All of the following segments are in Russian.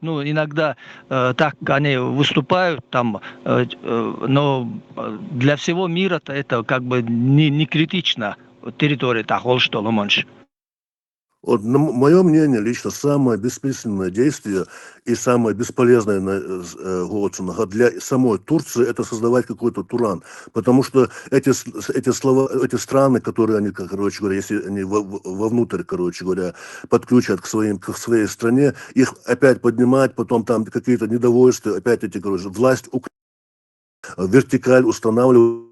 ну, иногда так они выступают там, но для всего мира-то это как бы не критично территория Тахол-Штоломонш. Вот, мое мнение, лично самое бессмысленное действие и самое бесполезное для самой Турции — это создавать какой-то Туран. Потому что эти страны, которые они, короче говоря, если они вовнутрь, короче говоря, подключат к своей стране, их опять поднимать, потом там какие-то недовольства, опять короче, власть, вертикаль устанавливать.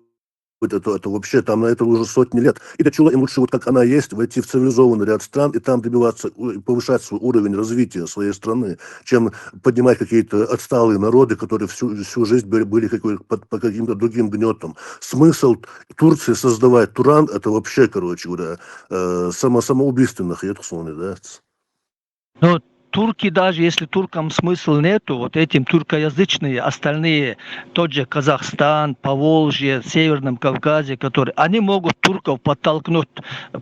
Это вообще, там на это уже сотни лет. И для чего им лучше, вот как она есть, войти в цивилизованный ряд стран и там добиваться, повышать свой уровень развития своей страны, чем поднимать какие-то отсталые народы, которые всю жизнь были под каким-то другим гнетом. Смысл Турции создавать Туран, это вообще, короче говоря, самоубийственных, да. Но турки, даже если туркам смысл нету, вот этим туркоязычные, остальные, тот же Казахстан, Поволжье, Северном Кавказе, которые, они могут турков подтолкнуть,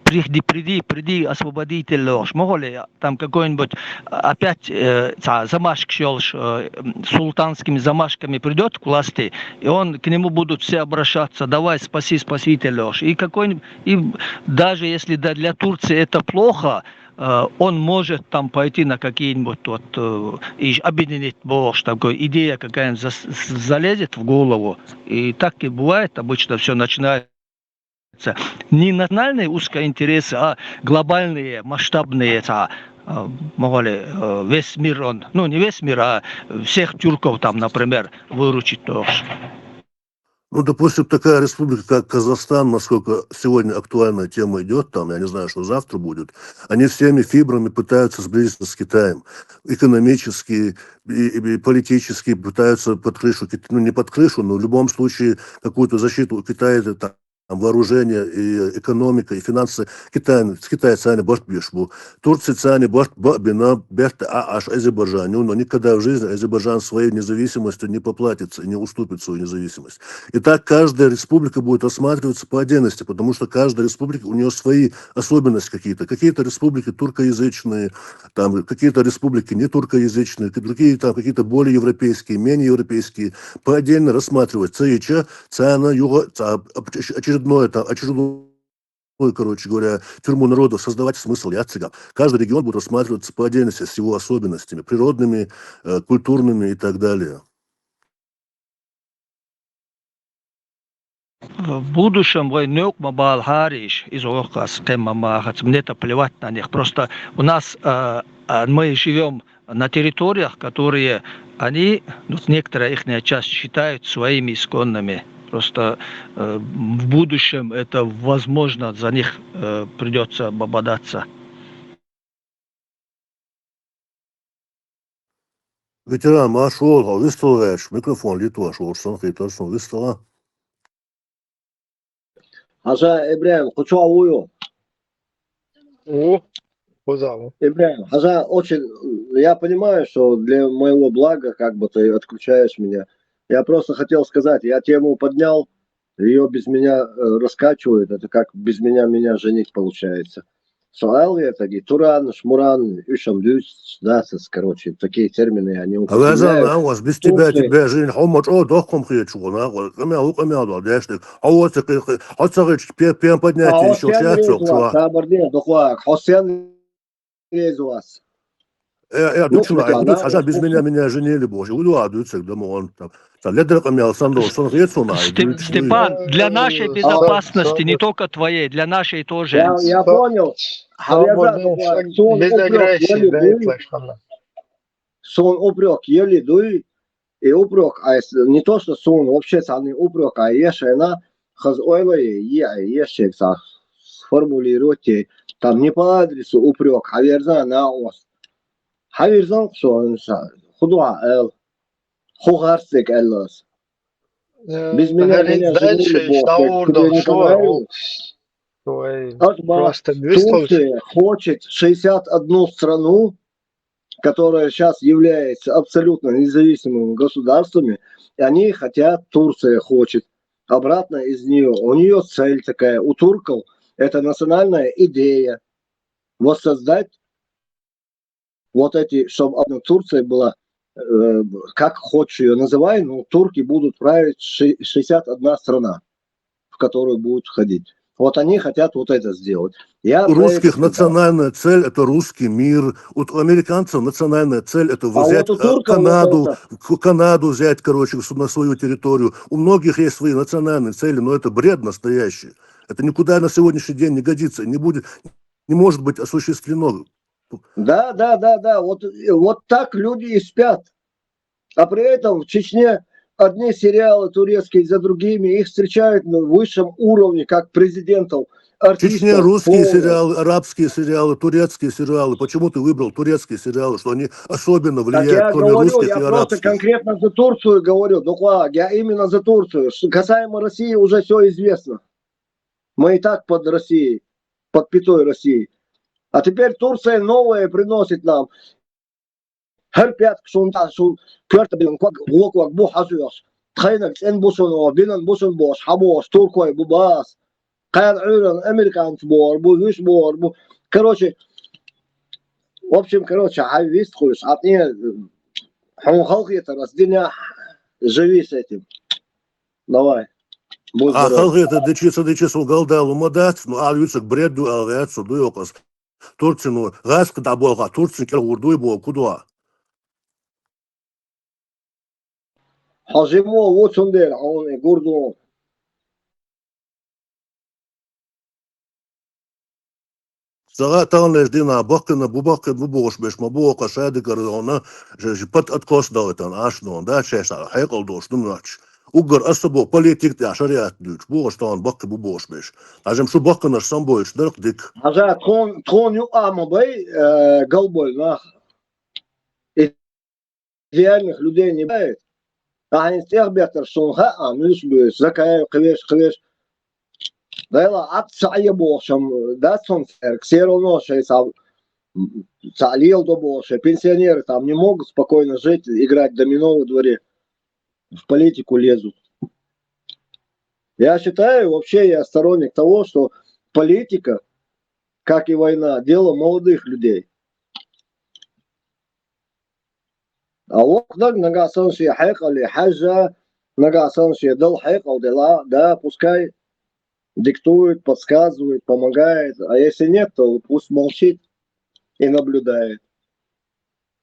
приди, освободитель, могли там какой-нибудь опять замашк султанскими замашками придет к власти, и он к нему будут все обращаться, давай, спаси, спаситель, и даже если для Турции это плохо, он может там пойти на какие-нибудь и объединить Бог, такой идея какая-нибудь залезет в голову. И так и бывает, обычно все начинается не национальные узкие интересы, а глобальные, масштабные, весь мир ну не весь мир, а всех тюрков там, например, выручить тоже. Ну, допустим, такая республика, как Казахстан, насколько сегодня актуальная тема идет, там, я не знаю, что завтра будет, они всеми фибрами пытаются сблизиться с Китаем. Экономически и политически пытаются под крышу, ну, не под крышу, но в любом случае какую-то защиту Китая, это там вооружение, и экономика, и финансы. Китай цены борт бешбу. Турция цены борт бина берта аж Азербайджану, но никогда в жизни Азербайджан своей независимостью не поплатится и не уступит свою независимость. И так каждая республика будет рассматриваться по отдельности, потому что каждая республика, у нее свои особенности какие-то. Какие-то республики туркоязычные, там какие-то республики не туркоязычные, другие там какие-то более европейские, менее европейские. По отдельно рассматривать. Цена, очередную, короче говоря, тюрьму народов создавать смысл яцигов. Каждый регион будет рассматриваться по отдельности с его особенностями, природными, культурными и так далее. В будущем войны мабал хариш из Оркас темамахат. Мне-то плевать на них. Просто у нас мы живем на территориях, которые они, некоторая их часть считают своими исконными. Просто в будущем это возможно, за них придется бодаться. Ветеран, машол, выставляешь микрофон, литваш, олсан, хитарсан, выставила. Хажа Ибраим, хочу авую. Ибраим, Хажа, очень, я понимаю, что для моего блага, как бы ты отключаешь меня. Я просто хотел сказать, я тему поднял, ее без меня раскачивают, это как без меня женить получается. Суал это Туран, Шмуран, Ишам Дюс, да, короче, такие термины они употребляют. А у вас без тебя жизнь, хомоч, дохом хечуна, камяу, дяшник, пем поднятие еще чатцок, Табордин, дохуак, Хосян Резуас. Я дучуна, хажа без меня женили, боже, удуадуцек, домой, там. Степан, для нашей безопасности, не только твоей, для нашей тоже. Я понял. Без агрессии, да, и плашхана. Сон упрек, ели дуй, и упрек, а не то, что сон, вообще самый упрек, а ешена, хаз ойлой, ешек, сформулируйте, там не по адресу упрек, а верза на ос. Хаверзан, что он худуа, хугарсик, эллас. Без меня дальше, просто Турция хочет 61 страну, которая сейчас является абсолютно независимыми государствами, и они хотят, Турция хочет обратно из нее. У нее цель такая, у турков это национальная идея воссоздать вот эти, чтобы Турция была, как хочешь ее называй, но турки будут править 61 страна, в которую будут входить. Вот они хотят вот это сделать. Я У про это русских сказал. национальная цель – это русский мир. У американцев национальная цель – это А взять вот у турков Канаду, вот Канаду взять, короче, на свою территорию. У многих есть свои национальные цели, но это бред настоящий. Это никуда на сегодняшний день не годится, не будет, не может быть осуществлено. Да. Вот так люди и спят. А при этом в Чечне одни сериалы турецкие за другими, их встречают на высшем уровне, как президентов, В Чечне артистов. русские полно. сериалы, арабские сериалы, турецкие сериалы. Почему ты выбрал турецкие сериалы, что они особенно Так влияют, я кроме говорю, русских я и просто арабских? конкретно за Турцию говорю. Ну ладно, я именно за Турцию. Касаемо России уже все известно. Мы и так под Россией, под пятой России. А теперь Турция новое приносит нам. Her piyat şundan şu körte bilin kuak bu hasuyos. Taynak en busun o binan busun bos habos Turkoy bu bas. Каят Иран, американец бор, бу виш бор, бу. Короче, в общем, хайвист хуш, от не халки это раз, дня живи с этим. Давай, будь А здоров. халгета дечис угалдал умадат, ну алвицак бреду алвят судуйокас. Турцину гаск да болга, Турцин кел урдуй бо кудуа. Хажимо вот сундер, а он и гурду. Сага талнеш дина баккана бу бош беш ма бу ока шади кардона, же пат откос далетан ашнон, да чеса, хайкал дош думач. Угар асабо политик да шариат дуч, бу остан бакка бу бош беш. Ажем шу баккана самбоиш дырк дик. Хажа тхон ю ама бай голбой на идеальных людей не бывает. А они тех бектор шунха, а ну бы закая квеш. Да ат сая бошам, да сон все равно шейса Салил до больше. Пенсионеры там не могут спокойно жить, играть в домино во дворе. В политику лезут. Я считаю, вообще я сторонник того, что политика, как и война, дело молодых людей. А вот так нагасан ши хайкали хаджа, нагасан ши дал хайкал дела, да, пускай диктует, подсказывает, помогает. А если нет, то пусть молчит и наблюдает.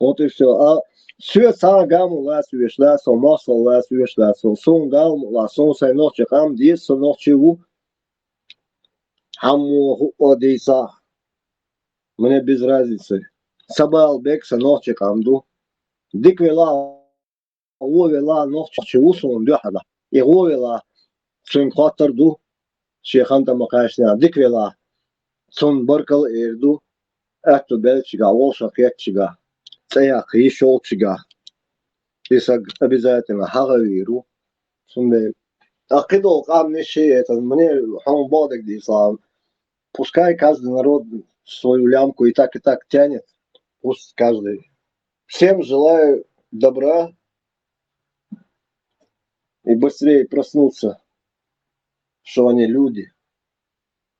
Вот и все. А все гаму лас вешда, со масл лас вешда, со сон гал ла сон сай ночи хам дис со ночи у хаму одейса. Мне без разницы. Сабал бек со ночи хамду. Дик вела вела ночи у сон дюхада. И вела сон хатар ду. Шейхан макашна. Дик вела сон баркал ирду. Эту бельчига, волша фетчига. Цеях и шолчига. Исак обязательно харавиру. Сунде. Акидол камни шеи, это мне хам бодек дислав. Пускай каждый народ свою лямку и так тянет. Пусть каждый. Всем желаю добра и быстрее проснуться, что они люди,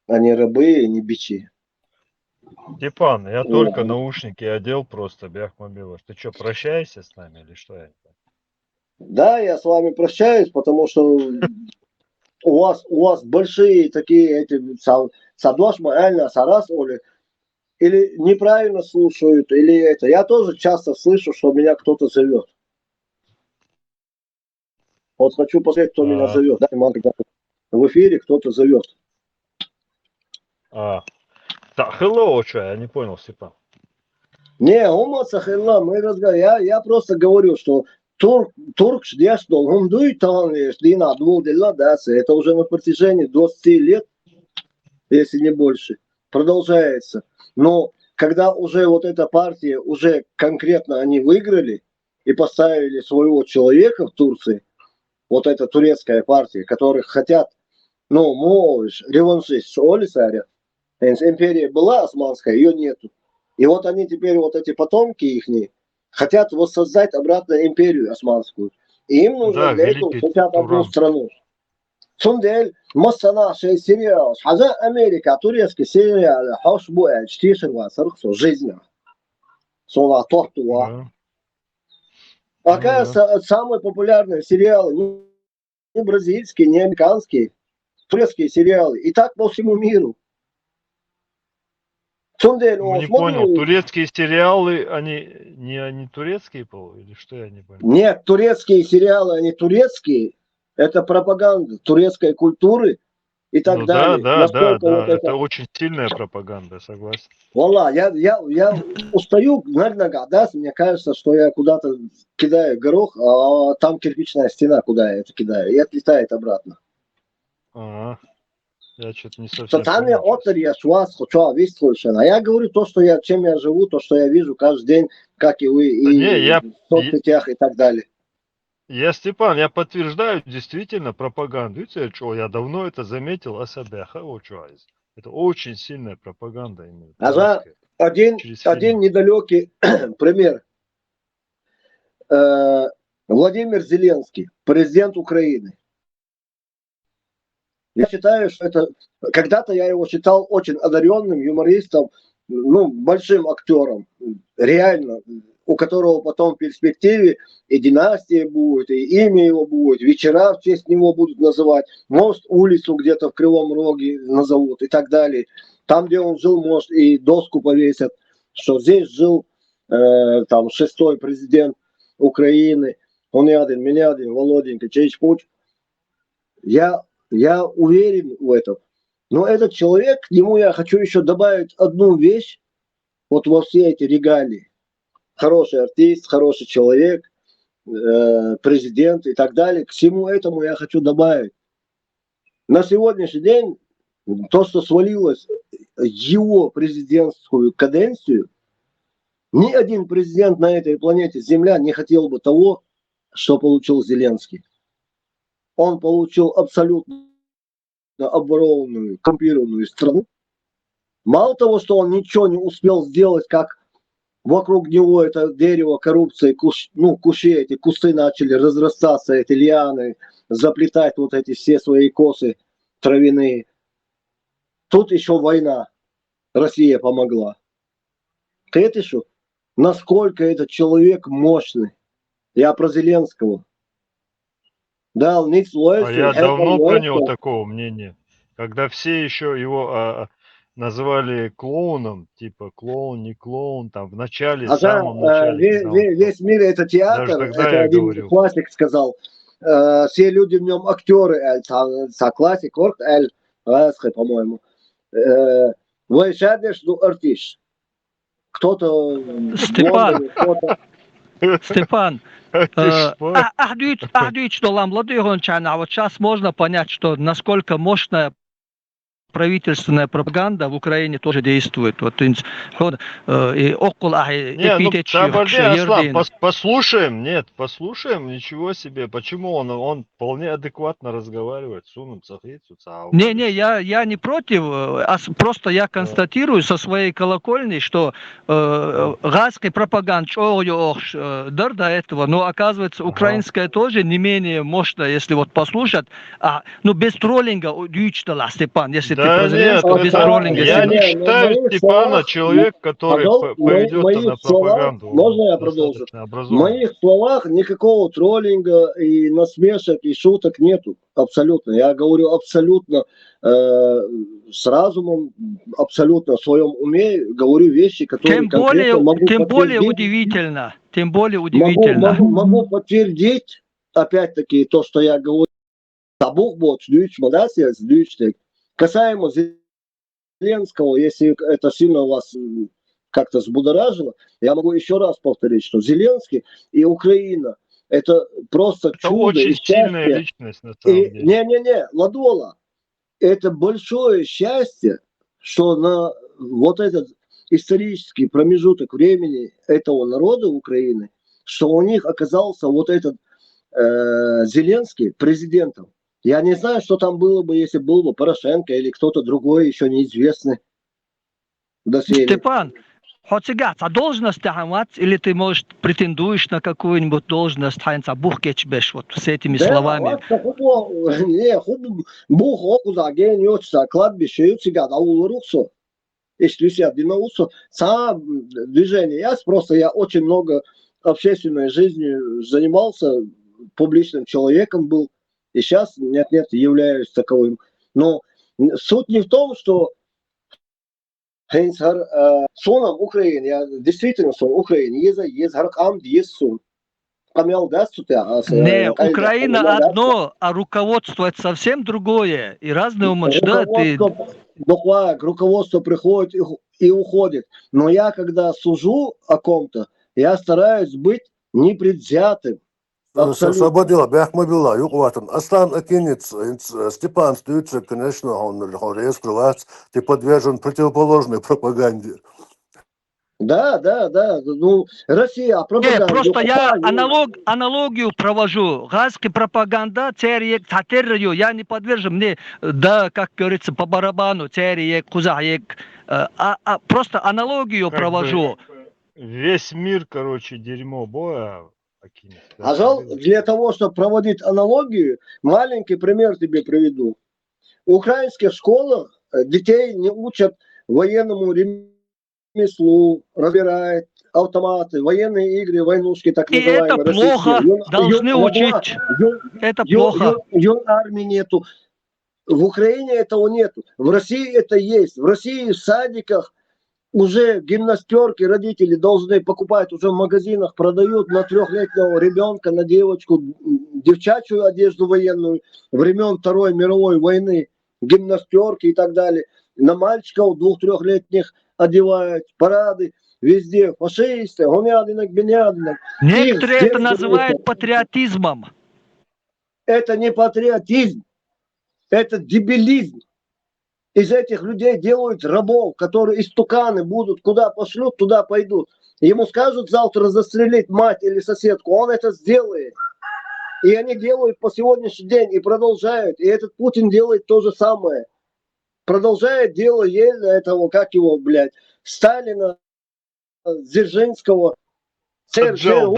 а не рабы и не бичи. Степан, я только наушники одел просто, Бяхмамилов. Ты что, прощаешься с нами или что? Да, я с вами прощаюсь, потому что у вас большие такие эти садош реально сарас или неправильно слушают, или это. Я тоже часто слышу, что меня кто-то зовет. Вот хочу посмотреть, кто меня зовет. Да, в эфире кто-то зовет. Так, hello, что? Я не понял, Степан. Не, мы разговариваем. Я просто говорю, что турк ждешь, что он дует талант, дина двух да, это уже на протяжении 20 лет, если не больше, продолжается. Но когда уже вот эта партия, уже конкретно они выиграли и поставили своего человека в Турции, вот эта турецкая партия, которых хотят, ну, молодежь, реваншист, Олисаря, империя была османская, ее нету. И вот они теперь, вот эти потомки их, хотят воссоздать обратно империю османскую. И им нужно для этого хотят одну страну. Сундель, Массана, сериал, Хаза Америка, турецкий сериал, Хошбуэль, Штишерва, Сархсо, жизнь. Сола Тортуа. Да. Оказывается, самые популярные сериалы не бразильские, не американские, турецкие сериалы. И так по всему миру. Цундель, Ну, не понял, турецкие сериалы, они не турецкие, или что, я не понял? Нет, турецкие сериалы, они турецкие. Это пропаганда турецкой культуры и так Ну далее. да, Насколько вот это очень сильная пропаганда, согласен. Валла, я устаю нагадаться, мне кажется, что я куда-то кидаю горох, а там кирпичная стена, куда я это кидаю, и отлетает обратно. Ага. Я что-то не совсем Социальные понял. отрасли я вас хочу совершенно. А я говорю то, что чем я живу, то, что я вижу каждый день, как и вы, Да и не, в соцсетях и так далее. Степан, я подтверждаю действительно пропаганду. Видите, что я давно это заметил о себе. Это очень сильная пропаганда именно. А за турецкая, один через фильмы. недалекий пример. Владимир Зеленский, президент Украины. Я считаю, что это... Когда-то я его считал очень одаренным юмористом, ну, большим актером. Реально. У которого потом в перспективе и династия будет, и имя его будет, вечера в честь него будут называть, может, улицу где-то в Кривом Роге назовут и так далее. Там, где он жил, может, и доску повесят, что здесь жил там 6-й президент Украины, он и один, меня один, Володенька, Чеч Путь. Я уверен в этом. Но этот человек, к нему я хочу еще добавить одну вещь, вот во все эти регалии. Хороший артист, хороший человек, президент и так далее. К всему этому я хочу добавить. На сегодняшний день то, что свалилось его президентскую каденцию, ни один президент на этой планете Земля не хотел бы того, что получил Зеленский. Он получил абсолютно обворованную, коррумпированную страну. Мало того, что он ничего не успел сделать, как вокруг него это дерево коррупции, кущи, эти кусты начали разрастаться, эти лианы, заплетать вот эти все свои косы травяные. Тут еще война. Россия помогла. Ты что? Насколько этот человек мощный. Я про Зеленского. Дал ниц А я давно про него такого мнения. Когда все еще его называли клоуном, типа клоун, не клоун, там в начале, в самом начале. Весь мир это театр, Даже тогда это я один говорил. классик сказал. Все люди в нем актеры, классик, по-моему. Вы сядешь, артист. Кто-то... Степан, Степан, Ты что? Ахдуич доламлады гончана, а вот сейчас можно понять, что насколько мощная правительственная пропаганда в Украине тоже действует. Вот и около послушаем, ничего себе. Почему он вполне адекватно разговаривает, сунутся. Не, я не против, просто я констатирую со своей колокольни, что газской пропаганда до этого, но оказывается украинская тоже не менее мощная, если вот послушать, без троллинга, Степан, если ты про Зеленского, без троллинга. Я не считаю Степана человек, который пойдет на пропаганду. Можно я продолжу? В моих словах никакого троллинга и насмешек и шуток нету. Абсолютно. Я говорю абсолютно с разумом, абсолютно в своем уме, говорю вещи, которые тем более удивительно. Могу подтвердить, опять-таки, то, что я говорю. Касаемо Зеленского, если это сильно вас как-то взбудоражило, я могу еще раз повторить, что Зеленский и Украина – это просто это чудо очень и счастье. сильная личность, на самом деле. Не, Ладола, это большое счастье, что на вот этот исторический промежуток времени этого народа Украины, что у них оказался вот этот Зеленский президентом. Я не знаю, что там было бы, если был бы Порошенко или кто-то другой, еще неизвестный. Степан, а должность или ты, может, претендуешь на какую-нибудь должность, бухкетчбеш, вот с этими словами? если одиноусо, сам движение. Я очень много общественной жизнью занимался, публичным человеком был, и сейчас, нет, являюсь таковым. Но суть не в том, что соном Украины, я действительно сон Украины, есть гаркам, есть сон. Не, Украина одно, а руководство это совсем другое. И разные умочда. Руководство приходит и уходит. Но я, когда сужу о ком-то, я стараюсь быть непредвзятым. Свободила, Бяхмабила, Юкватан. Астан Акинец, Степан Стюцик, конечно, он реестровать, ты подвержен противоположной пропаганде. Да. Ну, Россия, пропаганда. Просто я аналогию провожу. Газки пропаганда, церьек, сатирью, я не подвержен. Мне, да, как говорится, по барабану, церьек, кузаек. Просто аналогию Как провожу. Весь мир, короче, дерьмо боя. А жал, для того, чтобы проводить аналогию, маленький пример тебе приведу. В украинских школах детей не учат военному ремеслу, разбирают автоматы, военные игры, войнушки, так называемые. И это плохо, должны учить. Это плохо. Армии нету. В Украине этого нету. В России это есть. В России в садиках уже гимнастерки родители должны покупать, уже в магазинах продают на 3-летнего ребенка, на девочку, девчачью одежду военную, времен Второй мировой войны, гимнастерки и так далее. На мальчиков 2-3-летних одевают, парады, везде фашисты, гомядинок, бенядинок. Некоторые это называют патриотизмом. Это не патриотизм, это дебилизм. Из этих людей делают рабов, которые истуканы будут, куда пошлют, туда пойдут. Ему скажут завтра застрелить мать или соседку, он это сделает. И они делают по сегодняшний день и продолжают. И этот Путин делает то же самое. Продолжает дело этого, как его, блядь, Сталина, Дзержинского. Даджал.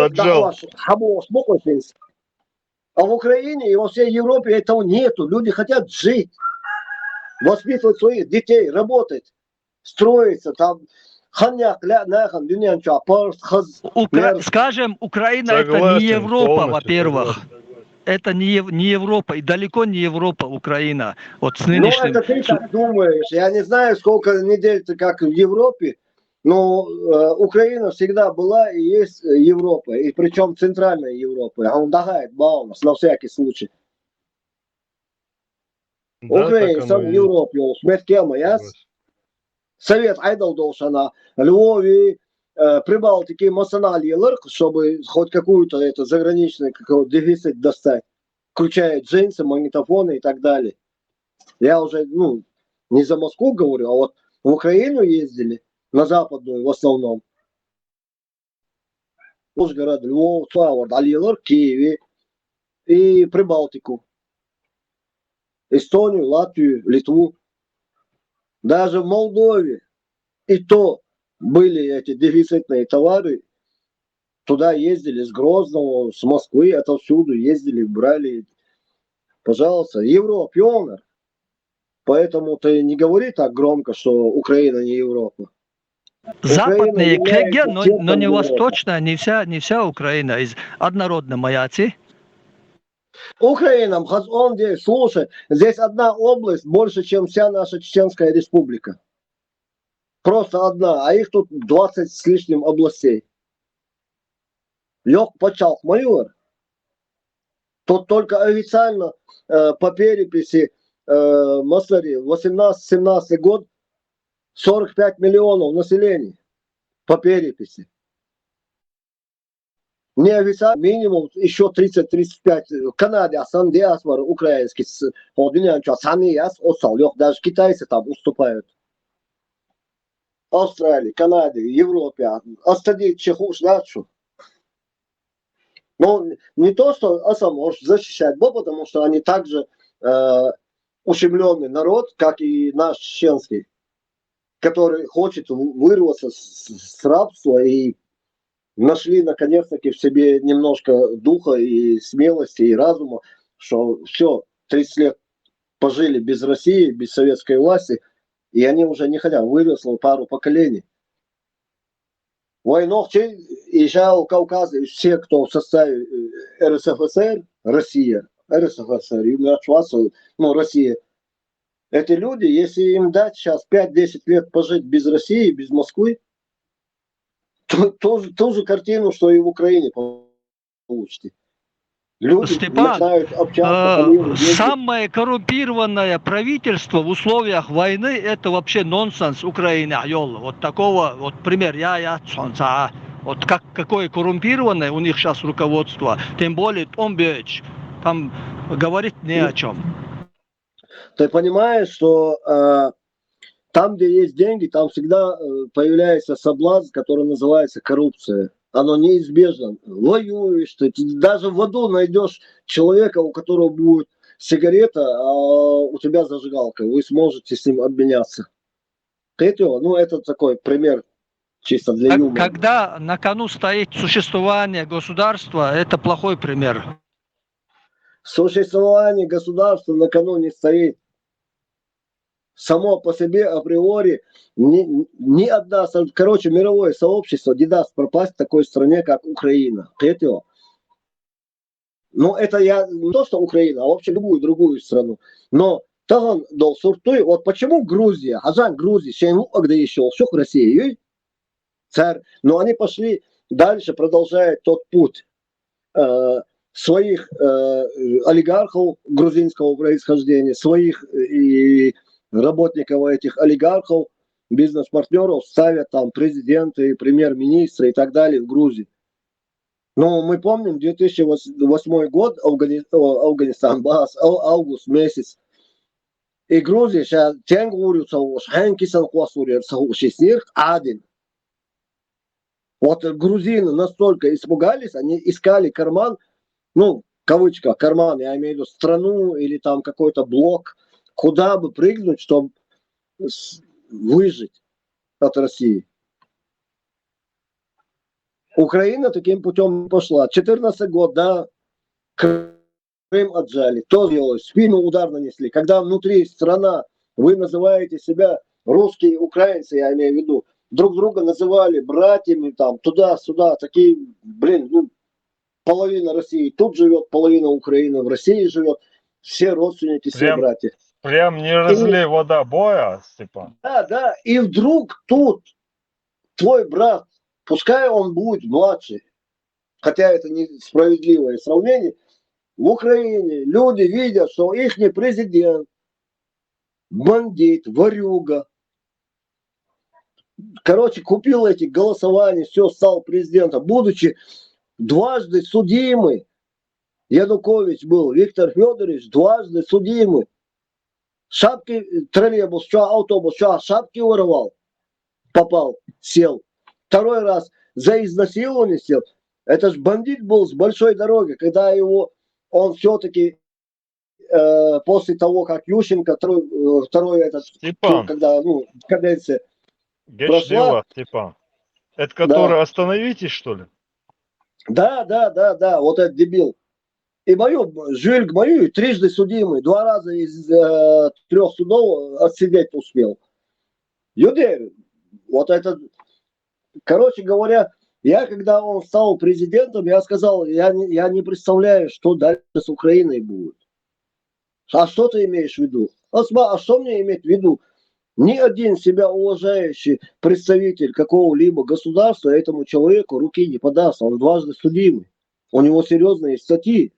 А в Украине и во всей Европе этого нету. Люди хотят жить. Воспитывать своих детей, работать, строиться, там, Скажем, Украина Согласен, это не Европа, во-первых. Согласен. Это не Европа, и далеко не Европа, Украина. Вот с Ну, нынешним... это ты так думаешь. Я не знаю, сколько недель ты как в Европе, но Украина всегда была и есть Европа, и причем центральная Европа. А он догает Баунас на всякий случай. Да, Украина сам Европе, сметкема, яс? Совет айдал должна Львове, Прибалтике, Масаналиелар, чтобы хоть какую-то это заграничный дефицит достать, включая джинсы, магнитофоны и так далее. Я уже, не за Москву говорю, а вот в Украину ездили, на западную в основном. Ужгород, Львов, Алиелар, Киеве и Прибалтику. Эстонию, Латвию, Литву. Даже в Молдове и то были эти дефицитные товары. Туда ездили с Грозного, с Москвы, отовсюду ездили, брали. Пожалуйста, Европа. Поэтому ты не говори так громко, что Украина не Европа. Западные КГ, но не восточная, не вся Украина. Из однородной маяти. Украина, слушай, здесь одна область больше, чем вся наша Чеченская республика. Просто одна, а их тут 20 с лишним областей. Лег почал майор. Тут только официально по переписи Масари 18-17 год 45 миллионов населения по переписи. Неофициально минимум еще 30-35. В Канаде асан диаспора украинский. Даже китайцы там уступают. Австралии, Канаде, Европе. Остальные чехуш, дальше. Но не то, что асан может защищать Бога, потому что они также ущемленный народ, как и наш чеченский, который хочет вырваться с рабства и нашли наконец-таки в себе немножко духа и смелости и разума, что все, 30 лет пожили без России, без советской власти, И они уже не хотят, выросло пару поколений. Войновчи и сейчас Кавказ, и все, кто в составе РСФСР, Россия, РСФСР, ну, Россия, эти люди, если им дать сейчас 5-10 лет пожить без России, без Москвы, то ту же картину, что и в Украине получите. Люди начинают общаться по миру. Самое коррумпированное правительство в условиях войны — это вообще нонсенс Украины. Вот такого, вот пример, вот какое коррумпированное у них сейчас руководство, тем более Томбич, там говорить не о чем. Ты понимаешь, что там, где есть деньги, там всегда появляется соблазн, который называется коррупция. Оно неизбежно. Воюешь ты даже в аду найдешь человека, у которого будет сигарета, а у тебя зажигалка. Вы сможете с ним обменяться. Ну, это такой пример чисто для юмора. Когда на кону стоит существование государства, это плохой пример. Существование государства на кону не стоит. Само по себе априори ни одна, короче, мировое сообщество не даст пропасть в такой стране, как Украина. Ну, это я не то, что Украина, а вообще любую другую страну. Но таган дол суртуй, вот почему Грузия, Азан Грузия, Шейну, когда еще, все Россия, царь, но они пошли дальше, продолжая тот путь своих олигархов грузинского происхождения, своих и работников этих олигархов, бизнес-партнеров ставят там президенты, премьер-министры и так далее в Грузии. Но мы помним 2008 год, Афганистан, август месяц. И Грузия сейчас тенгурится, один. Вот грузины настолько испугались, они искали карман, ну, в кавычках, карман, я имею в виду страну или там какой-то блок, куда бы прыгнуть, чтобы выжить от России. Украина таким путем пошла. 14 год, да, Крым отжали, то делалось, спину удар нанесли. Когда внутри страна, вы называете себя русские, украинцы, я имею в виду, друг друга называли братьями, там, туда-сюда, такие, ну, половина России тут живет, половина Украины в России живет, все родственники, все братья. Прям не разлей вода боя, Степан. Да, и вдруг тут твой брат, пускай он будет младший, хотя это несправедливое сравнение, в Украине люди видят, что их президент, бандит, ворюга, короче, купил эти голосования, все, стал президентом, будучи дважды судимый. Янукович был, Виктор Федорович дважды судимый. Шапки, троллейбус, автобус, шапки воровал, попал, сел. Второй раз за изнасилование сел. Это ж бандит был с большой дороги, когда он все-таки после того, как Ющенко, второй этот, Степан, когда, каденция прошла. Степан. Это который остановитесь, что ли? Да, вот этот дебил. И Жюльк мою трижды судимый, 2 раза из 3 судов отсидеть успел. Юдей, вот этот, короче говоря, когда он стал президентом, я сказал, я не представляю, что дальше с Украиной будет. А что ты имеешь в виду? А что мне иметь в виду? Ни один себя уважающий представитель какого-либо государства этому человеку руки не подаст. Он дважды судимый. У него серьезные статьи.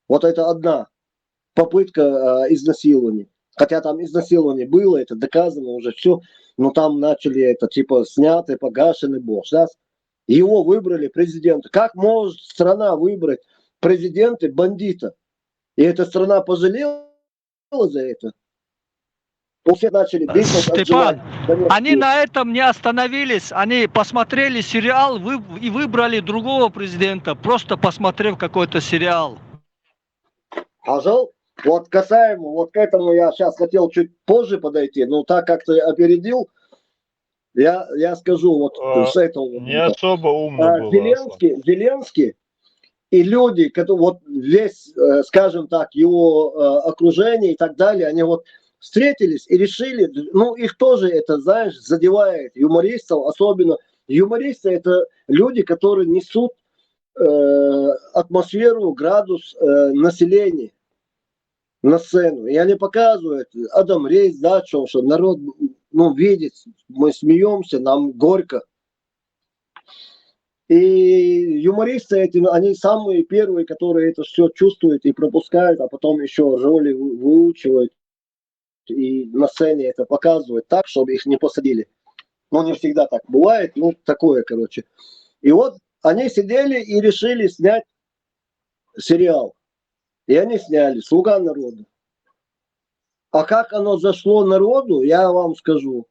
Вот это одна попытка изнасилования. Хотя там изнасилование было, это доказано уже все. Но там начали это типа сняты, погашены, бог. Сейчас его выбрали президента. Как может страна выбрать президента бандита? И эта страна пожалела за это? Все начали Степан, они на этом не остановились, они посмотрели сериал и выбрали другого президента, просто посмотрев какой-то сериал. Пожалуй, вот касаемо, вот к этому я сейчас хотел чуть позже подойти, но так как ты опередил, я скажу вот с этого. Не особо умно было. Зеленский и люди, которые вот весь, скажем так, его окружение и так далее, они вот встретились и решили, ну, их тоже это, знаешь, задевает, юмористов особенно. Юмористы – это люди, которые несут атмосферу, градус населения на сцену. И они показывают, Адам Рейс, да, что народ, ну, видит, мы смеемся, нам горько. И юмористы эти, они самые первые, которые это все чувствуют и пропускают, а потом еще роли выучивают и на сцене это показывают так, чтобы их не посадили. Ну, не всегда так бывает, ну, такое, короче. И вот они сидели и решили снять сериал. И они сняли «Слуга народа». А как оно зашло народу, я вам скажу.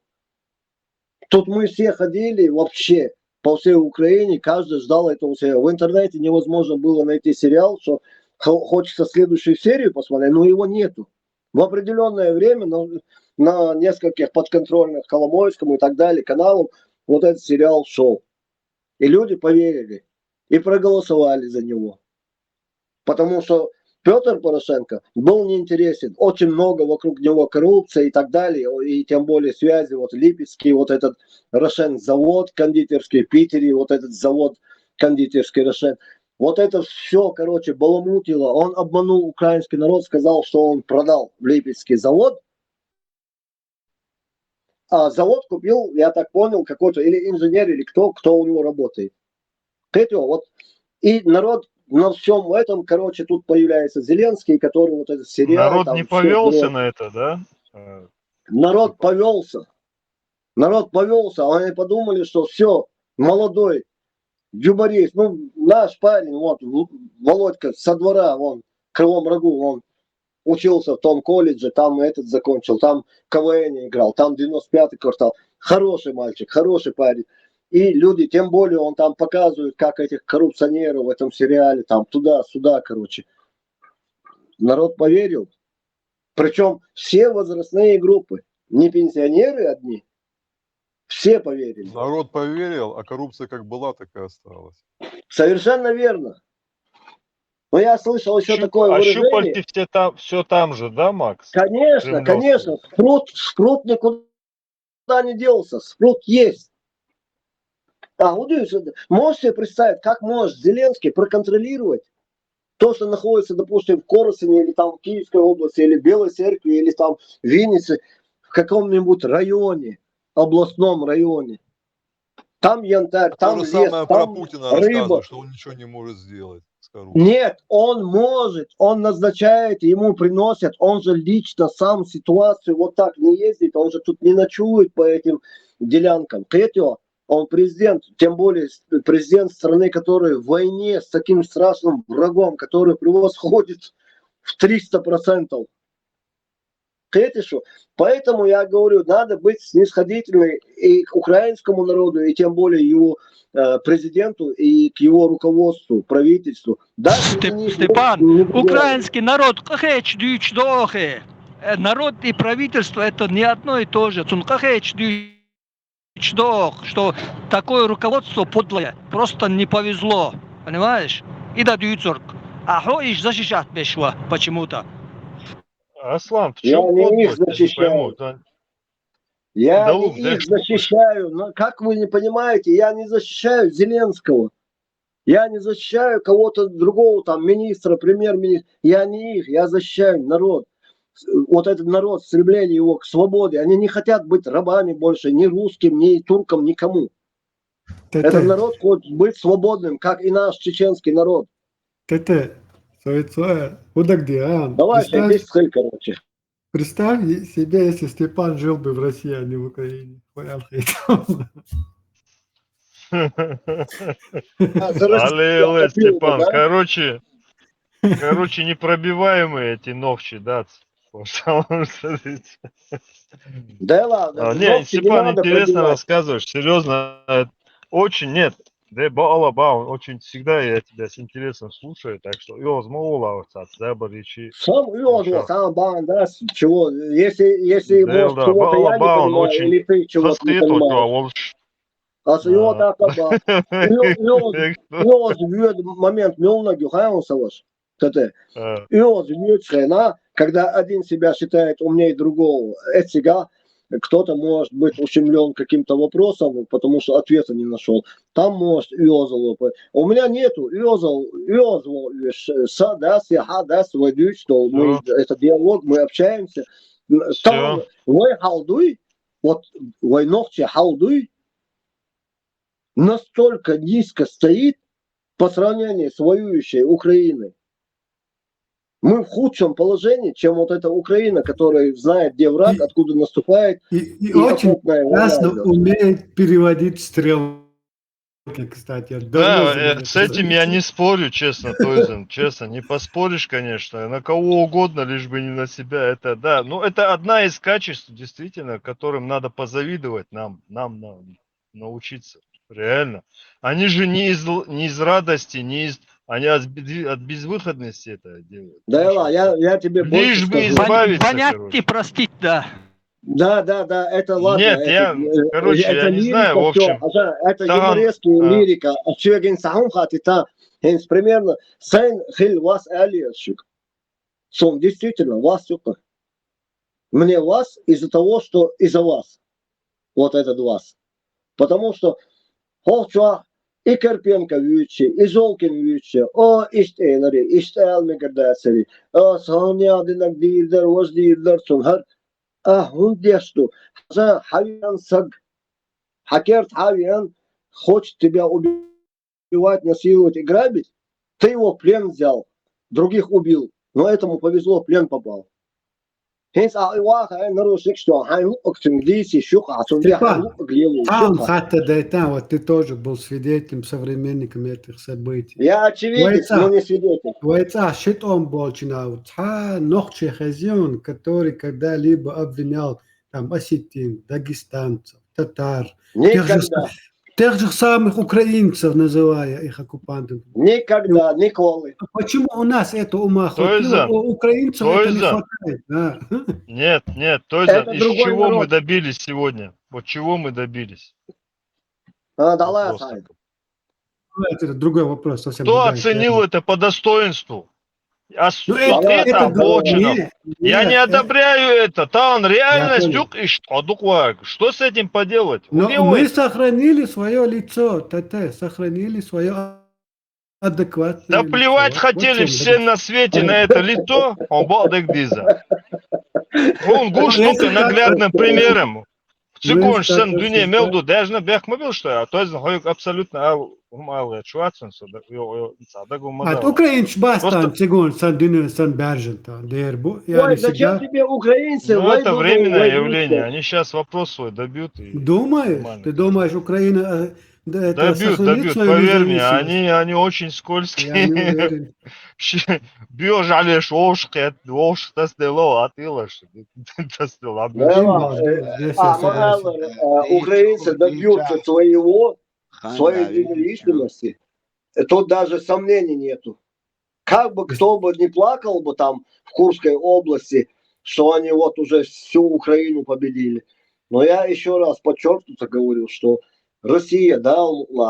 Тут мы все ходили вообще по всей Украине, каждый ждал этого сериала. В интернете невозможно было найти сериал, что хочется следующую серию посмотреть, но его нету. В определенное время на нескольких подконтрольных Коломойскому и так далее каналам вот этот сериал шел. И люди поверили и проголосовали за него. Потому что Петр Порошенко был неинтересен. Очень много вокруг него коррупции и так далее. И тем более связи. Вот Липецкий, вот этот Рошен завод кондитерский в Питере, вот этот завод кондитерский Рошен. Вот это все, короче, баламутило. Он обманул украинский народ, сказал, что он продал Липецкий завод. А завод купил, я так понял, какой-то или инженер, или кто у него работает. Вот. И народ на всем этом, короче, тут появляется Зеленский, который вот этот сериал... Народ там, не повелся на это, да? Народ повелся. Народ повелся. Они подумали, что все, молодой юморист, ну, наш парень, вот, Володька со двора, вон, в Кривом Рогу, он учился в том колледже, там этот закончил, там КВН играл, там 95-й квартал. Хороший мальчик, хороший парень. И люди, тем более, он там показывает, как этих коррупционеров в этом сериале, там туда-сюда, короче. Народ поверил. Причем все возрастные группы, не пенсионеры одни, все поверили. Народ поверил, а коррупция как была, так и осталась. Совершенно верно. Но я слышал еще такое выражение. Щупальки все там же, да, Макс? Конечно, конечно. Спрут никуда не делся. Спрут есть. Можете себе представить, как может Зеленский проконтролировать то, что находится, допустим, в Коростене, или там в Киевской области, или в Белой Церкви, или там в Виннице, в каком-нибудь районе, областном районе. Там янтарь, там лес, самое там про Путина рыба. рассказывают, что он ничего не может сделать с коррупцией. Нет, он может, он назначает, ему приносят, он же лично сам ситуацию вот так не ездит, он же тут не ночует по этим делянкам. Третьего, он президент, тем более президент страны, который в войне с таким страшным врагом, который превосходит в 300%. Поэтому я говорю, надо быть снисходительным и к украинскому народу, и тем более его президенту, и к его руководству, правительству. Степан, украинский народ, народ и правительство это не одно и то же. Что такое руководство подлое, просто не повезло, понимаешь? И да дюйцорг. А хочешь защищать бешва почему-то. Аслан, в я чем не их подлость? защищаю. Я не их защищаю. Но как вы не понимаете, я не защищаю Зеленского. Я не защищаю кого-то другого, там, министра, премьер-министра. Я не их, я защищаю народ. Вот этот народ, стремление его к свободе. Они не хотят быть рабами больше, ни русским, ни туркам, никому. Этот народ хочет быть свободным, как и наш чеченский народ. Давай, иди в цель, короче. Представь себе, если Степан жил бы в России, а не в Украине. Але, Степан, короче, непробиваемые эти ногчи, да? Да ладно. Не, Степан, интересно рассказываешь, серьезно, очень, нет. Он очень всегда я тебя с интересом слушаю, так что чего, если может чего-то я не понимаю, очень или ты чего-то не понимаешь. Момент милнаги хайон саваш. Тете. Йоз вьючена когда один себя считает умнее другого, это всегда кто-то может быть ущемлен каким-то вопросом, потому что ответа не нашел. Там может Иозел. У меня нету Иозел, Садас, Хадас, Вадюч, что мы, это диалог, мы общаемся. Там, Вой Халдуй, вот Войнохче Халдуй настолько низко стоит по сравнению с воюющей Украиной. Мы в худшем положении, чем вот эта Украина, которая знает, где враг, откуда наступает. И очень ясно умеет переводить стрелки, кстати. Да, с этим я не спорю, честно, Тойзен, честно, не поспоришь, конечно, на кого угодно, лишь бы не на себя, это да. Но это одна из качеств, действительно, которым надо позавидовать нам научиться, реально. Они же не из радости, не из... Они от безвыходности это делают. Да, я тебе больше лишь бы скажу. избавиться, Понять короче. и простить, да. Да, это ладно. Нет, я не знаю, в общем. Это юмореская лирика. А что я сам хотел, примерно, сын хил вас алиашик. Сон действительно вас только. Мне вас из-за того, что из-за вас. Вот этот вас. Потому что Холчуа и Карпенко вючи, и Жолкин вючи, о иштейлери, иштейлмегердесери, о схонядинак дилдер, воз дилдер, сунхар. Хундешту. Хавиан саг. Хакерт Хавиан хочет тебя убивать, насиловать и грабить. Ты его в плен взял, других убил. Но этому повезло, в плен попал. Степан, вот ты тоже был свидетелем, современником этих событий. Я очевидец, но не свидетель. Войца, щит он был чинаут. Нохче хазион, который когда-либо обвинял там осетин, дагестанцев, татар, тех же самых украинцев, называя их оккупантами. Никогда, николи. Почему у нас это ума хватило, у украинцев это не хватает? Да. Нет, Тойзен, из чего народ. Мы добились сегодня? Вот чего мы добились? Это другой вопрос. Совсем кто оценил это по достоинству? Это обочина. Я не одобряю это. Там реально стюк и что с этим поделать? Но мы сохранили свое лицо, сохранили свое адекватное да плевать лицо. хотели вот все на свете на это лицо. Он балдегдиза. Он гуш только наглядным примером. Секунд, сен dünya mevdu dejne bekmobil что я, то есть абсолютно умалый чувствуется, от украинц бастан секунд сен dünya сен бержен дербу. Ой, зачем тебе украинцы? Ну, это временное явление, они сейчас вопрос свой добьют. Думаешь? Ты думаешь, Украина добьют, поверь мне, они очень скользкие. Бьешь, алеш, ошк, тестело, атилаш. Украинцы добьются своей независимости. Тут даже сомнений нету. Как бы кто бы не плакал бы там в Курской области, что они вот уже всю Украину победили. Но я еще раз подчеркнуто говорю, что Россия, да,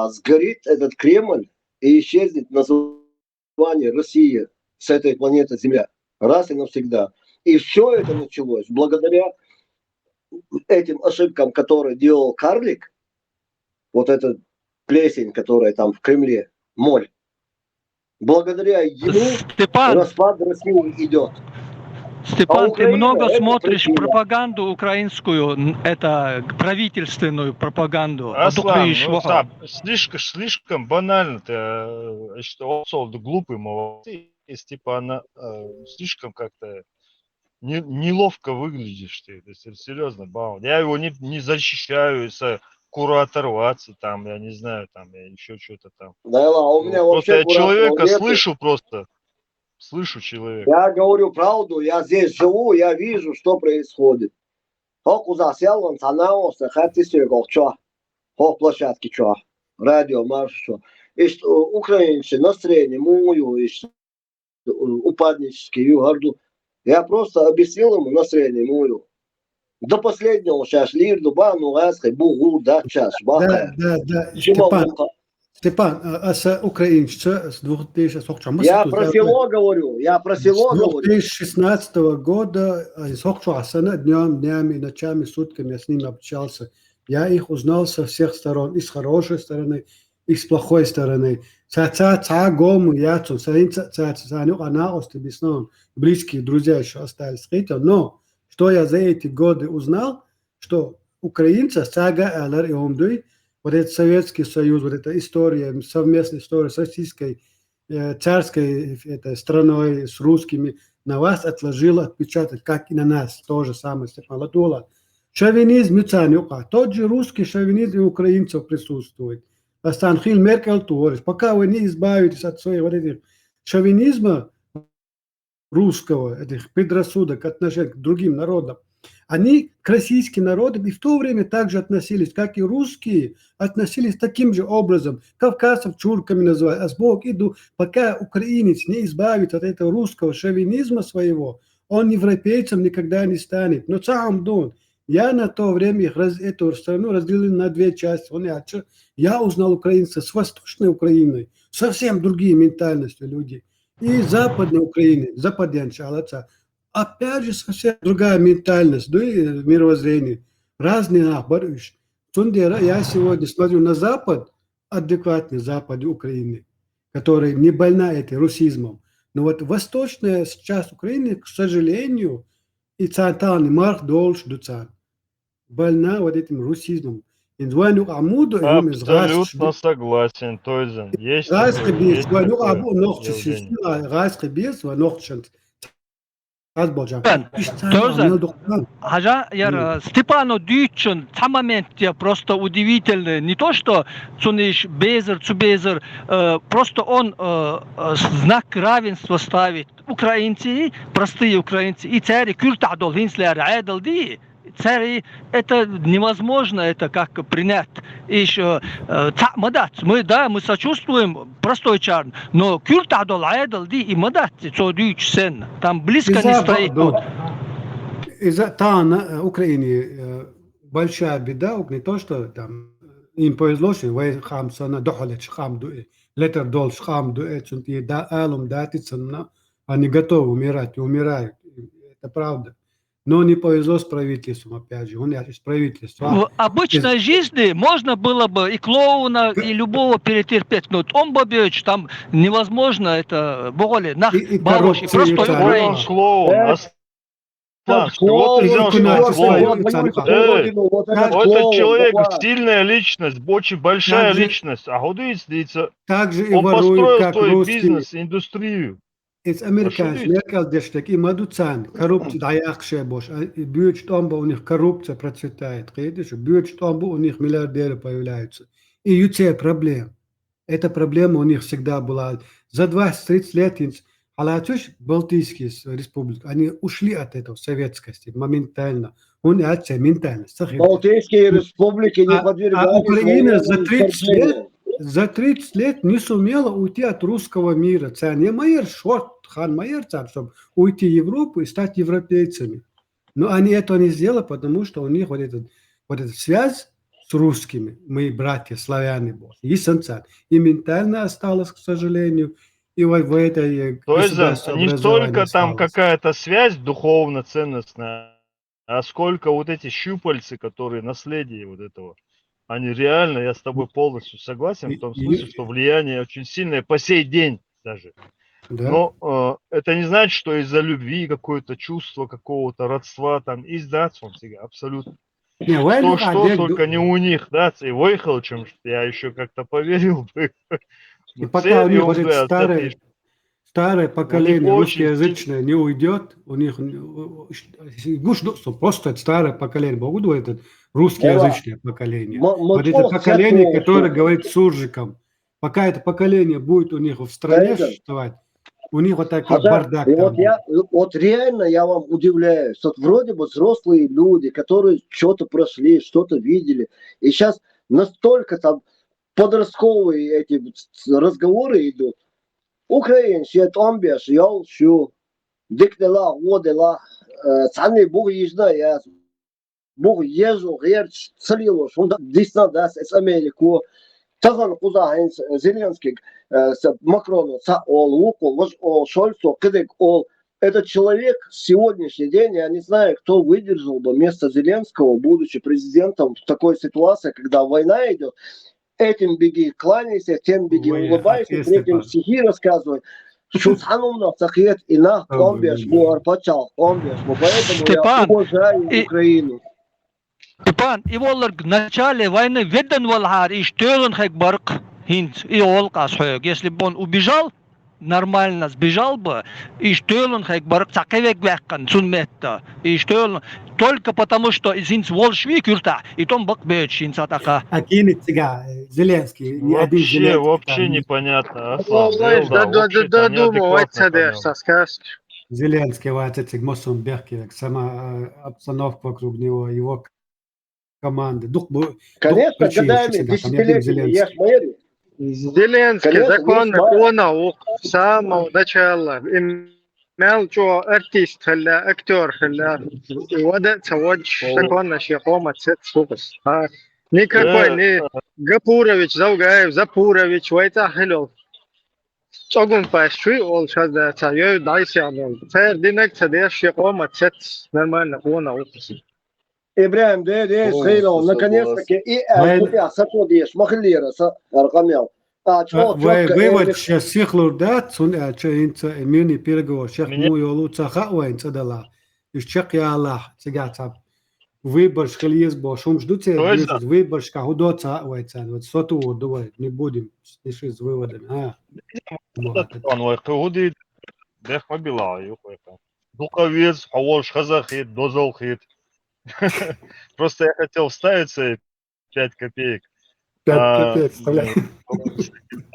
сгорит этот Кремль и исчезнет название Россия с этой планеты Земля. Раз и навсегда. И все это началось благодаря этим ошибкам, которые делал Карлик. Вот эта плесень, которая там в Кремле, моль. Благодаря ему распад России идет. Степан, ты много смотришь пропаганду украинскую, это правительственную пропаганду. Аслан, слишком банально ты, что глупый молодец, Степана, слишком как-то неловко выглядишь ты, серьезно, Баун. Я его не защищаю, оторваться там, я не знаю, там, я еще что-то там. Да, у меня просто вообще я человека слышу человека. Я говорю правду, я здесь живу, я вижу, что происходит. Площадки что, радио, марш что. И что украинцы настроение мою, и упаднический, я просто объяснил ему настроение мою. До последнего сейчас лирду, бану, лаской, бугу, да, час, баха. Да. Степан, а с украинца с 2000 Я про село говорю, я про село говорю. 2016 года сана днями, ночами, сутками я с ними общался. Я их узнал со всех сторон, и с хорошей стороны, и с плохой стороны. Близкие друзья еще остались. Но что я за эти годы узнал, что украинцы, вот этот Советский Союз, вот эта история, совместная история с российской царской страной, с русскими, на вас отложила отпечаток, как и на нас, то же самое, Степан Латула. Шовинизм, тот же русский шовинизм и украинцев присутствует. Станхил Меркель творит. Пока вы не избавитесь от своих вот этих шовинизма русского, этих предрассудок, отношений к другим народам, они к российским народам и в то время также относились, как и русские, относились таким же образом. Кавказцев чурками называют, а сбоку иду, пока украинец не избавится от этого русского шовинизма своего, он европейцем никогда не станет. Но сам Дон, я на то время эту страну разделил на две части. Я узнал украинцев с Восточной Украиной, совсем другие ментальностью люди. И Западной Украины, западянцы, опять же, совсем другая ментальность, да, и мировоззрение. Разные наборы. Я сегодня смотрю на Запад, адекватный Запад Украины, который не больна этим русизмом. Но вот восточная часть Украины, к сожалению, и центральный Марк Долш Дуцан, больна вот этим русизмом. Абсолютно согласен, Тойзен. Есть такое, Степану Дючен, сам момент просто удивительный. Не то, что Цуниш Безер, Цубезер, просто он знак равенства ставит. Украинцы, простые украинцы, и цари Кюртадол, Винслер, Айдалди. Цари, это невозможно, это как принять. Еще мы сочувствуем простой чарн, но Кюртадол, Айдалди и Мадат, Цодюч там близко не стоит. Из-за на Украине большая беда, не то, что там им повезло, что вы хамсана дохалеч хамду, летер долш хамду, они готовы умирать и умирают. Это правда. Но не повезло с правительством, опять же. В обычной жизни можно было бы и клоуна, и любого перетерпеть, но он Бобевич, там невозможно это более. Просто клоун. Вот ты взял, это человек, сильная личность, очень большая личность, а он построил свой бизнес, индустрию. Из американцев, Меркель, и Мадуцан, коррупция, Даяхшебош, Бьючтомба у них коррупция процветает, Бьючтомба у них миллиардеры появляются. И юце проблем. Эта проблема у них всегда была. За 20-30 лет Балтийские республики, они ушли от этого советскости моментально. Он ментальность. Балтийские республики не подвергались. А Украина за 30 лет не сумела уйти от русского мира. Не Майер, Хан Майер, чтобы уйти в Европу и стать европейцами. Но они этого не сделали, потому что у них вот эта связь с русскими, мы братья, славяне, и ментально осталось, к сожалению. И в этой то есть не столько там какая-то связь духовно-ценностная, а сколько вот эти щупальцы, которые наследие вот этого. Они реально, я с тобой полностью согласен, в том смысле, что влияние очень сильное по сей день даже. Да. Но это не значит, что из-за любви какое-то чувство какого-то родства там издаться, абсолютно. Что только не у них, да, и выехал, чем я еще как-то поверил бы. И пока у них вот это старое поколение русскоязычное не уйдет, у них просто это старое поколение, Богу это русскоязычное поколение. Вот это поколение, которое говорит суржиком, пока это поколение будет у них в стране существовать, у них вот такой бардак. Вот реально я вам удивляюсь, вот вроде бы взрослые люди, которые что-то прошли, что-то видели, и сейчас настолько там подростковые эти разговоры идут. Украинцы, Томбеш, Ялшу, Дикдела, Водела, Цаны, Бог езжает, Бог езжу, Герч, Целилу, Дисна, да, с Америку, Цаган куза Зеленский с Макрону, ол Луку, ол Шольцу, кедек ол. Этот человек сегодняшний день, я не знаю, кто выдержал бы место Зеленского, будучи президентом в такой ситуации, когда война идет. Этим беги, кланяйся, тем беги, улыбайся, третьим стихи рассказывай. Шутханумна цахет и на комбеш, буарпачал, комбеш. Поэтому я уважаю Украину. Степан, и воллар в начале войны виден волхар, и штёлен хэк барк хинт, и олкас хэк. Если бы он убежал, нормально сбежал бы, и штёлен хэк барк цакевек веккан, сунметта. И штёлен, только потому, что из волшвик юрта, и том бак бэч, инца така. Акинит сега, Зеленский, ни один Зеленский. Вообще непонятно. Аслан, Зеленский, Ватецик, Мосун Беркивек, сама обстановка вокруг него, его команды. Конечно, годами, десятилетиями ешь мэри. Зеленский законно понял с самого начала. Имел что артист, актер, вот законно широко цепс. Никакой не Гапурович, Заугаев, Запурович, Вайтахилов. Чогун пашчуй, ол сейчас да царю дайся, царь динек царь широко цепс нормально понял. Ибраим, Сейлон, наконец-таки, и сатодеш, махлира, аркамел. Вывод всех лурдат, инца мирный переговор, шех муйолу цаха уэнца дала. Из чек я Аллах, цигацап. Выбор шкалиез бошум ждут, выбор шкахудо ца уэнца. Вот соту давай, не будем спешить с выводами. Духовец, Хавош, Хазахит, Дозалхит. Просто я хотел вставить свои 5 копеек. 5 копеек вставляй.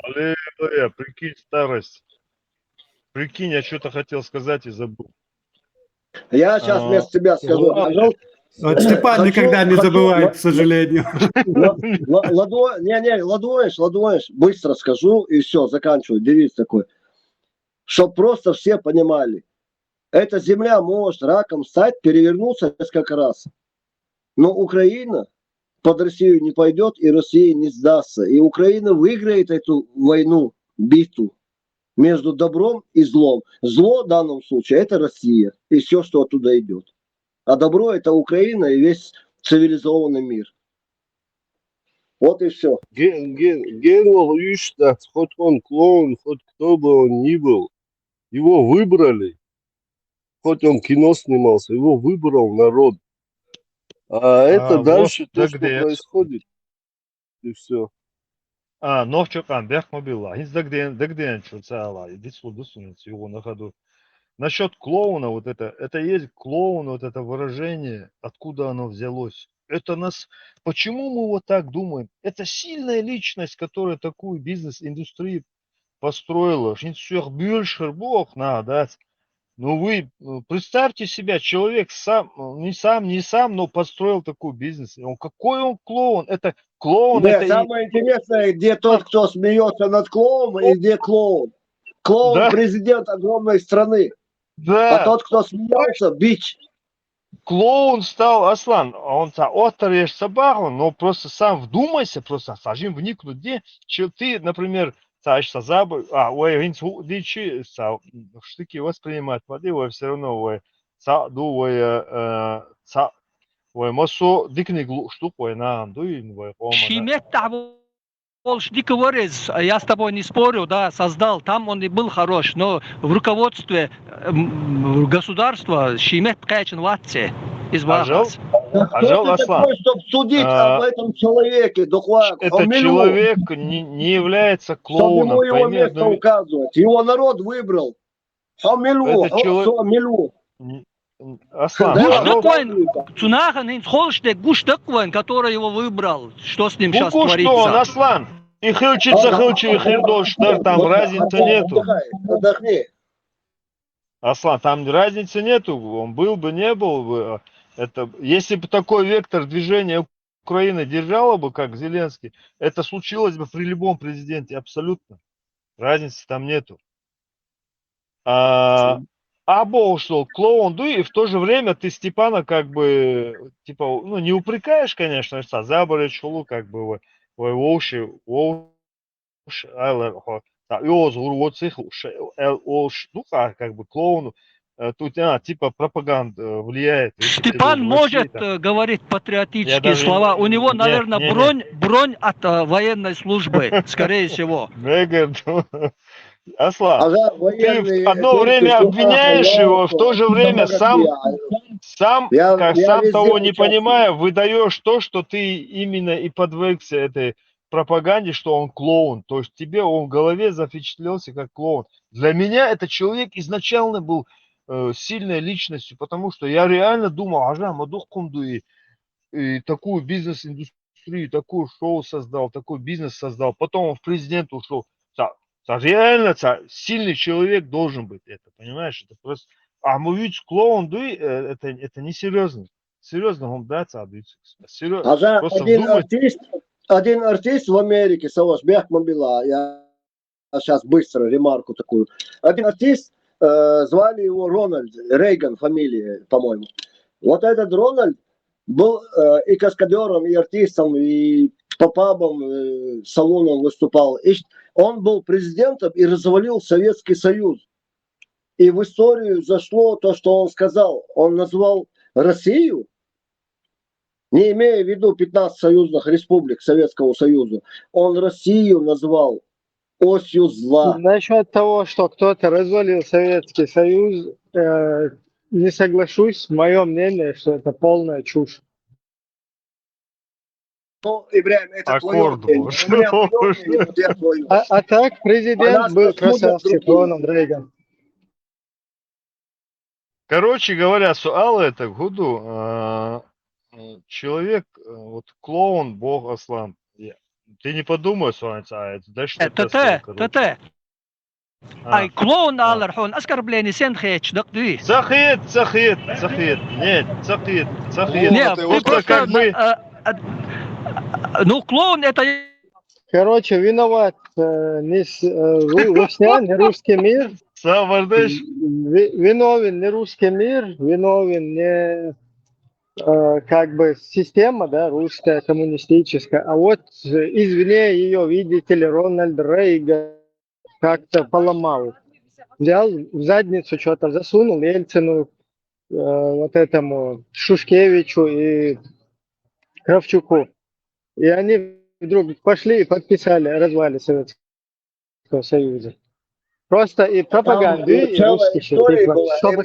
Аллилуйя, прикинь, старость. Прикинь, я что-то хотел сказать и забыл. Я сейчас вместо тебя скажу. Вот Степан никогда не забывает, к сожалению. Ладуешь, быстро скажу и все, заканчиваю. Девиз такой. Чтоб просто все понимали. Эта земля может раком стать, перевернуться несколько раз. Но Украина под Россию не пойдет, и Россия не сдастся. И Украина выиграет эту войну, битву между добром и злом. Зло в данном случае это Россия и все, что оттуда идет. А добро это Украина и весь цивилизованный мир. Вот и все. Генерал Юштадт, хоть он клоун, хоть кто бы он ни был, его выбрали. Хоть он кино снимался, его выбрал народ. А это дальше то, что происходит. И все. Нохчокан, Бехмобила. Дагден, Чуцала. Иди сюда, его на ходу. Насчет клоуна, вот это есть клоун, вот это выражение, откуда оно взялось. Это нас, почему мы вот так думаем? Это сильная личность, которая такую бизнес-индустрию построила. Бог надо. Ну вы представьте себя, человек не сам, но построил такой бизнес. Какой он клоун? Это клоун. Да, это самое интересное, где тот, кто смеется над клоуном, и где клоун. Клоун, да? Президент огромной страны. Да. А тот, кто смеялся, бич. Клоун стал, Аслан, он отрежь собаку, но просто сам вдумайся, просто сажим вникнуть, где ты, например, дичи, штуки воспринимать воды, все равно, масо дикни штуку, на дуин, Волшдиковорез, я с тобой не спорю, да, создал, там он и был хорош, но в руководстве государства Шимет Ткачин Ватце избавился. Кто ты такой, чтобы судить об этом человеке? Этот человек не является клоуном. Чтобы ему его место указывать. Его народ выбрал. Хамилу. Цунахан Холштек Гуштакван, который его выбрал. Что с ним сейчас творится? Что он, Аслан? И хылчится, там разницы нету. Отдохни. Аслан, там разницы нету. Он был бы, не был бы. Это, если бы такой вектор движения Украины держала бы, как Зеленский, это случилось бы при любом президенте, абсолютно. Разницы там нету. Бог что, клоун, да и в то же время ты Степана как бы, типа, ну не упрекаешь, конечно, Заборы, Чулу, как бы, ой, ну как бы клоун, тут типа пропаганда влияет, если ты был Степан в России, может там, говорить я патриотические даже, слова. У него, не, наверное, не, не, бронь от военной службы, скорее всего. Асла, Хаза ты в военные одно турки время обвиняешь его, в то же время сам, как Я сам везде того не участвую. понимая, выдаешь то, что ты именно и подвергся этой пропаганде, что он клоун. То есть тебе он в голове запечатлелся как клоун. Для меня этот человек изначально был сильной личностью, потому что я реально думал, ага, Мадухкунду и такую бизнес-индустрию, такое шоу создал, такой бизнес создал. Потом он в президент ушел. Реально сильный человек должен быть это, понимаешь? Это просто... А мы ведь клоун, да, это не серьезно. Серьезно, он да, Хаза просто вдумать. один артист в Америке, Саваш Бехмабила, я сейчас быстро ремарку такую. Один артист, звали его Рональд, Рейган фамилия, по-моему. Вот этот Рональд был и каскадером, и артистом, и по пабам, салонам выступал. И он был президентом и развалил Советский Союз. И в историю зашло то, что он сказал. Он назвал Россию, не имея в виду 15 союзных республик Советского Союза, он Россию назвал осью зла. Насчет того, что кто-то развалил Советский Союз, не соглашусь. Мое мнение, что это полная чушь. Ну, Ибрahim, это твое Аккорд мнение. может. У меня мое мнение, вот я твое. А так А президент нас был осудят красавчик, другие. Рональд Рейган. Короче говоря, суал это гуду. Человек, вот клоун, бог Аслан. Ты не подумай, Суанца, да что ты сказал, короче. ТТ. Ай, клоун алархон, оскорбление, сен хеч, дак дуи. Сахит. Нет, сахит. Клоун Нет, это его ты просто... как бы... Ну, клоун это... Короче, виноват не Russia, не русский мир. Савардеш. Виновен не русский мир, виновен не как бы система, да, русская, коммунистическая. А вот извне ее, видите ли, Рональд Рейган как-то поломал. Взял в задницу что-то, засунул Ельцину, вот этому Шушкевичу и Кравчуку. И они вдруг пошли и подписали о развале Советского Союза. Просто и пропаганду, и русский история была, чтобы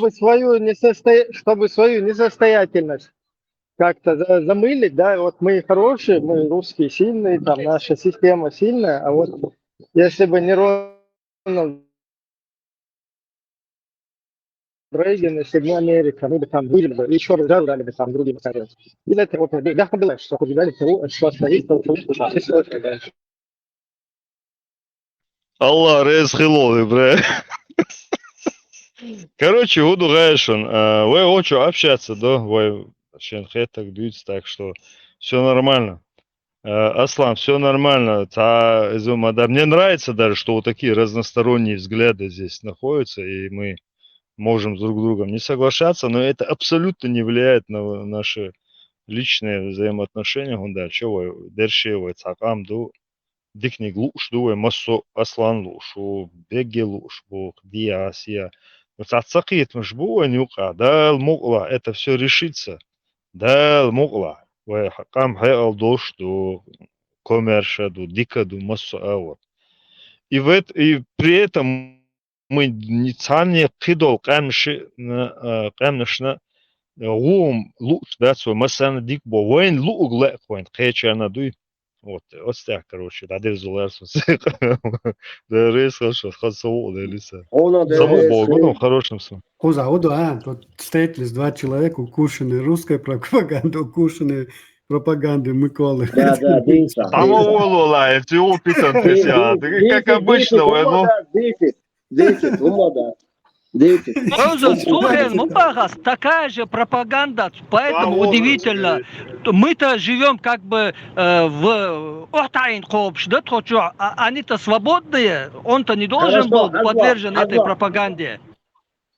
свою несостоятельность как-то замылить, да, вот мы хорошие, мы русские сильные, там наша система сильная, а вот если бы не Рональд Рейган, если бы не Америка, мы бы там были бы, еще раз дали бы там другим корям. И это вот, да, было, что побежали того, что стоит, Аллах, рез хиловый, бля. Короче, Уду Гайшин, вы очень общаться, да, вы шенхет так дуется, так что все нормально. Аслан, все нормально. Мне нравится даже, что вот такие разносторонние взгляды здесь находятся, и мы можем друг с другом не соглашаться, но это абсолютно не влияет на наши личные взаимоотношения. Гунда, чего дершевый цакам ду дикник луш дуе массо Аслан луш, беги луш, бог диасия. Вот цакит мжбу нюка, да мугла, это все решится. Да мугла. Вы хакам хэл дош ду коммерша ду дика ду массо вот. И при этом мы не цане кидол камнешна гум луч, да, свой масана дик бо войн лугле коин кечана дуй. Вот так, короче, да, дезуларс. Да, рейс хорошо, хасоу, да, лиса. Само богу, ну, в хорошем смысле. Хуза, тут встретились два человека, укушенные русской пропагандой, укушенные пропагандой Миколы. Да, дивіться. Там уволила, эти опитан, как обычно, ну. 10, умода. 10. Слухай, Мупагас, такая же пропаганда, поэтому удивительно. Мы-то живем как бы в Охтайн Копш, да, они-то свободные, он-то не должен был подвержен этой пропаганде.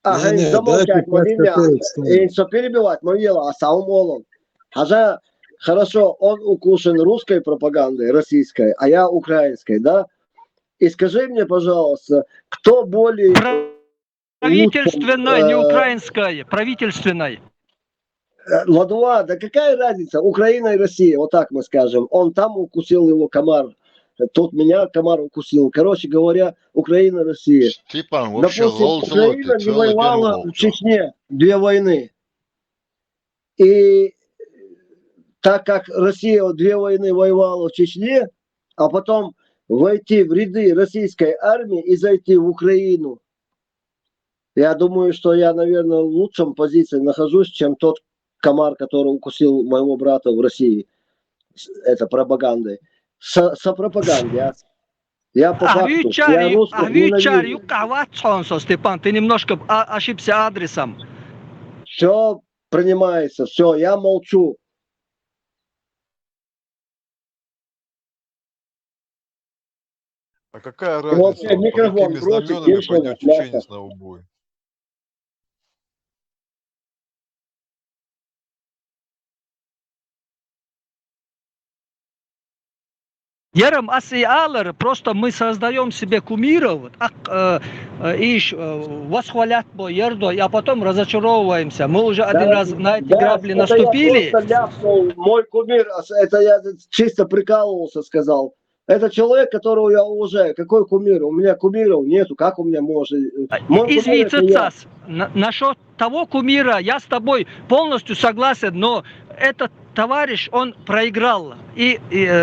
Замолчать, Марина, и все перебивать, Марина, а сам молом. Хажа, Хорошо, он укушен русской пропагандой, российской, а я украинской, да? И скажи мне, пожалуйста, кто более Правительственной, не украинской, правительственной. Ладуа, да какая разница? Украина и Россия, вот так мы скажем. Он там укусил его комар, тут меня комар укусил. Короче говоря, Украина, Россия. Степан, вообще Допустим, лол Украина ты не целый день воевала лол. в Чечне 2 войны. И так как Россия 2 войны воевала в Чечне, а потом войти в ряды российской армии и зайти в Украину, я думаю, что я, наверное, в лучшем позиции нахожусь, чем тот комар, который укусил моего брата в России. Это пропагандой. Со пропагандой. Я по факту. Я русских ненавижу. Степан, ты немножко ошибся адресом. Все принимается, все, я молчу. А какая И вообще разница, под микрофон какими бросить, знаменами нечего, пойдет мясо. чеченец на убой? Ярым асиалар, просто мы создаем себе кумиров, и восхвалят по ерду, а потом разочаровываемся. Мы уже один раз на эти грабли наступили. Это я просто ляпнул, мой кумир, это я чисто прикалывался, сказал. Это человек, которого я уважаю. Какой кумир? У меня кумиров нету. Как у меня может? Извините, насчет того кумира я с тобой полностью согласен, но этот товарищ, он проиграл. И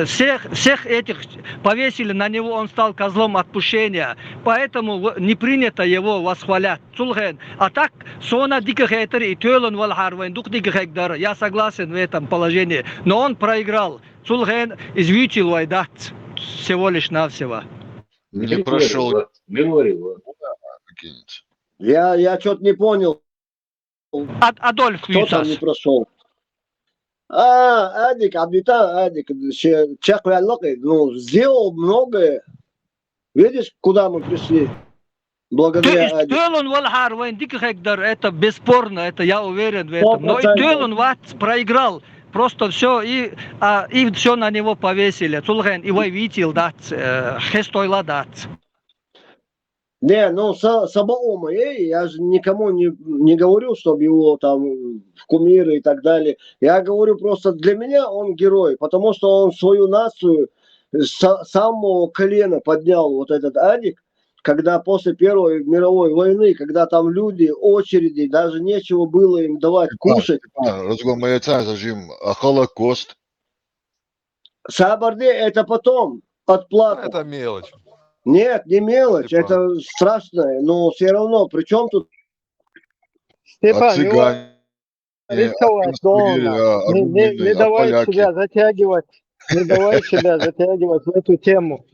всех этих повесили на него, он стал козлом отпущения. Поэтому не принято его восхвалять. А так, сона дикахетер и тёлен валхарвен, дух дикахекдар. Я согласен в этом положении. Но он проиграл. Сулген извютил вайдат. Всего лишь навсего. Не прошел. Я что-то не понял. Адольф Кто там не прошел? Адик, Адик, ну, сделал многое. Видишь, куда мы пришли? Благодаря Адику. Это бесспорно, это я уверен в этом. Но и Тёлен проиграл. Просто все, и все на него повесили. Цулген, и воевитель дать, хестойла дать. Не, ну, Сабаома, я же никому не говорю, чтобы его там в кумиры и так далее. Я говорю просто, для меня он герой, потому что он свою нацию с самого колена поднял, вот этот Адик, когда после Первой мировой войны, когда там люди, очереди, даже нечего было им давать кушать. А Холокост? Сабарде это потом, отплата. Это мелочь. Нет, не мелочь, Степан. это страшное, но все равно, при чем тут... Степан, рисковать долго. Не давай себя затягивать. Не давай себя затягивать в эту тему.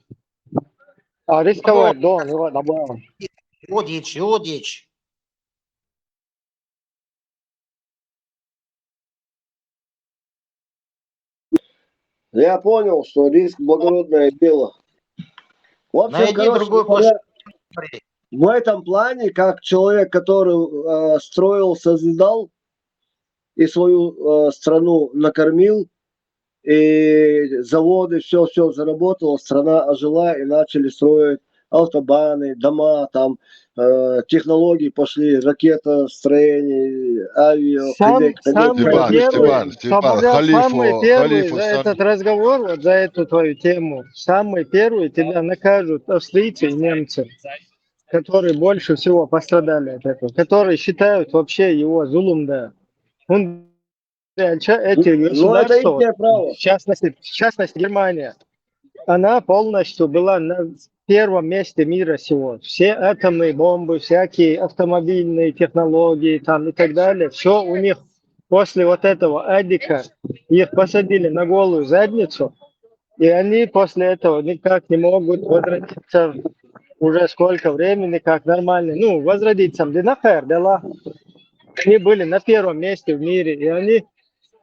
А рисковать долго, его добавим. Одич. Я понял, что риск благородное дело. В общем, Найди другую площадку. в этом плане, как человек, который строил, созидал и свою страну накормил, и заводы, все заработало, страна ожила и начали строить автобаны, дома, там технологии пошли, ракетостроение, авиа. Самый первый за этот разговор, вот за эту твою тему, самый первый тебя накажут австрийцы и немцы, которые больше всего пострадали от этого, которые считают вообще его зулум, да. Он эти государства, в частности Германия, она полностью была на первом месте мира сего. Все атомные бомбы, всякие автомобильные технологии там и так далее, все у них после вот этого Адика, их посадили на голую задницу, и они после этого никак не могут возвратиться уже сколько времени, как нормально, ну, возродиться. Они были на первом месте в мире, и они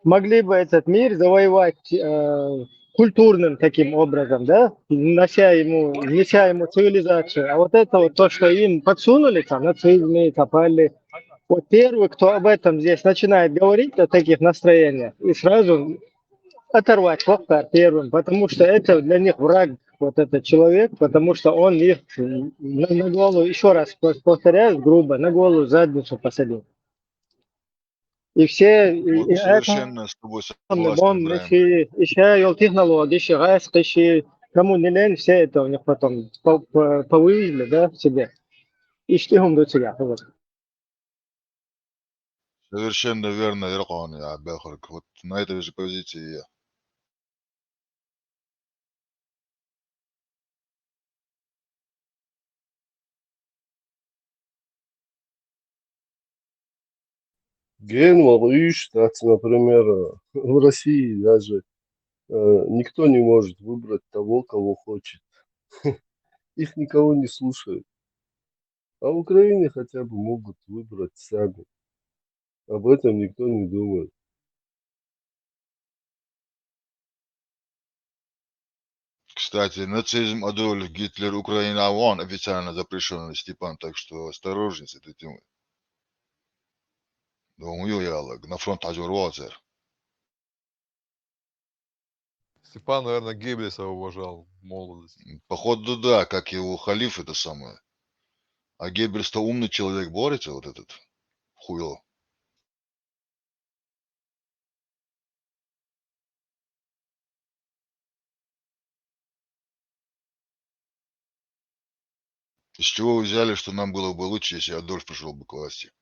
могли бы этот мир завоевать культурным таким образом, да, неся ему цивилизацию. А вот это вот то, что им подсунули, там, нацизмы, копали, вот первый, кто об этом здесь начинает говорить, о таких настроениях, и сразу оторвать Хохтар первым, потому что это для них враг, вот этот человек, потому что он их на голову, еще раз повторяю грубо, на голову задницу посадил. И все, Вот и это совершенно с тобой согласен, бом, Ибраим. еще йол технологии, еще газ, еще кому не лень, все это у них потом повывели, да, себе. И штигом до тебя. Вот. Совершенно верно, Иркон, я Белхарк. Вот на этой же позиции я. Генвал, например, в России даже никто не может выбрать того, кого хочет. Их никого не слушают. А в Украине хотя бы могут выбрать сами. Об этом никто не думает. Кстати, нацизм, Адольф Гитлер, Украина, ООН официально запрещен, Степан, так что осторожней с этой темой. Думаю, я на фронт Азервайджан. Степан, наверное, Геббельса уважал в молодости. Походу, да, как его халиф это самое. А Геббельс-то умный человек, борется вот этот хуйло. Из чего вы взяли, что нам было бы лучше, если Адольф пришел бы к власти?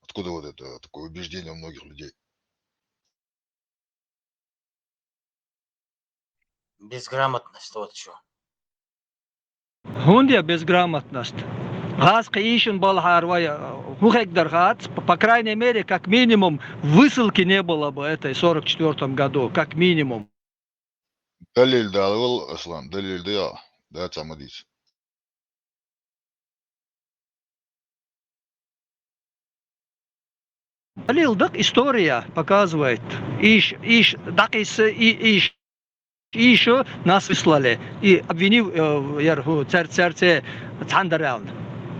Откуда вот это такое убеждение у многих людей? Безграмотность, вот что. Гундия безграмотность. Газ Каишин Балхарвая, Хухекдар Хац, по крайней мере, как минимум, высылки не было бы этой в 44 году, как минимум. Далиль да, Аслан, далиль да, да, Цамадис. Далил, так история показывает. Так и еще нас выслали. И обвинив царь Цандарян.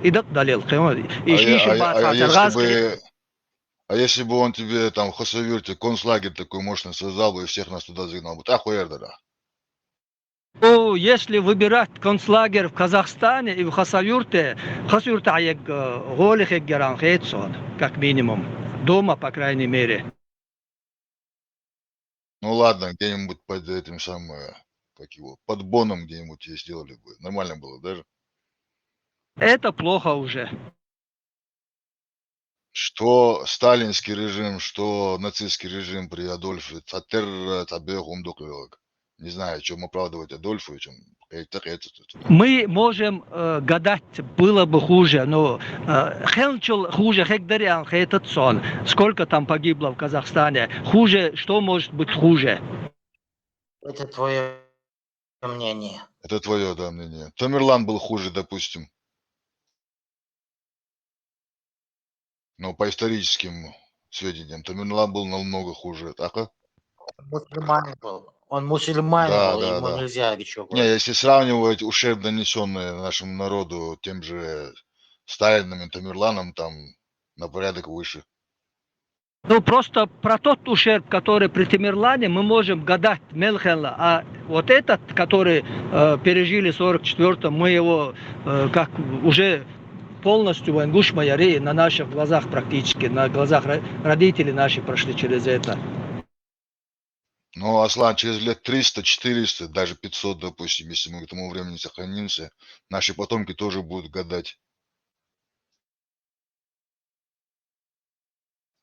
И так далил. А если бы он тебе там в Хасавюрте концлагерь такой мощный создал бы и всех нас туда загнал бы, так уэрдера. Ну, если выбирать концлагерь в Казахстане и в Хасавюрте аяк голих эггеран хейтсон, как минимум. Дома, по крайней мере. Ну ладно, где-нибудь под этим самым, как его, под Боном где-нибудь тебе сделали бы. Нормально было даже. Это плохо уже. Что сталинский режим, что нацистский режим при Адольфе, не знаю, чем оправдывать Адольфа, чем мы можем гадать, было бы хуже, но хенчил хуже хегдариан этот сон. Сколько там погибло в Казахстане? Хуже, что может быть хуже? Это твое мнение. Это твое, да, мнение. Тамерлан был хуже, допустим. Но по историческим сведениям, Тамерлан был намного хуже. Так? Мусульманин был. Он мусульманин Да, был, да, ему да. нельзя ничего Не, говорить. если сравнивать ущерб, нанесенный нашему народу тем же Сталином и Тамерланом, там на порядок выше. Ну, просто про тот ущерб, который при Тамерлане, мы можем гадать Мелхенла. А вот этот, который пережили в 44-м, мы его как уже полностью в Ингуш-Майоре на наших глазах практически, на глазах родителей наших прошли через это. Ну, Аслан, через лет 300, 400, даже 500, допустим, если мы к тому времени сохранимся, наши потомки тоже будут гадать.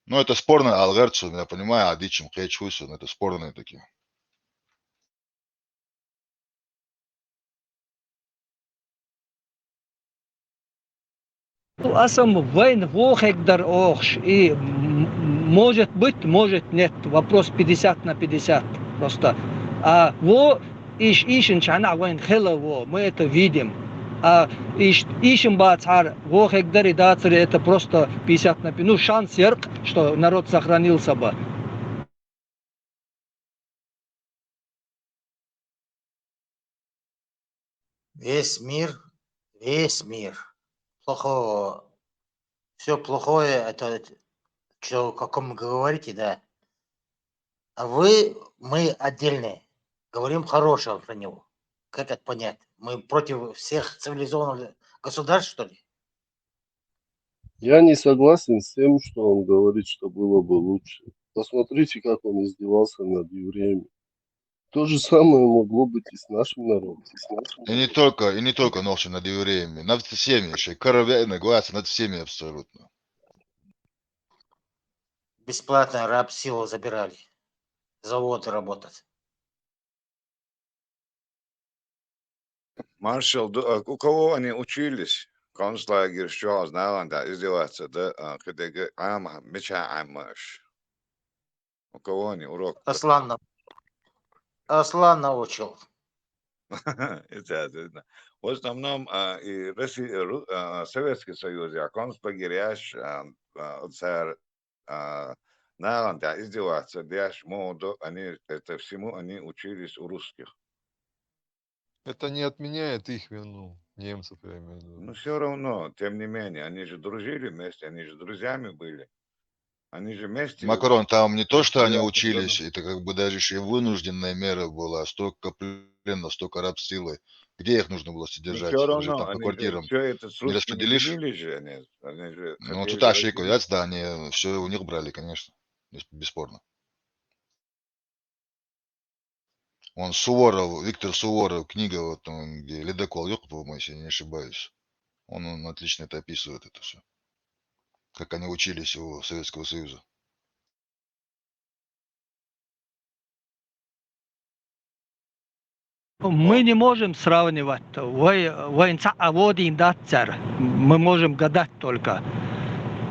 Ну, это спорно, Алгарцу, я понимаю, Адичем, Хейчхусу, это спорные такие. Асам войн вохегдар охш. И может быть, может нет. Вопрос 50 на 50 просто. А ишин чана войн хела мы это видим. А ишин бацар вохегдар и дацари это просто 50 на 50. Ну, шанс ярк, что народ сохранился бы. Весь мир, плохого, все плохое, это что, о каком вы говорите, да. А мы отдельные. Говорим хорошего про него. Как это понять? Мы против всех цивилизованных государств, что ли? Я не согласен с тем, что он говорит, что было бы лучше. Посмотрите, как он издевался над евреями. То же самое могло быть и с нашим народом. И не только ночью над евреями, над всеми еще. Кровяный глаз над всеми абсолютно. Бесплатно раб силу забирали. Заводы работать. Маршал, у кого они учились? Концлагерь, что, знал, да, издеваться, да, когда меча амаш. У кого они урок? Аслан научил. Естественно. В основном и Советский Союз, концлагеря, царь, знал, да, издеваться, дяш, моду, они, это всему они учились у русских. Это не отменяет их вину, немцев, я имею в виду. Но все равно, тем не менее, они же дружили вместе, они же друзьями были. Они же вместе... Макрон, там не то, что они учились, это как бы даже еще и вынужденная мера была. Столько плена, столько рабсилы. Где их нужно было содержать? Все Уже равно, там по они квартирам все это с не русскими распределишь? делили же, они же Ну, хотели тут разделить. ошибка, да, они все у них брали, конечно, бесспорно. Он Суворов, Виктор Суворов, книга, вот, где «Ледокол», по-моему, если я не ошибаюсь. Он отлично это описывает, это все. Как они учились у Советского Союза. Мы не можем сравнивать. Мы можем гадать только.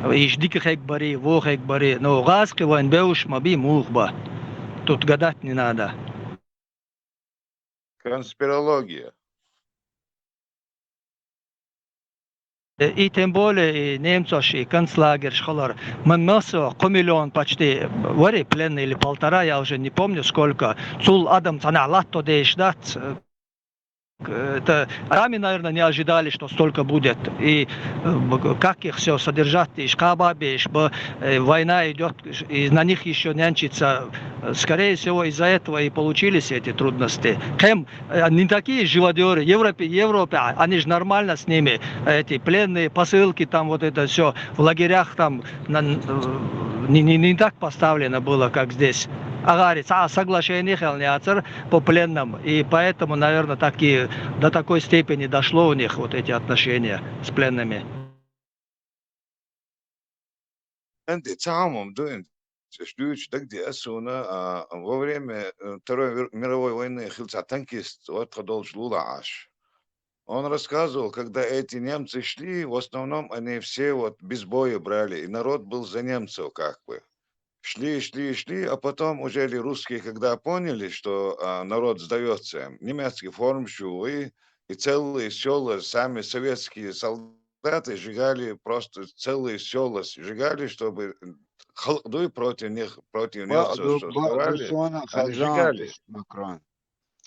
Иждики хекбари, во хекбари. Но газки войн беуш маби мухба. Тут гадать не надо. Конспирология. И тем более и немцов, и концлагерь, школар. Мы массово, миллион почти, вари пленные или 1,5, я уже не помню сколько. Цул адам цаналатто дейшдат. Это сами, наверное, не ожидали, что столько будет. И как их все содержать, и шкабабиш, война идет, и на них еще нянчится. Скорее всего, из-за этого и получились эти трудности. Кем не такие живодеры, Европе, они же нормально с ними, эти пленные посылки, там вот это все, в лагерях там не так поставлено было, как здесь. Агарец, соглашение хелняцер по пленным. И поэтому, наверное, до такой степени дошло у них вот эти отношения с пленными. Во время Второй мировой войны танкист он рассказывал, когда эти немцы шли, в основном они все вот без боя брали, и народ был за немцев как бы. Шли, а потом уже русские, когда поняли, что народ сдается им, немецкий формшу и целые села, сами советские солдаты сжигали, просто целые села сжигали, чтобы против немцев, что вставали, они сжигали.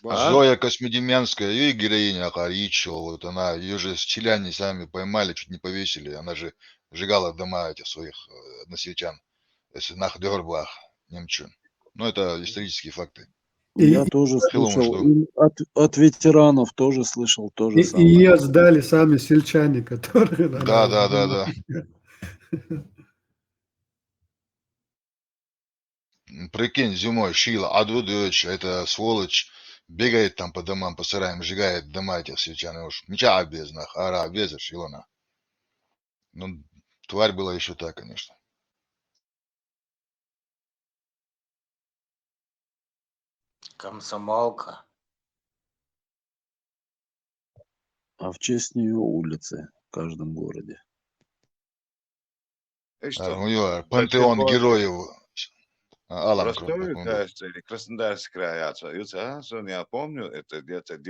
Зоя Космодемьянская, ее героиня Ахаричева, вот она, ее же селяне сами поймали, чуть не повесили, она же сжигала дома этих своих односельчан. Если нахдерблах немчун. Ну, это исторические факты. Я тоже слышал, от ветеранов тоже слышал то же И самое. ее сдали сами сельчане, которые... Да. Прикинь, зимой Шила, Адвудович, это сволочь, бегает там по домам, по сараям, сжигает дома этих сельчан. Уж меча обезнах, ара обеза, Шилона. Ну, тварь была еще та, конечно. Комсомолка. А в честь нее улицы в каждом городе. Пантеон героев. В Ростове, кажется, или Краснодарский край, я помню, это где-то в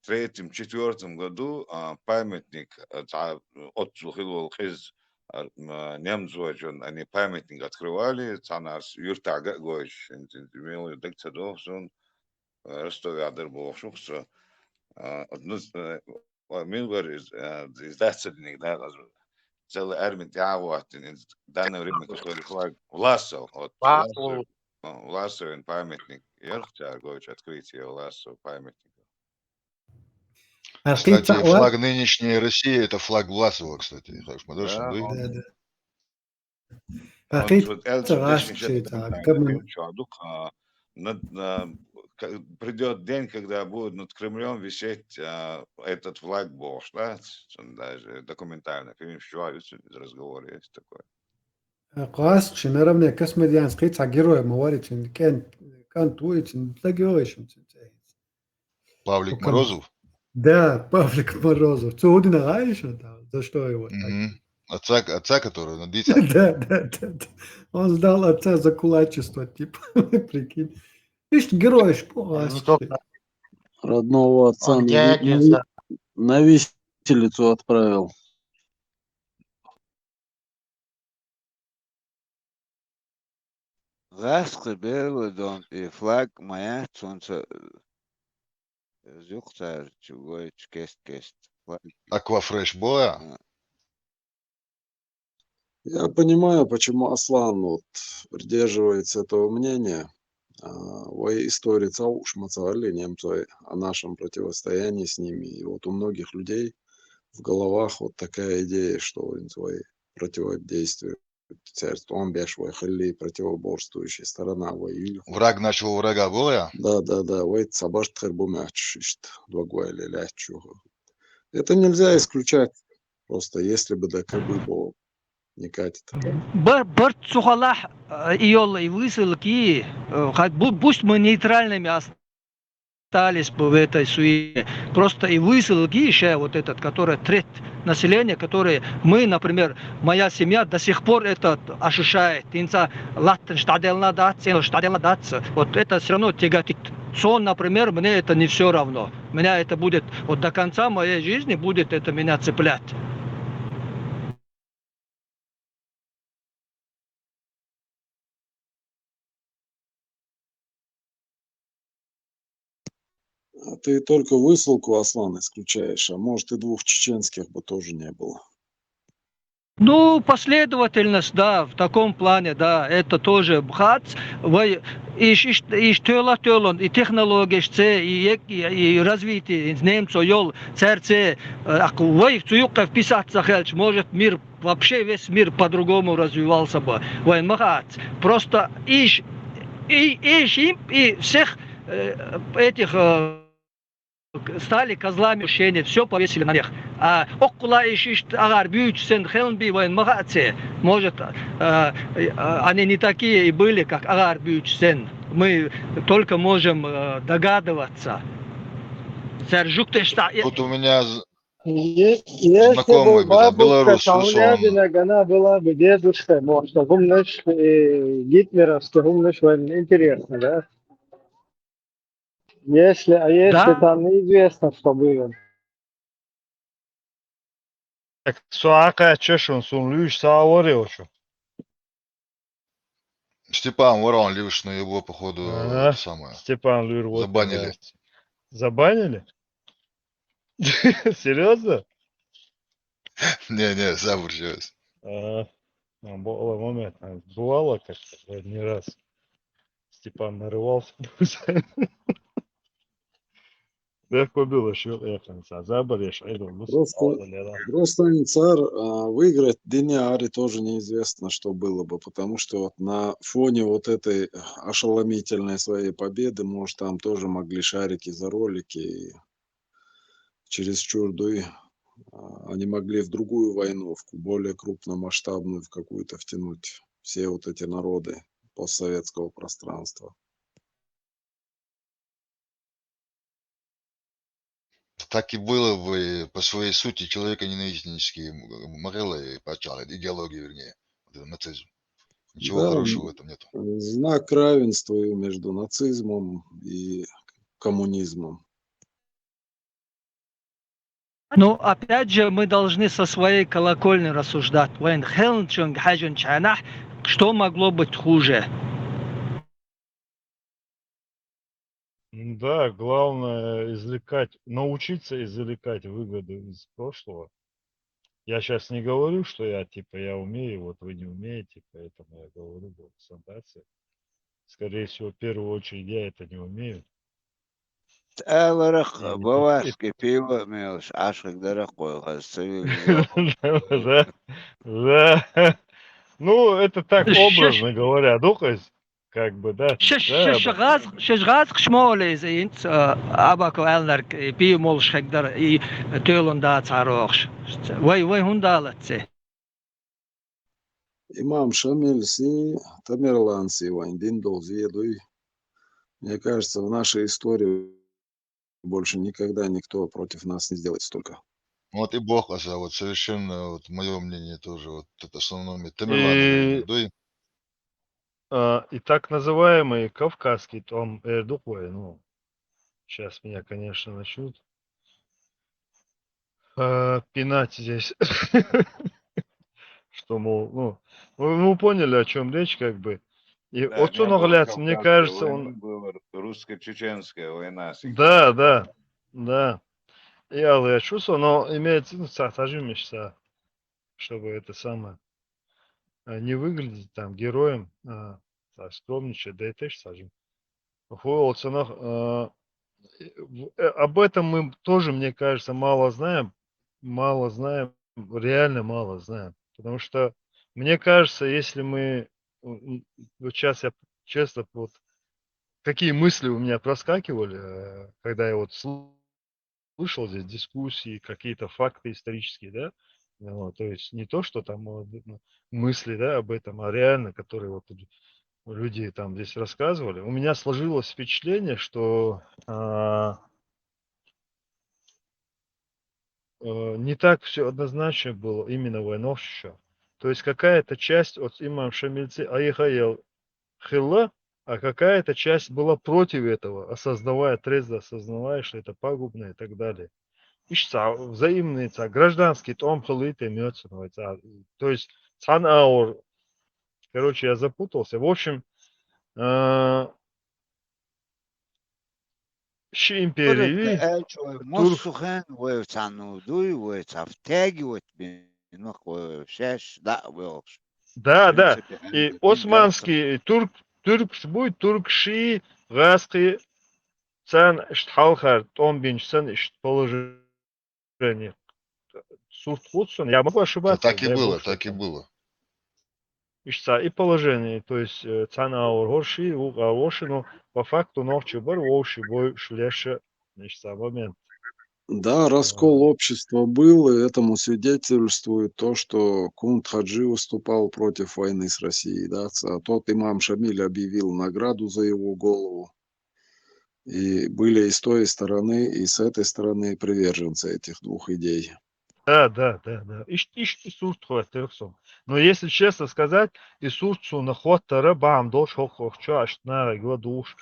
93-4 году памятник отцу Хилвол Хиз немцу, они памятник открывали, цанас юртага гойш, имел декцадовсон, Ростове Адербов, шухса, Милвар из дацадник, да, целый армия тягуат, в данное время, который флаг Власов. Власовин памятник. Ерхтяргович открытие Власова памятника. Кстати, флаг нынешней России это флаг Власова, кстати. Да, он придет день, когда будет над Кремлем висеть этот флаг Бош, да? Он даже документальный фильм, что разговор есть такой. قاس наравне космодианской героя моваричен кан туичен тагиоишен. Павлик Морозов? Да, Павлик Морозов. Цудина гаиша, да? За что его так? Отца, который на дитя. Да. Он сдал отца за кулачество, типа, прикинь. Видишь, герой Родного отца Он дядю на виселицу отправил. Ласты белый и флаг моя солнце зюхта чугой кест. Аквафреш боя? Я понимаю, почему Аслан вот придерживается этого мнения. В истории уж мацали немцы о нашем противостоянии с ними. И вот у многих людей в головах вот такая идея, что свои противодействия он бешвой хали противоборствующая сторона воюет. Враг нашего врага боя? Да. Войт сабаш тхербумяч двагуэли лячу. Это нельзя исключать. Просто если бы да кабы было не катит. Бар Цухалах иол и высылки, пусть мы нейтральными остались бы в этой суете. Просто и высылки еще вот этот, который треть населения, которые мы, например, моя семья до сих пор это ощущает. Вот это все равно тяготит. Сон, например, мне это не все равно. Меня это будет, вот до конца моей жизни будет это меня цеплять. Ты только высылку, Аслан, исключаешь, а может и двух чеченских бы тоже не было. Ну, последовательность, да, в таком плане, да, это тоже бхац, и технологии, и развитие немцев, йол, церце, вы вписаться хельч, может мир, вообще весь мир по-другому развивался бы. Просто и всех этих стали козлами мщения, все повесили на них. А около ищет агар бьючсен хелнби воен магатсе. Может, они не такие и были, как агар бьючсен. Мы только можем догадываться. Тут у меня Если знакомый бы бабушка белорус, Шаулябина, она была бы дедушкой, может, гумныш гитлеровский, гумныш интересно, да? Если Да. там неизвестно, что было. Так, суака чешун сун люш савориочу. Степан Ворон Ливш на его, походу, это самое. Степан Люр, вот забанили. Забанили? Серьезно? Не, забуржаюсь. Был момент, бывало как-то не раз. Степан нарывался. Легко было еще заболешь. Просто цар выиграть Диняри тоже неизвестно, что было бы, потому что вот на фоне вот этой ошеломительной своей победы, может, там тоже могли шарики за ролики и через чурдуй они могли в другую войновку, более крупномасштабную в какую-то втянуть все вот эти народы постсоветского пространства. Так и было бы по своей сути человеконенавистнические моралы, идеологии, вернее, нацизм. Ничего хорошего в этом нет. Знак равенства между нацизмом и коммунизмом. Но опять же мы должны со своей колокольни рассуждать. Что могло быть хуже? Да, главное научиться извлекать выгоды из прошлого. Я сейчас не говорю, что я умею, вот вы не умеете, поэтому я говорю, вот солдаты скорее всего, в первую очередь я это не умею. تأورخ И не بواس كيفيو ميوس عشق درق وغسيل Да, да. Ну, это так شش образно говоря, ну, то есть, как бы, да, да, شش غاز شمال زين أباكو ألنرك بي مولش هقدر تولون دات عروقش وي هندالت Имам Шамиль Си, Тамерлан Си, Вайндин Долзедуй. Мне кажется, в нашей истории больше никогда никто против нас не сделает столько. Вот и Бог, вот совершенно, вот мое мнение тоже, вот это основное. Тамерлан и, Дуй. и так называемый кавказский том Эрдухой, ну, сейчас меня, конечно, начнут пинать здесь, что, мол, ну, вы поняли, о чем речь, как бы. И Да, отцу не было нагляд, мне Кавказской кажется, войны, он... была русско-чеченская война всегда. Да. Я чувствую, но имеется, ну, сажимешься, чтобы это самое, не выглядеть там героем, так, скромничать, да и ты ж сажим. Об этом мы тоже, мне кажется, мало знаем, реально мало знаем. Потому что, мне кажется, если мы, вот сейчас я честно, вот какие мысли у меня проскакивали, когда я вот слышал здесь дискуссии, какие-то факты исторические, да, вот, то есть не то, что там мысли, да, об этом, а реально, которые вот люди там здесь рассказывали. У меня сложилось впечатление, что не так все однозначно было именно в Войновщине. То есть какая-то часть от имам Шамильцы Аихаел Хилла, а какая-то часть была против этого, трезво осознавая, что это пагубно и так далее. Ишца, взаимные гражданские том хилыты имеется. То есть цанаур. Короче, я запутался. В общем, Ши империи, Турк. مسخن وتعنودوي وتفتاجي وتبينوك وشاش لا ويوش Да. И османский туркши, гаски, цан штхалхар, том бинчсан положение. Сурт Худсон, я могу ошибаться, Так и дай было, бог, что так и там. было. Ишца и положение, то есть цана горши, уши, но по факту ночью бар уши бой шлеша, ишца момент. Да, раскол общества был, и этому свидетельствует то, что Кунт Хаджи выступал против войны с Россией. Да? Тот имам Шамиль объявил награду за его голову. И были и с той стороны, и с этой стороны приверженцы этих двух идей. Да. Иисус хватился. Но если честно сказать, Иисусу на хватара бам дош хохчаш на гладуш.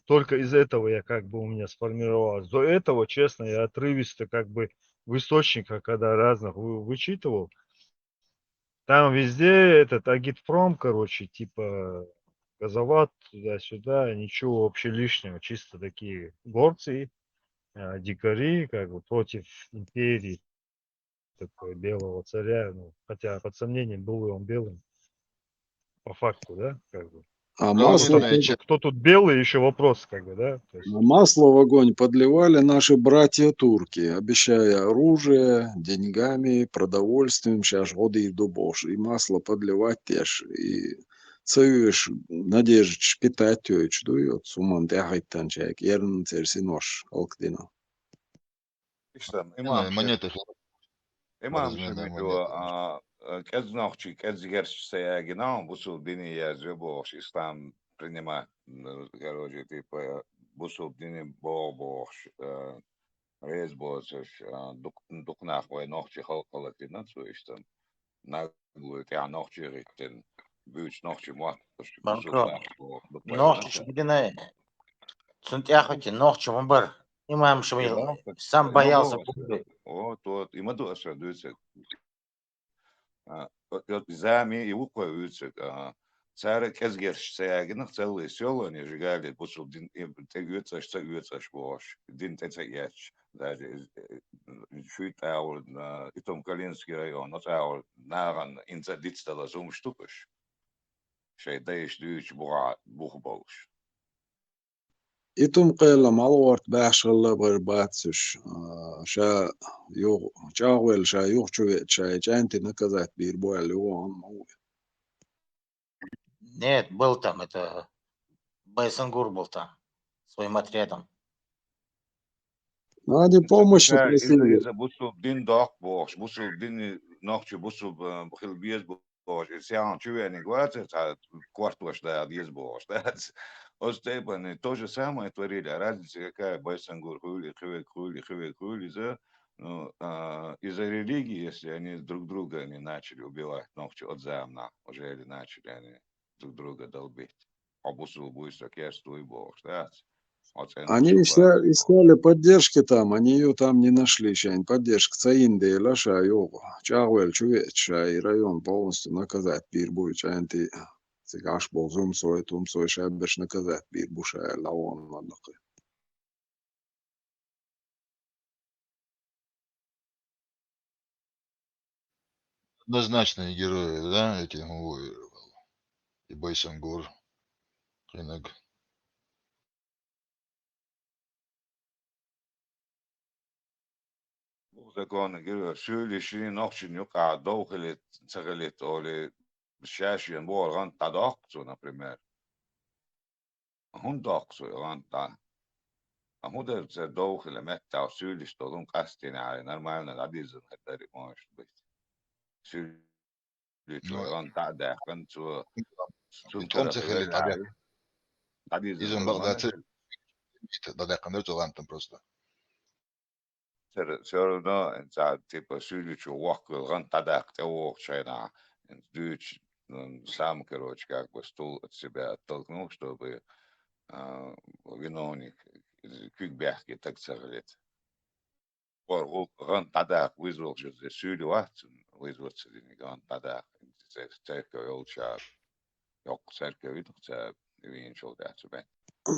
Только из этого я как бы у меня сформировалось. До этого, честно, я отрывисто как бы в источниках, когда разных вычитывал, там везде этот агитпром, короче, типа газоват туда-сюда, ничего вообще лишнего, чисто такие горцы, дикари, как бы против империи, такой белого царя, ну, хотя под сомнением был ли он белым, по факту, да, как бы. А Кто тут белый, еще вопрос, как бы, да. То есть... масло в огонь подливали наши братья турки, обещая оружие, деньгами, продовольствием, сейчас годы и дубош. И масло подливать теж. И цеюш надежд питать тёч дует, суман тягайтан чайк, ерн терсинош, алкдина. Монеты. имам Шамилю, кезнохчи, кезгерчsaya генау, бусул дини я зебош, ислам принимать, короче, типа, бусул дини богош, резбош, дукнах, нохчи халкалати, нацуистан, наглую, тя нохчи ритен, бюч нохчи муат, Банко, нохчи бедная. Сунтяхоти, нохчи мамбар. Имам Шамил сам боялся купить. Вот, има дуаса, дуется. Зами и укоются. Царь кезгерчsaya генах целые села не сжигали, бусул дин, тегются, бош, дин тецаяч. Даже Шуйтаур, Итом Калинский район, Нотаур, Наран, Инцадицтала, Зумштукаш. شيء دايش دوش بوع بوخبوش إتم قيل مالورت باش غلا برباتسش شا يو شاول شا يو شا جانتي نكذات بيربوع اللي هو عم Нет, был там, это Байсангур был там, своим отрядом. هذه помощь просили. إذا بوصل دين داق بوش بوصل دين ناقش بوصل بخيل بيز بوش إنسان شو يعني قوات كوارتوش ده بيز بوش ده أستيبان то же самое творили, а разница какая? Байсангур хули за ну, из-за религии, если они друг друга не начали убивать, ногти от замна уже или начали они друг друга долбить. Обусул будет ракету и бог, да? Они искали поддержки там, они ее там не нашли, Шань. Поддержка Цаинды и Лаша, Йогу. Чагуэль, Чувеча и район полностью наказать Пирбу, Чанти, Цигаш был Зумсой, Тумсой, Шабеш наказать Пирбуша, Лаон, Мадахы. Однозначные герои, да, эти и Байсангур, Хренак. Закон говорю, söyleşini nokçun yok a doğulet sagalet ole şaşıyan bu organ tadakçu например. Hun dakçu organ ta. Amu da se doğule metta söyleş dolun kastine ali normalne gadizin hatta maaş bit. Söyleş organ ta da kan su Битом цехали Изон Багдад да канал там просто. Все равно это типа söyleş вахл organ tadak te o şeyna. Дюч сам, короче, как бы стул от себя оттолкнул, чтобы виновник кюкбяхки, так сказать. Ган тадак вызвал же за сюлюацию, вызваться ган тадак. Церковь олча, yok церковь видится, и ничего да тебя.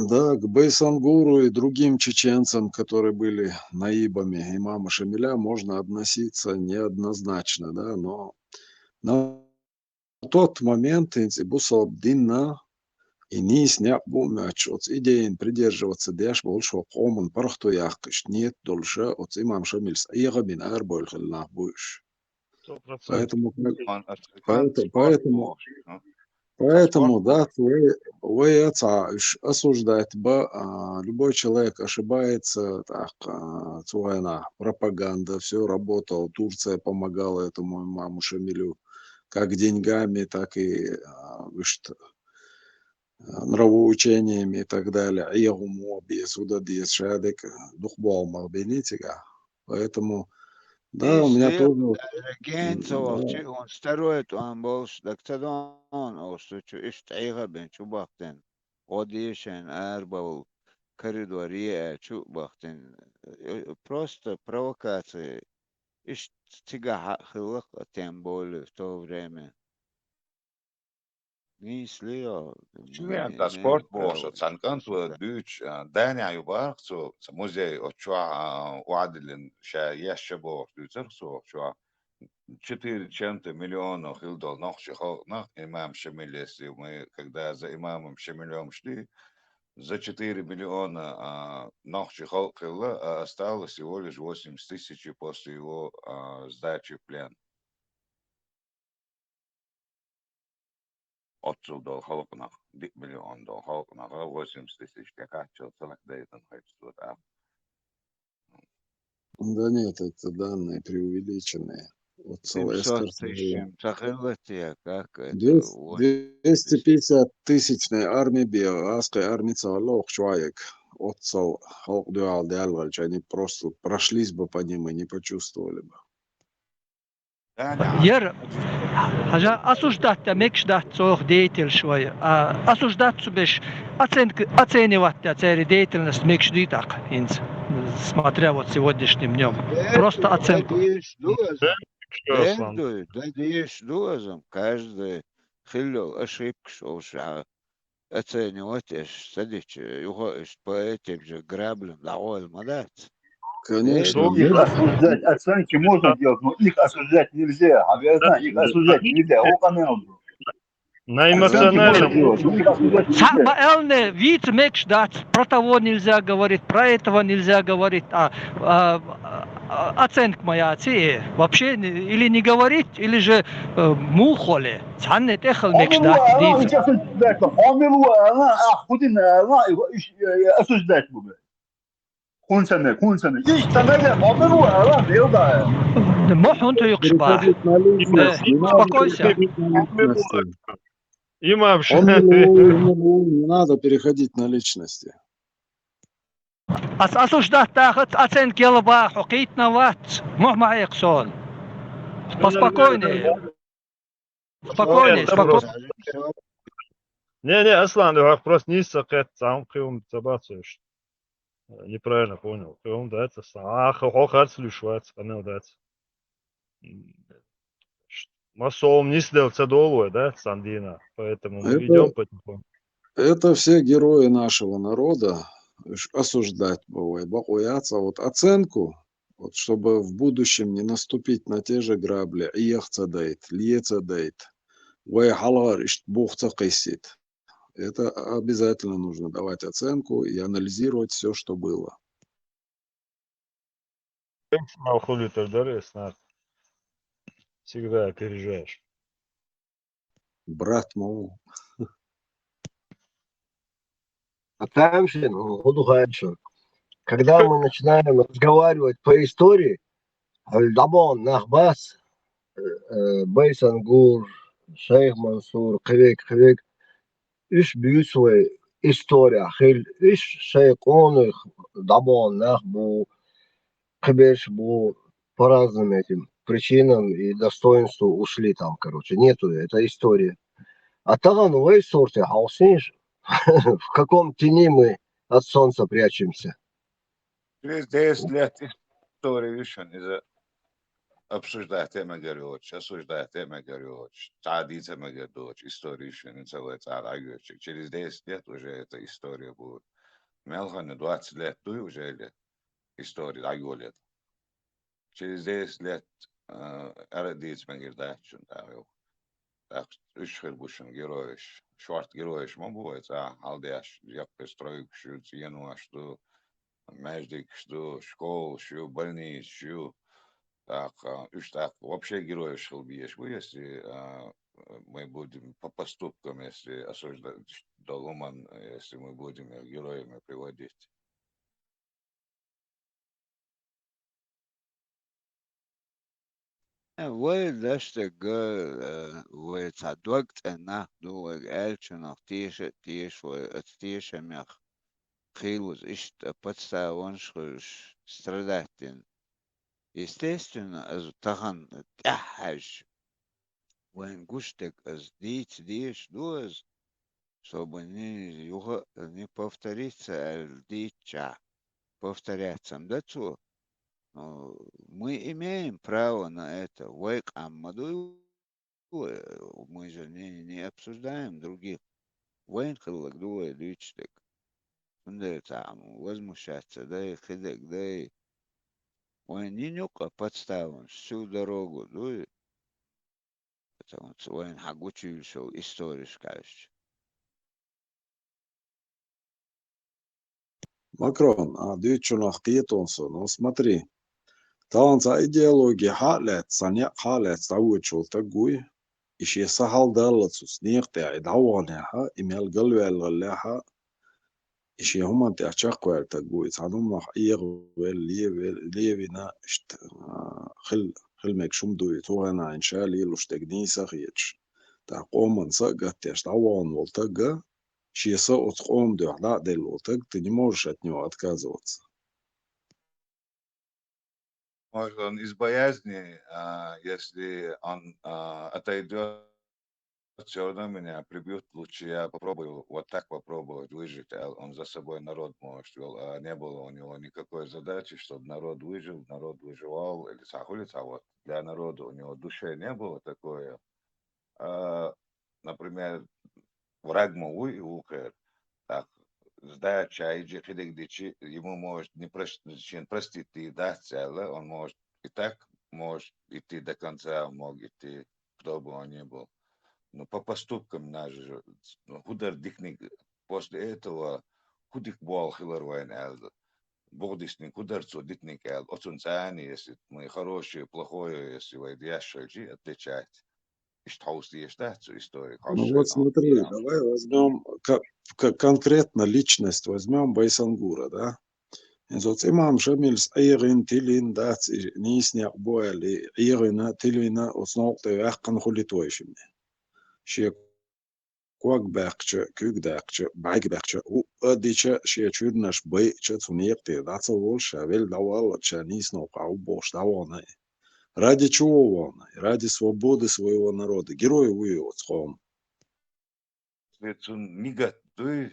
Да, к Байсангуру и другим чеченцам, которые были наибами имама Шамиля, можно относиться неоднозначно, да, но на тот момент Бусалабдинна и не снял мяч от идеи придерживаться деш больше коман пархту яхкиш нет дольше от имам Шамиль саига бин арболь хилнах буш. Поэтому, да, вы осуждать, любой человек ошибается, так, война, пропаганда, все работало, Турция помогала этому имаму Шамилю, как деньгами, так и нравоучениями и так далее. Поэтому, да, у меня тоже... он строит, он был дактадон, он ишт бен чубахтен, одишен, арбал, коридоре, чубахтен, просто провокации. Ишт тига хилах, тем более в то время. Шведа спорт бош, цанкансу дюч, Дания юбарцу, музей очуа уадлин, ша яще бош, дюцерсу очуа 4 чем-то миллионов хилдол нахчи нах имам Шамиль, если мы, когда за имамом Шамилем шли, за 4 миллиона нахчи хилла осталось всего лишь 80 тысяч после его сдачи в плен. $30 халкна, $1 миллион халкна, 80 тысяч, как человек дает он хочет. Да нет, это данные преувеличенные. Вот 700 тысяч, как это? 250-тысячная армия белорусской армии Цавалох человек отцов халкдуал диалвальч, они просто прошлись бы по ним и не почувствовали бы. Ер, осуждать, мекшдать, цох деятель швоя, осуждать субеш, оценивать царь деятельность мекшди так, смотря вот сегодняшним днем, просто оценку. Каждый хилил ошибку, что оценивать, садить, его по этим же граблям, довольно молодец. Конечно. Их осуждать, оценки можно делать, но их осуждать нельзя. Обязательно их осуждать нельзя. На Оценки можно эмоциональном делать, но уровне. их осуждать нельзя. Элне, вид мекш дать, про того нельзя говорить, про этого нельзя говорить, оценка моя, вообще или не говорить, или же мухоле. Цанне техал мекш Он его, дать, она див. ведь осуждает, он его, она, Путин, она осуждать будет. Хунсаны. И тогда он его, она, да. Мох он то юкшба. Переходить на личность. Не надо Успокойся. переходить на личности. Имам Не надо переходить на личности. Осуждать тахат оценки лба, хокит на ват. Мох маек сон. Поспокойнее. Спокойнее, спокойнее. Не, Аслан, вопрос не сакет, сам кем забацаешь. Неправильно понял. Кем дается сам. Хохат слушается, канал дается. Масом не сделался долой, да, Сандина. Поэтому мы идем потихоньку. Это все герои нашего народа. Осуждать бывает, боятся вот оценку, вот чтобы в будущем не наступить на те же грабли. Иехцадайт, льецадайт, вайхалар ишт бухца кайсит. Это обязательно нужно давать оценку и анализировать все, что было. Всегда опережаешь. Брат мой. Когда мы начинаем разговаривать по истории, Дабон, Нахбас, Байсангур, Шейх Мансур, Хавек, إيش بيسوي история, إيش شيء قوني Дабон, Нахбу, Хабеш, Бу, по разным этим причинам и достоинству ушли там, короче. Нету, это история. А там, в этой сорте, в каком тени мы от солнца прячемся. Через 10 лет историю еще не обсуждать тема Георгиевич, осуждать тема Георгиевич, цади тема Георгиевич, историю еще не целая царь. Через 10 лет уже эта история будет. Мелхане 20 лет, ты уже история Агулет. Через 10 лет Арадиц Магирдачун, так, Ишхербушин героиш, шварт героиш, мобует, Алдяш, Якпес Троик, Шуц, Януаш, что Междик, что школ, что больниц, что так, так, вообще героев шелбиешь. Вы, если мы будем по поступкам, если осуждать Долуман, если мы будем героями приводить. Voi dashte go voi tzadwagt enach du elche noch tish voi tish mech хилус ist подставон страдать. Естественно, тахан тяхаш вен гуштек as дич дуаз, чтобы не повториться дича, повторяться. Дацу мы имеем право на это. Вейк аммаду мы же не обсуждаем других. Вейн хилагдуа дичтек. Возмущаться, да и хидек, да и он не нюка подставан всю дорогу, дует. Потому что он хагучился историю скажешь. Макрон, дючунах киетонсон, ну смотри. Таланца идеология халет, саня халет, ставучул тагуй. Иши сахал далацус, нихте идаванеха, имел галвел Иши هما تأشقوا تقوي صانوما ليفينا خل مك شم دوي توهنا إن شاء الله لوش تجني سخيتش تقوم نسقط تشتاوان волтага شيسا отقом دو del волтаг ты не можешь от него отказываться. Может, он из боязни, если он отойдет, все равно меня прибьют, лучше я попробую вот так попробовать выжить, а он за собой народ может вел, а не было у него никакой задачи, чтобы народ выжил, народ выживал, или сахулица, а вот для народа у него душе не было такое. Например, враг мой ухер, так, сдача, иджи, ему может не простить и дать целое, он может и так может идти до конца, мог идти, кто бы он ни был. но по поступкам наш же, худар дикник после этого худик бол хиларвайн алда. Богодисник худар дитник ал. Очень цани, если мы хорошие, плохое, если вы яшальчи, отличать. Иштхаус естацию историю. Ну вот смотри, давай возьмем конкретно личность, возьмем Байсангура, да? Zoals imam Shamils eigen tilin dat nisnia boeli eigen tilina osnolte wegkan hulitoishimne. She kwakbergtje, kukdergtje, bijkbergtje, hoe aditje, she chudnash bijtje tunierte, dat zo wel, she wel dawal, she nisno kau boш dawane. Ради чего он? Ради свободы своего народа. Герой воевал с хом. Мигат дуй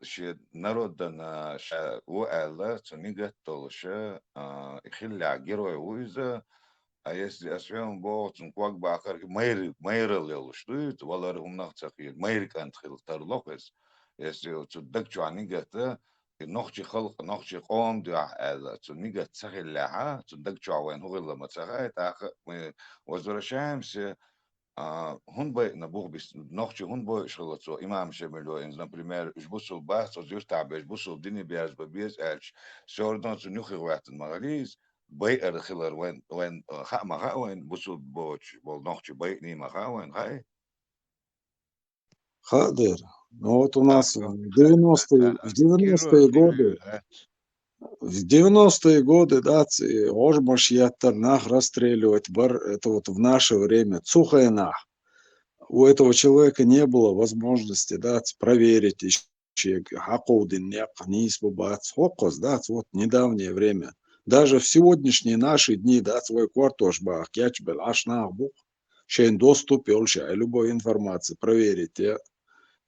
شي народна ша уэлла цунигат толша ихилля герой уиза а если освем бо цун квак бахар майр лел штует валар умнах цахир майр кант хил тарлохес если цун дагчуанигата نخشي خلق نخشي قوم دع هذا تنيجا تسخي لها تندق وين هو لما تسخي تاخ وزر شمس هون باي نبوغ بس نخشي هون باي شغلت سو إمام شملو إن например جبوسو باس أو زير تعب جبوسو الدنيا بياز ببيز ألش شوردان تنيخي وقت المغاليز باي أرخلر وين خا ما خا وين بوسو بوش بول نخشي باي ني ما خا وين خاي Хадер. Ну вот у нас в 90-е годы, в 90-е годы, да, Ожмаш Яттарнах расстреливать бар, это вот в наше время, Цухайнах. У этого человека не было возможности, да, проверить еще, Хакоудин, Нис, Бубац, Хокос, да, вот недавнее время. Даже в сегодняшние наши дни, да, свой квартош бах, Ячбел, Ашнах, Бух, Шейн доступ, любой информации, проверить,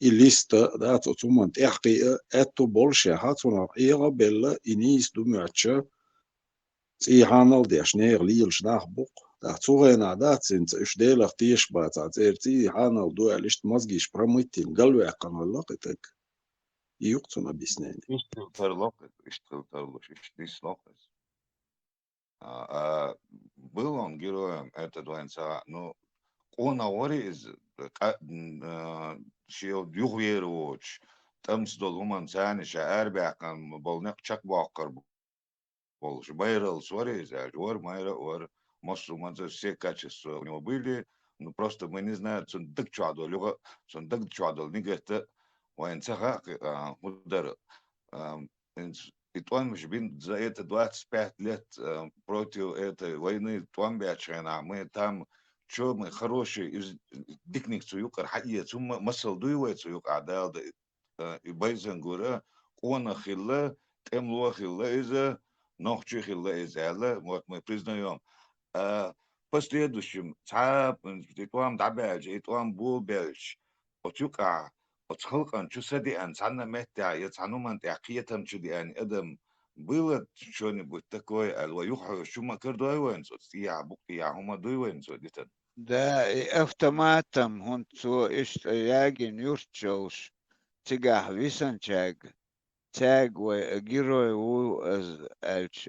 и листа, да, тут умант, это больше, хатуна, белла, и не из думача, и ханал, деш, не, лил, шнах, бук, да, цугена, да, цинц, иш делах, тиш, баца, церти, ханал, дуя, лишь мозгиш, промытил, галвя, канал, так, и юктун объяснение. Был он героем, это двойца, но он говорит, شيء يغيروش تمس دولمان ثاني شعر بيحكم بولنق شك باقر болш байрал суарез ор майра ор мосу манза все качества у него были ну просто мы не знаем сундык чуадо люга сундык чуадо нигета вайнцага удар и туан мش бин за это 25 лет против этой войны туан бячена мы там شو من خروشي ديكنيك سويوك الحقيقة ثم مسل دويوة سويوك عدال يبايزن غورا قوانا خلا تملوا خلا إذا نوخشي خلا إذا لا موت ما признаем последующим цап итвам дабэж итвам булбэж отюка отхалкан чусади ан цанна метта я цануман тaqiyatan чуди ан адам было что-нибудь такое алваюха шума кардуайвен соция букия хума дуйвен содитан Да, и автоматом он so ist jagen jurtschos тигах висанчаг тяг вы герой у als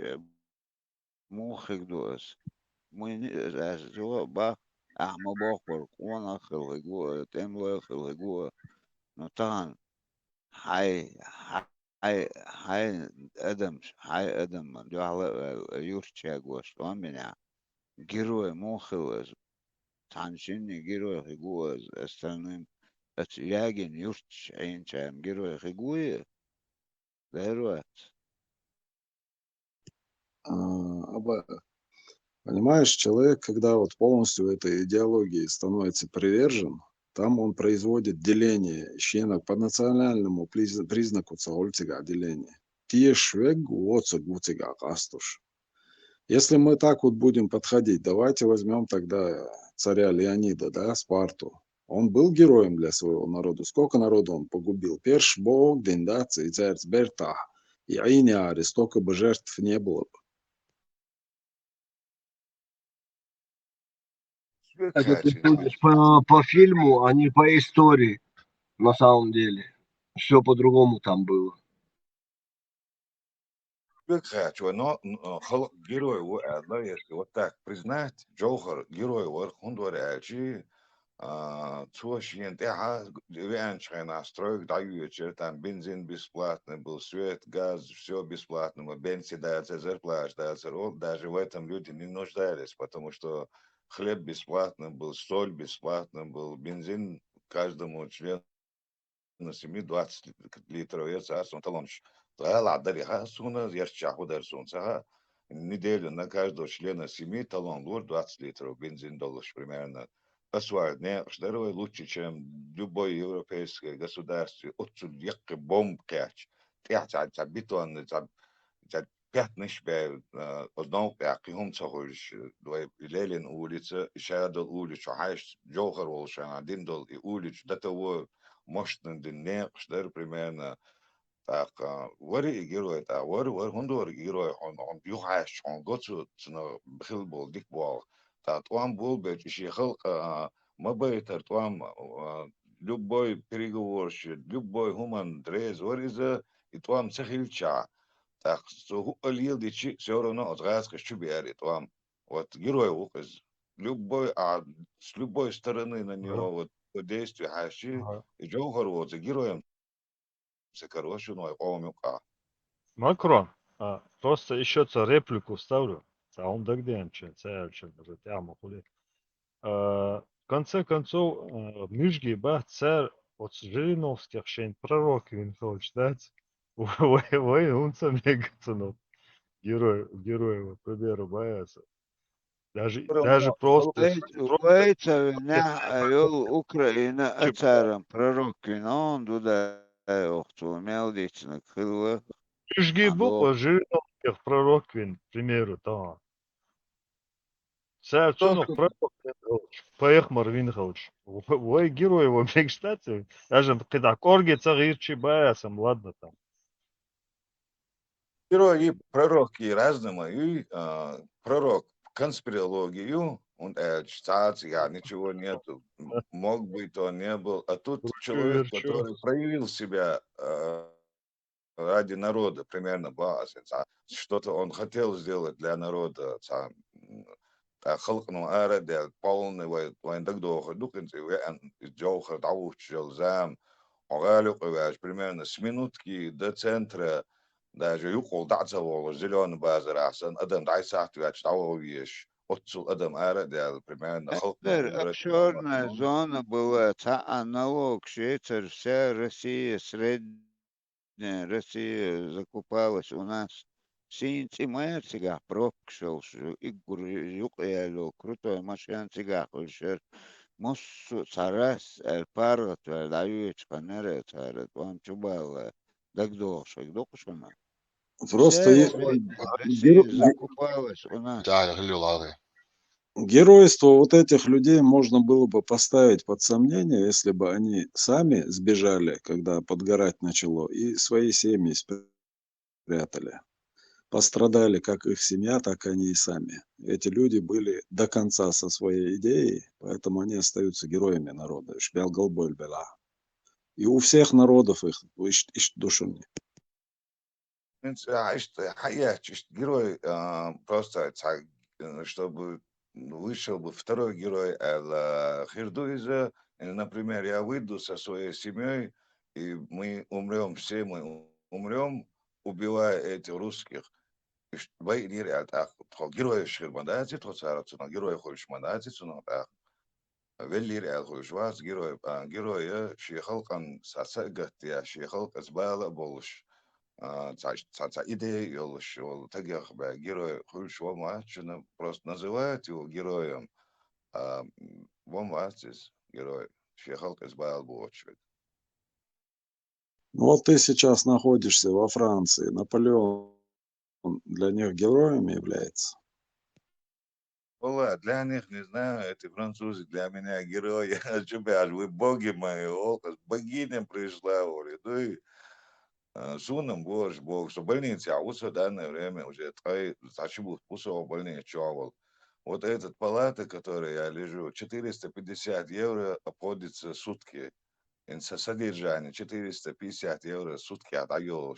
мухик дуас мы зо ба ахма бохор он ахл го тем лохл го но тан هاي ادم جو على يورتشاج وشلون меня герой мухил تانشيني جيرو خيجوه استنم اتياجن يرتش عين شام جيرو خيجوه داروات Понимаешь, человек, когда вот полностью этой идеологии становится привержен, там он производит деление щенок по национальному признаку цаольтига деление. Тиешвег воцу гуцига кастуш. Если мы так вот будем подходить, давайте возьмем тогда царя Леонида, да, Спарту. Он был героем для своего народа. Сколько народу он погубил? Перш бог, дендац и царь Берта. И Айниари, столько бы жертв не было бы. Это ты будешь по фильму, а не по истории, на самом деле. Все по-другому там было. но халк герой если вот так признать Джохар герой он говорящий Цушин, я раньше настроек даю, там бензин бесплатный был, свет, газ, все бесплатно, бензин дается, зарплата дается, даже в этом люди не нуждались, потому что хлеб бесплатный был, соль бесплатный был, бензин каждому члену семьи 20 литров, я царством талонч. Ладно, суна, я чаху дар сунца, неделю на каждого члена семьи талон, 20 литров бензин долларов примерно. Асвар, не, здоровый лучше, чем любое европейское государство. Отсюда якобы бомб кач. За бетон, за пятнış be одном пятым цохож, двое Ленин улица, Шадол улица, Хайш, Джохар Волшан, Диндол и улица, до того мощный день, что примерно так, вари герой, так, вари хундор герой, он юхаш, он гоцу, цена бхилбол, дикбол, так, туам был бы, ищехал, мабайтер, туам, любой переговорщик, любой гуман дрез, вари за, и туам цехильча. Так, so алил дичи все равно от газка щубиарит вам. Вот герой указ. С любой стороны на него вот действие хащи и Джохар вот за героем все короче, ну, я помню, Макрон, просто еще реплику вставлю. А он дагдем, в конце концов, Мюжги царь от Жириновских шейн пророк Винхович, да? Ой, он сам мегацинов. Герой его, примеру, боятся. Даже просто... Уэйца вина Украина царом пророк он туда охту мелдичный хилва. Мюжги был Жириновских пророк Вин, к примеру, там. Царь цунук пророк Винхович. Поехмар Винхович. Ой, герой его мегштации. Даже когда корги царичи боятся, ладно там. герои пророки разные, и пророк конспирологию, он я ничего нету, мог быть, он не был, а тут человек, который проявил себя ради народа, примерно что-то он хотел сделать для народа, خلقنا أرد полный وين دقدو دقنت وين الجوخر دعوش جلزام وغالق وياش примерно с минутки до центра даже يقول دعسة والله زلون بازر أحسن أدم دعي ساعت وياش دعوه ويش أتصل أدم أرد примерно خلقنا Черная зона была, это аналог Швейцар, вся Россия, средняя Россия закупалась у нас. Синти моя цигах прокшел, и гурюк крутой машина цигах, ульшер. Муссу царас, парот, даюч, панера, царат, он чубал, дагдошек, докушама. Просто Россия закупалась у нас. Да, я говорю, ладно. Геройство вот этих людей можно было бы поставить под сомнение, если бы они сами сбежали, когда подгорать начало, и свои семьи спрятали. Пострадали как их семья, так они и сами. Эти люди были до конца со своей идеей, поэтому они остаются героями народа. И у всех народов их души. Герой просто чтобы вышел бы второй герой Хирдуиза, например, я выйду со своей семьей, и мы умрем, все мы умрем, убивая этих русских. Герои Ширмадати, герои Хольшмадати, веллир Хольшваз, герои Шихалкан Сасагатия, Шихалк Азбала Болш. Идея Йолш, таких героев Хольшвама, просто называют его героем, Вомватис, герой Шихалк Азбала Болш. Ну вот ты сейчас находишься во Франции, Наполеон для них героем является? Для них, не знаю, эти французы для меня герои. Вы боги мои, богиня пришла, ну и Суном Бог, что больница, а вот в данное время уже зачем пусо больницу. Вот этот палата, в которой я лежу, 450 евро обходится сутки. Содержание 450 евро сутки отдаю.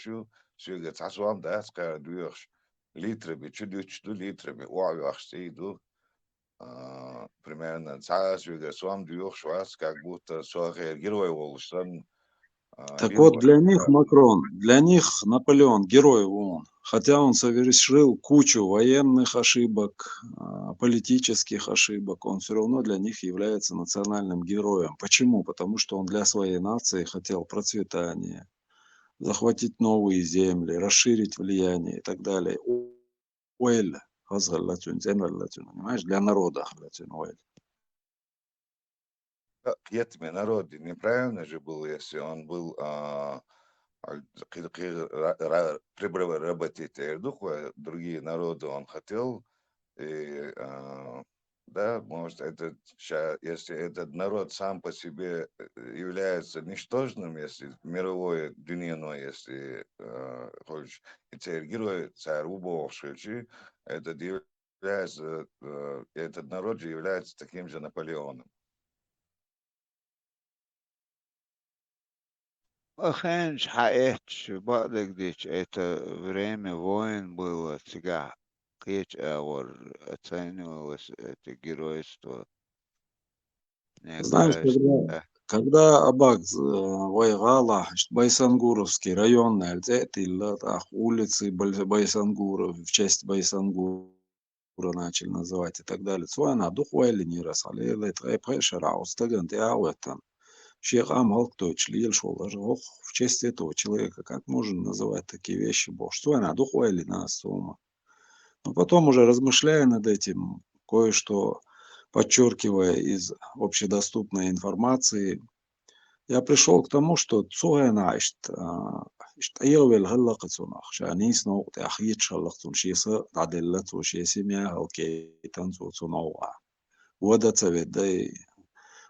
Все говорит, а вам да, скажу, литрами, чуть литрами, уавашь, иду. примерно царствие свам дюх швас, как будто сохер герой волшебен. Так вот, для них Макрон, для них Наполеон герой ООН. Хотя он совершил кучу военных ошибок, политических ошибок, он все равно для них является национальным героем. Почему? Потому что он для своей нации хотел процветания, захватить новые земли, расширить влияние и так далее. Уэль, понимаешь, для народа. Кетми народ неправильно же был, если он был работать другие народы он хотел, и да, может, если этот народ сам по себе является ничтожным, если мировое дюнино, если хочешь, и теперь герой царь убовший, этот народ же является таким же Наполеоном. Охенш хаэч, бадагдич, это время войн было, сега, кеч оценивалось это геройство. Мне Знаешь, кажется, когда Абак воевала, Байсангуровский район, улицы Байсангуров, в честь Байсангура начали называть и так далее. Цвана духвайли не расалили, трэпэшера, устаган теауэтан. Шейхам Халктойч, Лиель Шолажох, в честь этого человека, как можно называть такие вещи, Бог? Цвана духвайли на сумма. Но потом уже размышляя над этим, кое-что подчеркивая из общедоступной информации, я пришел к тому, что цуэна штаевел галлакцунах, шанис ногт ахит шаллакцун шиса аделлат шисимя алкейтан цуцунова. Вода цаведай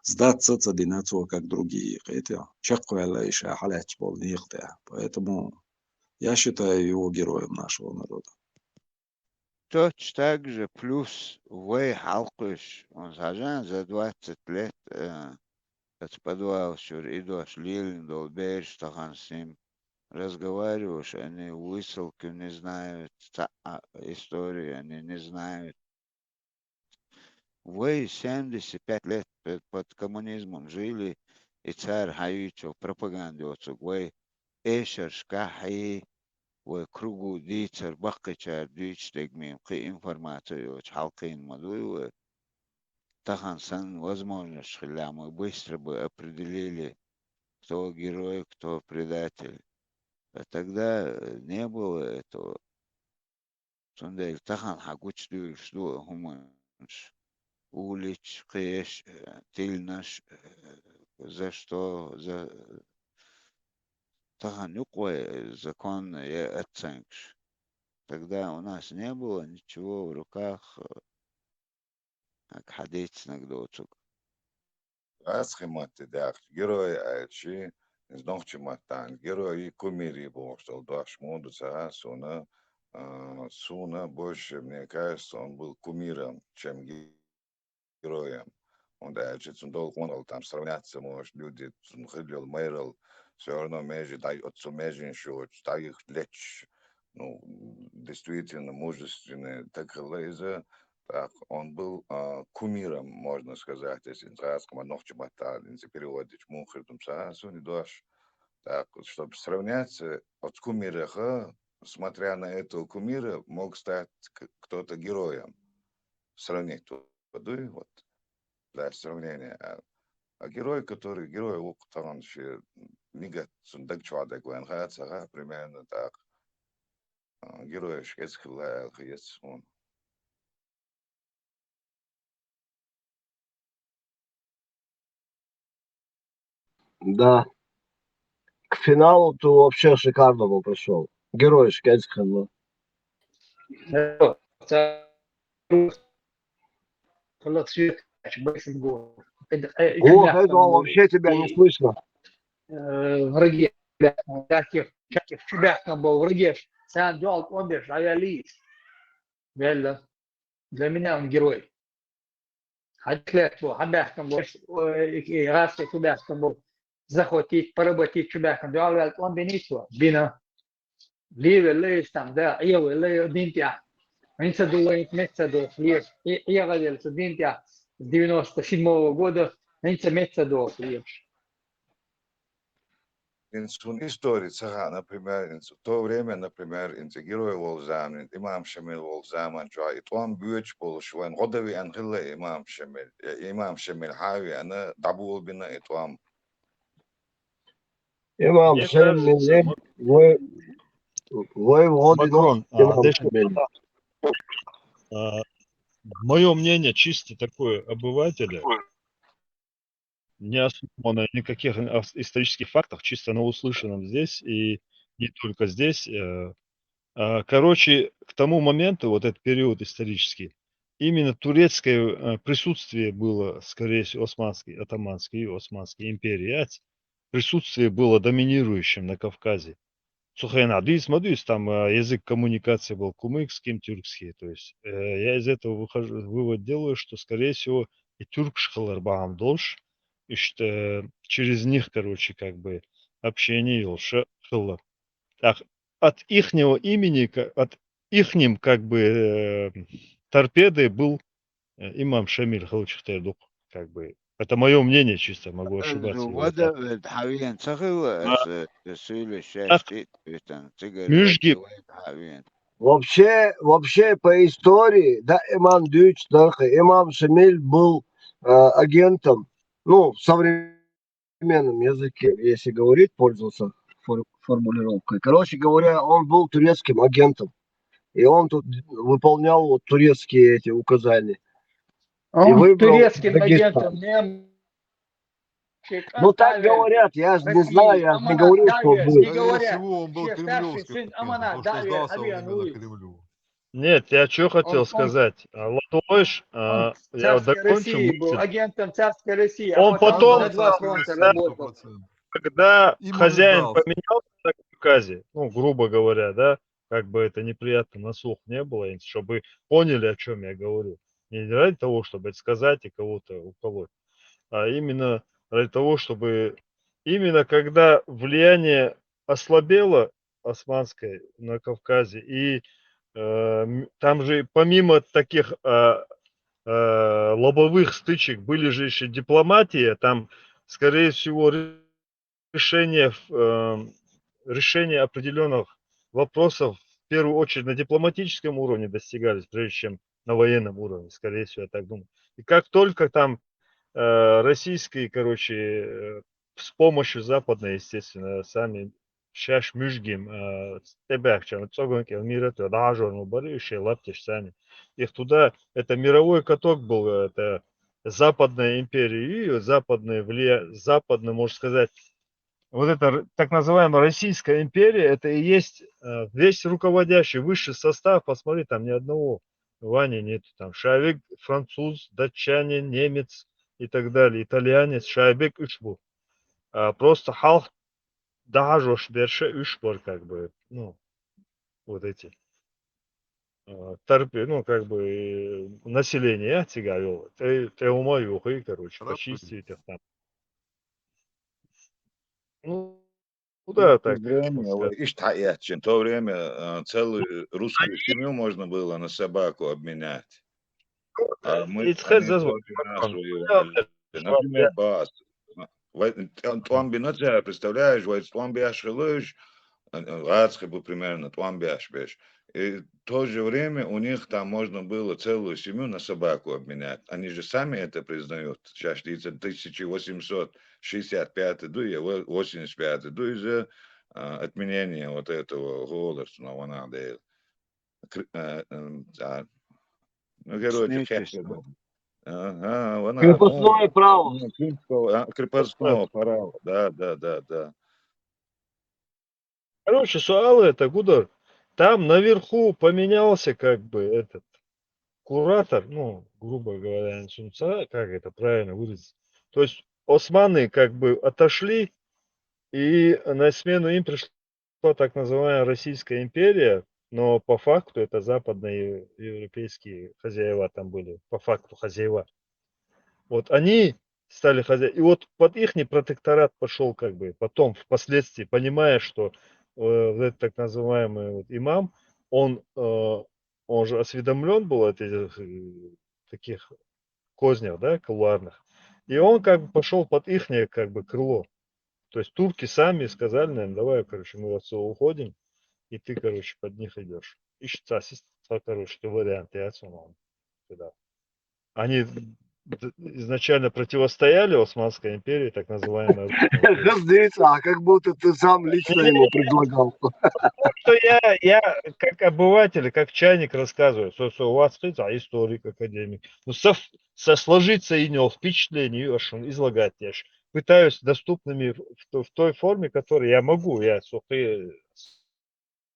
сдаться цадинацу как другие. Это чаквела иша халач бол нихта. Поэтому я считаю его героем нашего народа. точно так же плюс Вэй Халкуш, он сажен за 20 лет подвал сюр и дош Лилин Долбейш Тахан с ним разговариваешь, они высылки не знают истории, они не знают. Вы 75 лет под коммунизмом жили, и царь Хаючев пропаганду вы эшер шкахи, вы кругу дицер бахкачар дичтегмим к информацию халкин мадуевы. Тахан сан возможность, что мы быстро бы определили, кто герой, кто предатель. А тогда не было этого. Сондель тахан хагуч дюр что хуманш. Улич, кэш, тильнаш, за что, за тахан юквай закон я оценкш. Тогда у нас не было ничего в руках, как ходить на гдоцук. Асхематы, да, герои, ачи, знохчи матан, герои кумири был, что дашь моду суна, суна больше, мне кажется, он был кумиром, чем героем. Он дальше долго он там сравняться может, люди ходил мэрил, все равно между дай отцу между что их лечь, ну, действительно мужественный, так леза. Так, он был кумиром, можно сказать, если нравится, ночь батал, если переводить мухритом саасу, не дашь. Так, чтобы сравняться, от кумира, смотря на этого кумира, мог стать кто-то героем. Сравнить тут, вот, для сравнения. А герой, который, герой, он еще не гад, сундак чвадак, примерно так. Герой, шкетская, есть он. Да. К финалу ты вообще шикарно был пришел. Герой Шкетского. О, это вообще тебя не слышно. Враги, всяких чубях там был, враги. Сам делал, он бежит, а я лист. Реально. Для меня он герой. Атлет был, хабяхтом был, раз и чубяхтом был. Захватить, поработить чубяхтом. Делал, он бенитва, бина. Ливе, лейс там, да, евы, лей, один тя. думает Мецадов, лишь. Я родился в 97 года, Мецадов, лишь. Инсун истории цага, например, в то время, например, интегрировал Волзамин, имам Шамил Волзаман, и там бьёч был, что он годови анхилла имам Шамил Хави, она дабул бина и там. имам Мне кажется, Шамил, вы вроде Макрон, имам Шамил. мое мнение чисто такое обывателя, не основано на никаких исторических фактах, чисто на услышанном здесь и не только здесь. Короче, к тому моменту, вот этот период исторический, именно турецкое присутствие было, скорее всего, Атаманской и Османской империи. Присутствие было доминирующим на Кавказе. Сухайнадис, Мадис, там язык коммуникации был кумыкский, тюркский. То есть я из этого вывод делаю, что, скорее всего, и тюркшхалар багам долж, и что через них, короче, как бы общение елша хылар. Так, от ихнего имени, от ихним, как бы, торпеды был имам Шамиль Халчихтайдук, как бы. Это мое мнение чисто, могу ошибаться. وده حاليا صغير سؤال Так, الشاشتي بيتن تقل Мюжги, حاليا Вообще по истории, да, имам Дюч, имам Шамиль был агентом, ну, в современном языке, если говорить, пользовался формулировкой. Короче говоря, он был турецким агентом, и он тут выполнял вот турецкие эти указания. И Он выбрал турецким Дагестан. агентом, Ну так говорят, я же не знаю, я же не говорю, что был. Скорее всего, он был кремлевским агентом, потому что сдался он именно Кремлю. Нет, я что хотел Он сказать. Латуш, он в я царской докончу России был, мысль. агентом царской России, а Он потом потом, на два Царской фронта России, работал. 100%. когда Им он и хозяин сдался. поменялся на Кавказе, ну, грубо говоря, да, как бы это неприятно на слух не было, чтобы поняли, о чем я говорю. Не ради того, чтобы это сказать и кого-то уколоть, а именно ради того, чтобы именно когда влияние ослабело османское на Кавказе, и там же помимо таких лобовых стычек были же еще дипломатия, там, скорее всего, решение, решение определенных вопросов в первую очередь на дипломатическом уровне достигались, прежде чем на военном уровне, скорее всего, я так думаю. И как только там российские, короче, с помощью западной, естественно, сами шаш мюжгим, тебяхчам, цоганки, мира, то даже ну барыши, лаптиш сами. Их туда, это мировой каток был, это западная империя и западное западное, можно сказать, вот это так называемая Российская империя, это и есть весь руководящий высший состав. Посмотри, там ни одного Вани нет. Там Шайбек француз, датчанин, немец и так далее, итальянец, Шайбек Ишбу. Просто халк дажош берше Ишбор, как бы, ну, вот эти торпе, ну, как бы население тягавило. Ты умою, короче, почистить их там. Ну, да, В то так, время, в то время целую русскую семью можно было на собаку обменять. А И они зазвон. против нас воевали. Например, Бас. Твамбинация, представляешь, Твамбиаш Хилыш, Ацхи был примерно, Твамбиаш Беш. И в то же время у них там можно было целую семью на собаку обменять. Они же сами это признают. Сейчас 1865 дуя, 85 дуя же отменение вот этого государственного надо. Ну, короче, Крепостное право. Крепостного права, да. Короче, суалы это Гудар. Там наверху поменялся как бы этот куратор, ну, грубо говоря, как это правильно выразить. То есть османы как бы отошли, и на смену им пришла так называемая Российская империя, но по факту это западные европейские хозяева там были, по факту хозяева. Вот они стали хозяевами. И вот под их протекторат пошел как бы потом, впоследствии, понимая, что этот так называемый вот имам, он он же осведомлен был от этих таких кознях, да, кулуарных. И он как бы пошел под ихнее как бы крыло. То есть турки сами сказали, наверное, давай, короче, мы отсюда уходим, и ты, короче, под них идешь. Ищется, короче, варианты отсюда. Да. Они изначально противостояли Османской империи, так называемой. А как будто ты сам лично ему предлагал. Что я как обыватель, как чайник рассказываю, что у вас историк, академик. Ну, сложиться и не впечатление, излагать я ж пытаюсь доступными в той форме, которой я могу. Я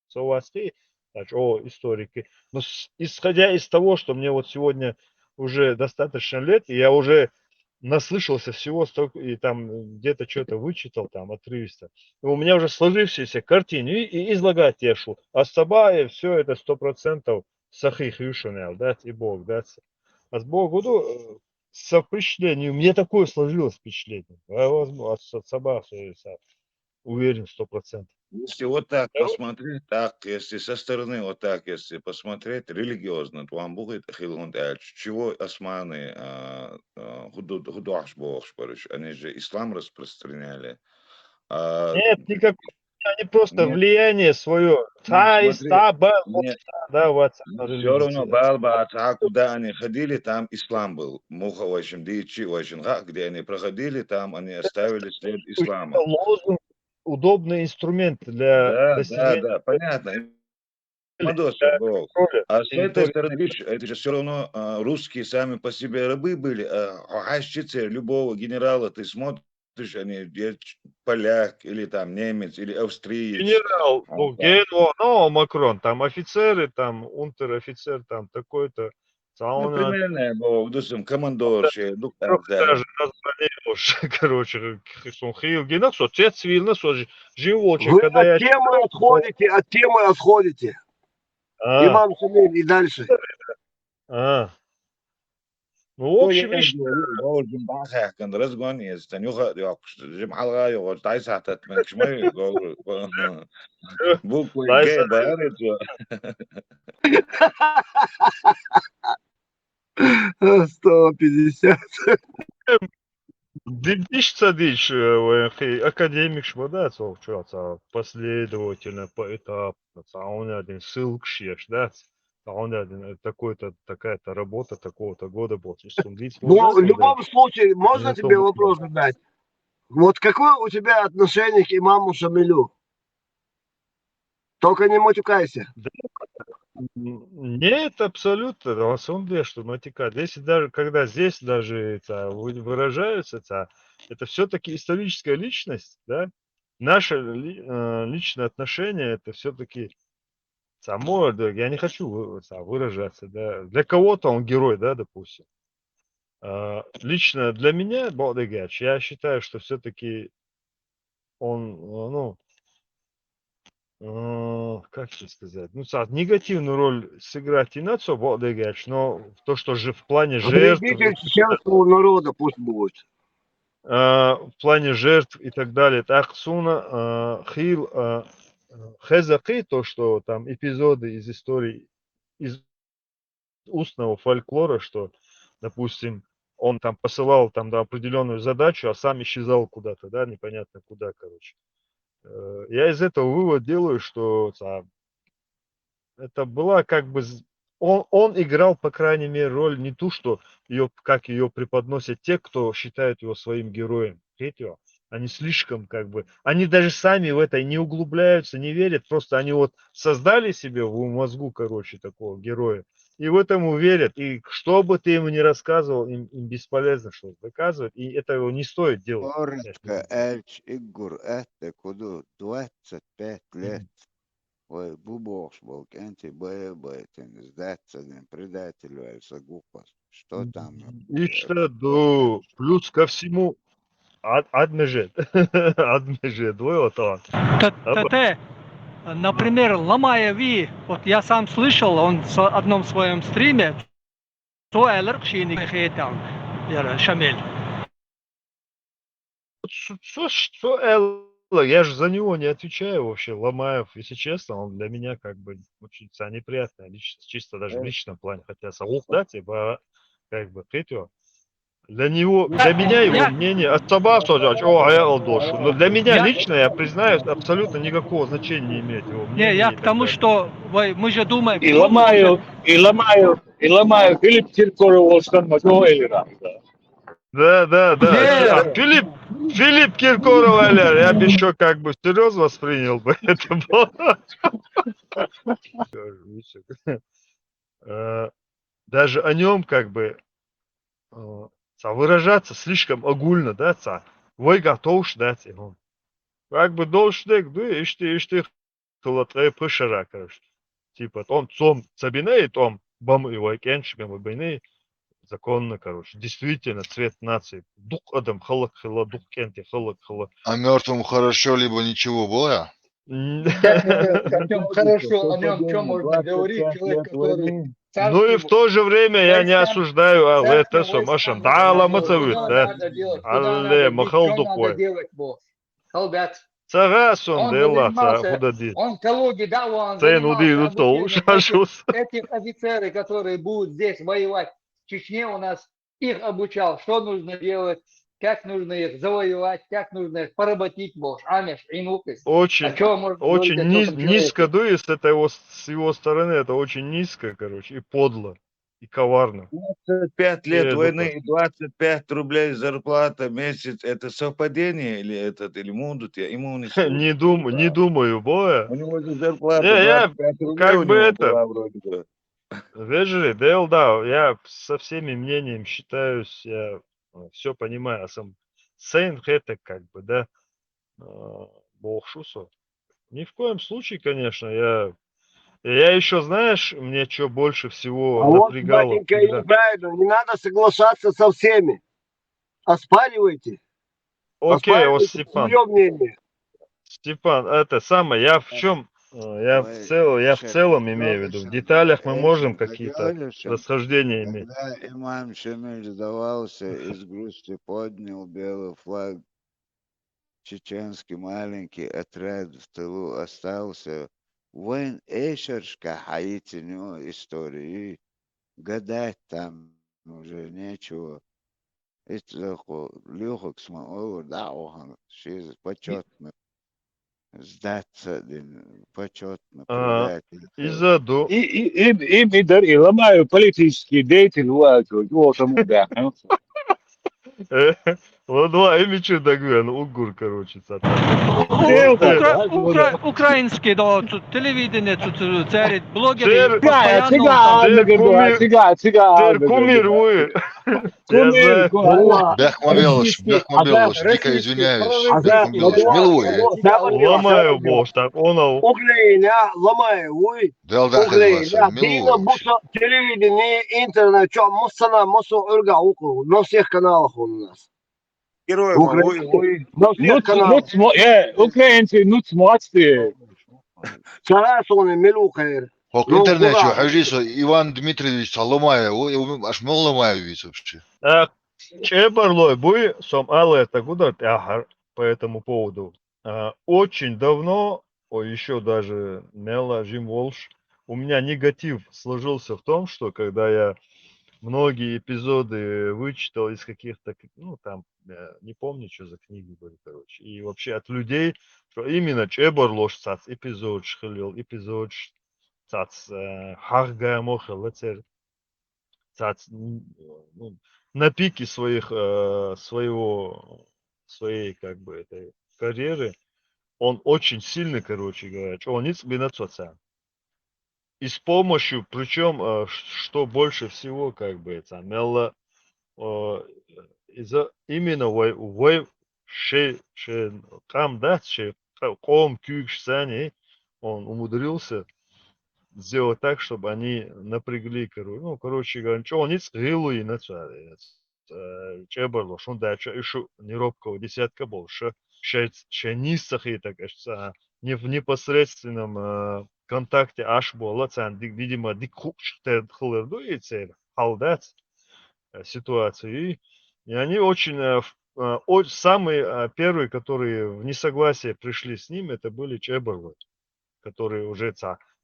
совластей, о историки. Но исходя из того, что мне вот сегодня уже достаточно лет, и я уже наслышался всего столько, и там где-то что-то вычитал там отрывисто. И у меня уже сложившаяся картина, и излагать я шу. А Сабаи все это 100% сахих юшунел, да, и Бог, да. А с Богу, ну, со впечатлением, мне такое сложилось впечатление. От Саба, уверен 100%. Если вот так посмотреть, так, если со стороны вот так, если посмотреть религиозно, то вам будет чего османы они же ислам распространяли. Нет, никакого. Они просто Нет. влияние свое. Смотри, Да, вот. все равно Балба, куда они ходили, там ислам был. Муха очень дичи, очень где они проходили, там они оставили след ислама. Лозунг, удобный инструмент для достижения. Да, понятно. Мадоса, Бог. А с этой стороны, видишь, это же все равно русские сами по себе рабы были. Любого генерала ты смотришь, они поляк, или там немец, или австриец. Генерал, ну, Макрон, там офицеры, там унтер-офицер, там такой-то. Ну, примерно, Бог, допустим, командор, даже название, короче, что Хил Геннадьевич, что те цивильно, что животные, Вы когда от темы отходите. Имам Шамиль и дальше. Ну, в общем, буквы Г, 150. Дидиш Цадич, академик Шмада, последовательно, поэтапно, он один ссылк шеш, да, он один такой-то, такая-то работа такого-то года был. Ну, в любом случае, можно тебе вопрос задать? Вот какое у тебя отношение к имаму Шамилю? Только не матюкайся. Нет, абсолютно. На самом деле, что матюка. Если даже, когда здесь даже это выражаются, это все-таки историческая личность, да? Наше личное отношение, это все-таки само, я не хочу выражаться, да. Для кого-то он герой, да, допустим. Лично для меня, Бодегач, я считаю, что все-таки он, как тебе сказать, негативную роль сыграть и нацо Бодегач, но то, что же в плане жертв... Вредитель чеченского народа пусть будет. В плане жертв и так далее. Так, Суна, Хил, Хезаки, то, что там эпизоды из истории, из устного фольклора, что, допустим, он там посылал там определенную задачу, а сам исчезал куда-то, да, непонятно куда, короче. Я из этого вывод делаю, что это была как бы... Он играл, по крайней мере, роль не ту, что как ее преподносят те, кто считают его своим героем. Третьего. Они слишком как бы... Они даже сами в это не углубляются, не верят. Просто они вот создали себе в мозгу, короче, такого героя. И в этом верят. И что бы ты ему ни рассказывал, им бесполезно что-то доказывать. И этого не стоит делать. Коротко, Эльч Игур, это куда 25 лет. Ой, бубош был, энти боебайтен, сдаться предателю Эльсагупас. Что там? И что, плюс ко всему, адмежет. Адмежет, двое талант. Например, Ламаеви, вот я сам слышал, он в одном своем стриме, Шамиль. Что Я же за него не отвечаю вообще. Ломаев, если честно, он для меня как бы очень неприятная личность, чисто даже в личном плане. Хотя Саух, да, типа, как бы, Хейтё. Для меня его Я, мнение особо сказать, я Алдошу. Но для меня лично, я признаюсь, абсолютно никакого значения не имеет его не, я мнение и к так тому, далее. что мы же думаем, кто может. И ломаю Филипп Киркоров, что Да. А Не, Филипп Киркоров, я бы еще как бы серьезно воспринял бы это было. Даже о нем как бы выражаться слишком огульно, да, вы готовы, да, он. Как бы должен, да, ишти, хлоптай пышара, короче. Типа, он цом сабиней, том бам его кеншим, бабины, законно, короче. Действительно, цвет нации. Дух адам, халак, хала, дух кенти, халак, хала. А мертвому хорошо, либо ничего было? Как о нем хорошо, о нем что можно говорить, человек, который Ну и в то же время я не войскам, осуждаю, это царским Машам, войскам да, рассказывал, ламацавит, что да. надо делать, куда Алле, надо бить, махал что надо духой. делать, бо. Солдат. Цагасон, Он бы дела, занимался, худади. он в Калуге, да, он Цейн занимался уди, то обучением этих, ушашус. этих офицеров, которые будут здесь воевать в Чечне у нас, их обучал, что нужно делать, как нужно их завоевать, как нужно их поработить, бо, амеш, инукис. А Очень, что можно говорить о таком низко человеке? дует с его стороны, это очень низко, короче, и подло, и коварно. 25 И лет духой. войны и 25 рублей зарплата в месяц. Это совпадение или мудут? Я ему не слышал. Не думаю, боя. У него же зарплата Я 25 рублей как у бы него это, была вроде бы. вежливый, да, я со всеми мнениями считаюсь, я все понимаю, а сам Сейн это как бы, да, бог шусо. Ни в коем случае, конечно, я еще, знаешь, мне что больше всего А вот, напрягало батенька, и всегда. неправильно, не надо соглашаться со всеми. Оспаривайте. Окей, Оспаривайте свое мнение. Степан, это самое, я в чем, я в целом имею в виду, в деталях мы можем какие-то расхождения иметь. Когда имам Шамиль сдавался, из грусти поднял белый флаг, чеченский маленький отряд в тылу остался. Войн Эшершка Хаити у него истории. Гадать там уже нечего. Это легок смог, да, он почетно сдаться, почетно предать. Изаду. И мидер, и ломаю политический деятель, вот ему, да. Ладва, имичи дагвен, угур, короче, Украинский, да, тут телевидение, тут царит, блогеры Цер постоянно там. кумируй. Я Кумир, знаю. Бяхмавелович, Бяхмавелович, дико Российский, извиняюсь, Аза, Бяхмавелович, прорывистский милуй. Ломаю, бож, так, он Украина, ломаю, уй. Делда хезваса, Украина, Дина, милуй. Буса, телевидение, интернет, что, Муссана, Муссу, Урга, Уку, на всех каналах он у нас. Героем, вы. На всех каналах. Украинцы, смотрите. Сейчас он и Милухайр. Хок Ну, интернет, куда? хажисо, Иван Дмитриевич Соломаев, аж Моломаевич вообще. Чебарлой, буй, сом але такуда тяхар по этому поводу. Очень давно, еще даже Мела Жим Волш, у меня негатив сложился в том, что когда я многие эпизоды вычитал из каких-то, ну там, не помню, что за книги были, короче, и вообще от людей, что именно Чебарлош цац эпизод шхалил, эпизод цац харга мохал, цац, ну, на пике своей, как бы, этой карьеры, он очень сильный, короче говоря, он ниц бинацоца. И с помощью, причем, что больше всего, как бы, это, Мелла, именно там, да, ком кюкш сани, он умудрился сделать так, чтобы они напрягли, короче говоря, что он не скрылу и начали. Чебарло, что да, еще не робкого десятка больше, ще низах и так, не в непосредственном контакте аж было, видимо, дикхукште хлерду и цель, халдат ситуацию. И они очень самые первые, которые в несогласие пришли с ним, это были Чеберлы, которые уже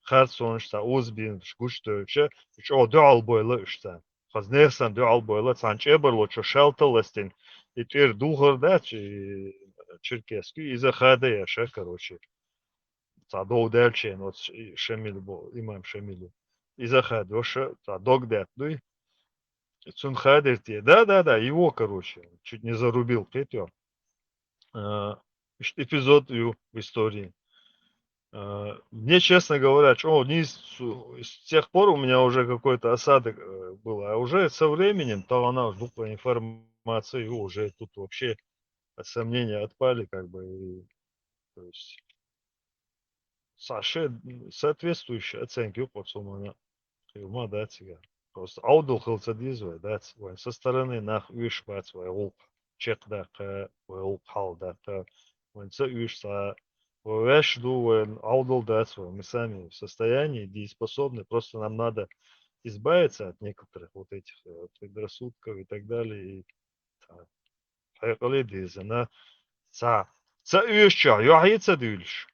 Херсон, Узбин, Шгушты, что дуал было, что Хазнерсан дуал было, Чеберло, что Шелтелестин, и теперь Духар, да, Черкесский, из-за Хадея, короче. Дол Дельчен, вот Шемиль был, имам Шемиль. Из-за Хадеша, Дог Дет, ну и Цунхадерти, да, его, короче, чуть не зарубил, Петер. Эпизод в истории. Мне, честно говоря, с тех пор у меня уже какой-то осадок был, а уже со временем, то она по информации уже тут вообще сомнения отпали, как бы, и, то есть, соответствующие оценки по сумме на да, сега. Просто аудил хилцадизвай, да, со стороны нах вишбац, волк, чек да, волк хал да, со вишса, вэш ду, аудил да, мы сами в состоянии, дееспособны, просто нам надо избавиться от некоторых вот этих предрассудков и так далее. И она вишча, яхица дюльш.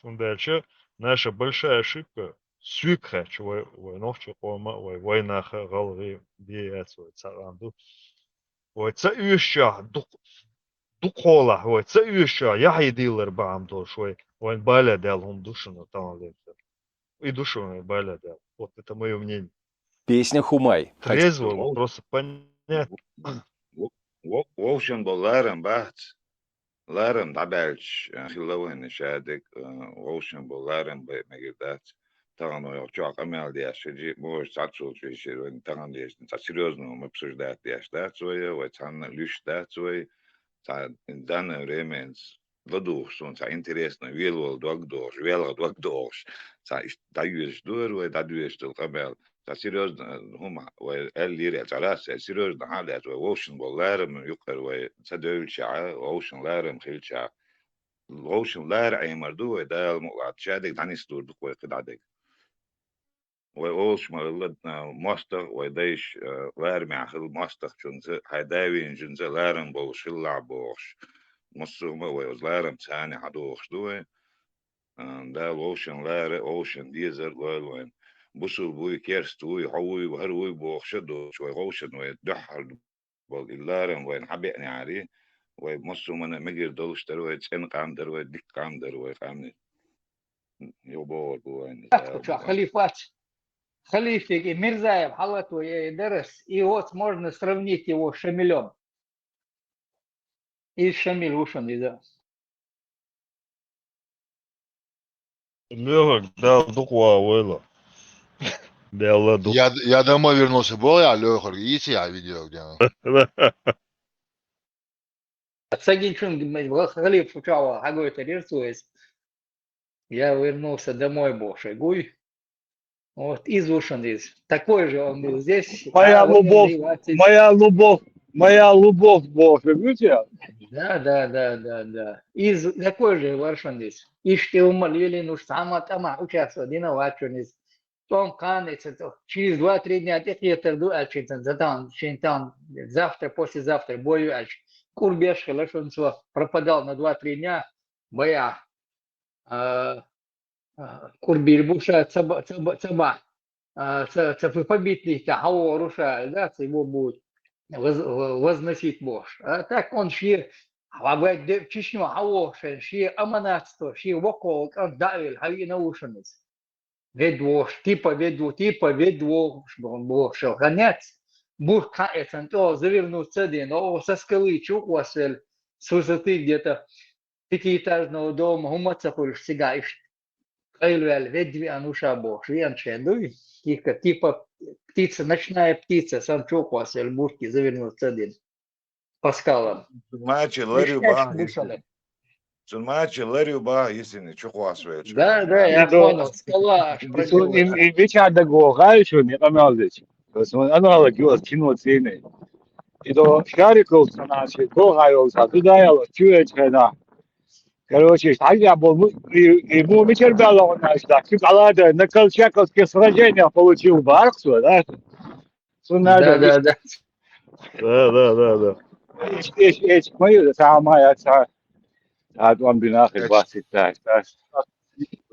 Дальше наша большая ошибка свикхач войновче войнаха галри биецу царанду цающа духола цающа я идилер бам дошой войн баля дал он душно там и душу баля дал. Вот это мое мнение. Песня Хумай. Трезво, просто понять. В общем, был Ларен Бахт. Ларен Дабельч, Хиловин, Шадик, в общем, был Ларен Бемегидат. Там, ну, чувак, Амел Диашиджи, может, Сачул, там, серьезно мы обсуждаем Диашдат свое, вот там Люшдат свой, в данное время Ладуш, он интересно, велвал Догдош, велал Догдош, даюешь дур, даюешь Тилкабел. серьезно, هم اللي على серьезно حالات ووشن باللارم يقر وصدول شعا ووشن لارم خيل شعا ووشن لار عي مردو ده المقعد شادك دعني ستور دقوي قدعدك ووش مغلدنا مستق ويديش لارم يعخل مستق جنزة هيداوين جنزة لارم بوش اللعبوش مصر ويوز لارم تاني حدوش دوي ده ووشن لار ووشن ديزر وين بوصل بوي كيرستوي حوي وهروي بوخشدو شوي غوشن ويدحر بالإلارم وين حبيقني عليه ومصر من مجر دولش تروي تسين قاندر ويدك قاندر ويقامني يوبور بوين Халифик и Мирзаев, Халату и Дерес, и вот можно сравнить его с Шамилем. И Шамиль ушел, да. Лёгок дал дуква уэлла. Я домой вернулся, был я Лёхар, и я видел, где он. Сагинчун Халиф учал, какой-то рисует. Я вернулся домой, больше гуй. Вот из Ушандис. Такой же он был здесь. Моя любовь, Боже, видите? Да. Из такой же Варшандис. Ишки умолили, ну сама там участвовал, Динавачунис. Том Канец, через 2-3 дня технитер дуачится, затан, шинтан, завтра, послезавтра, бою ач. Курбеш, Халашунцева пропадал на 2-3 дня, боя. Курбир буша цаба побитный хао руша, да, его будет возносить Бож. А так он шир в Чечню хао шир аманатство, шир вокол, он давил, хави наушенец. Ведвош, типа ведвош, Бог шел гонять. Бур кается, то завернуться день, но со скалы чуквасель с высоты где-то 5-этажного дома, умацахуешь сега ишь. Кайлвель, ведви ануша Бог, венче, ну типа птица, ночная птица, сам чуквасель, бурки завернуться день. По скалам. Сунмачи Ларю Ба, если не чуквасель. Да, я понял, скала аж пробила. И вечер договариваю, не помялись. Она лагилась кино цены. И до шариков наши договаривался, туда я чуечка. Короче, я был, ему вечер был, он так, на колчаковских сражениях получил бархсу, да? Да. Да. ايش ما ساعة ما ساعة وان بناخذ Ex, باس التاج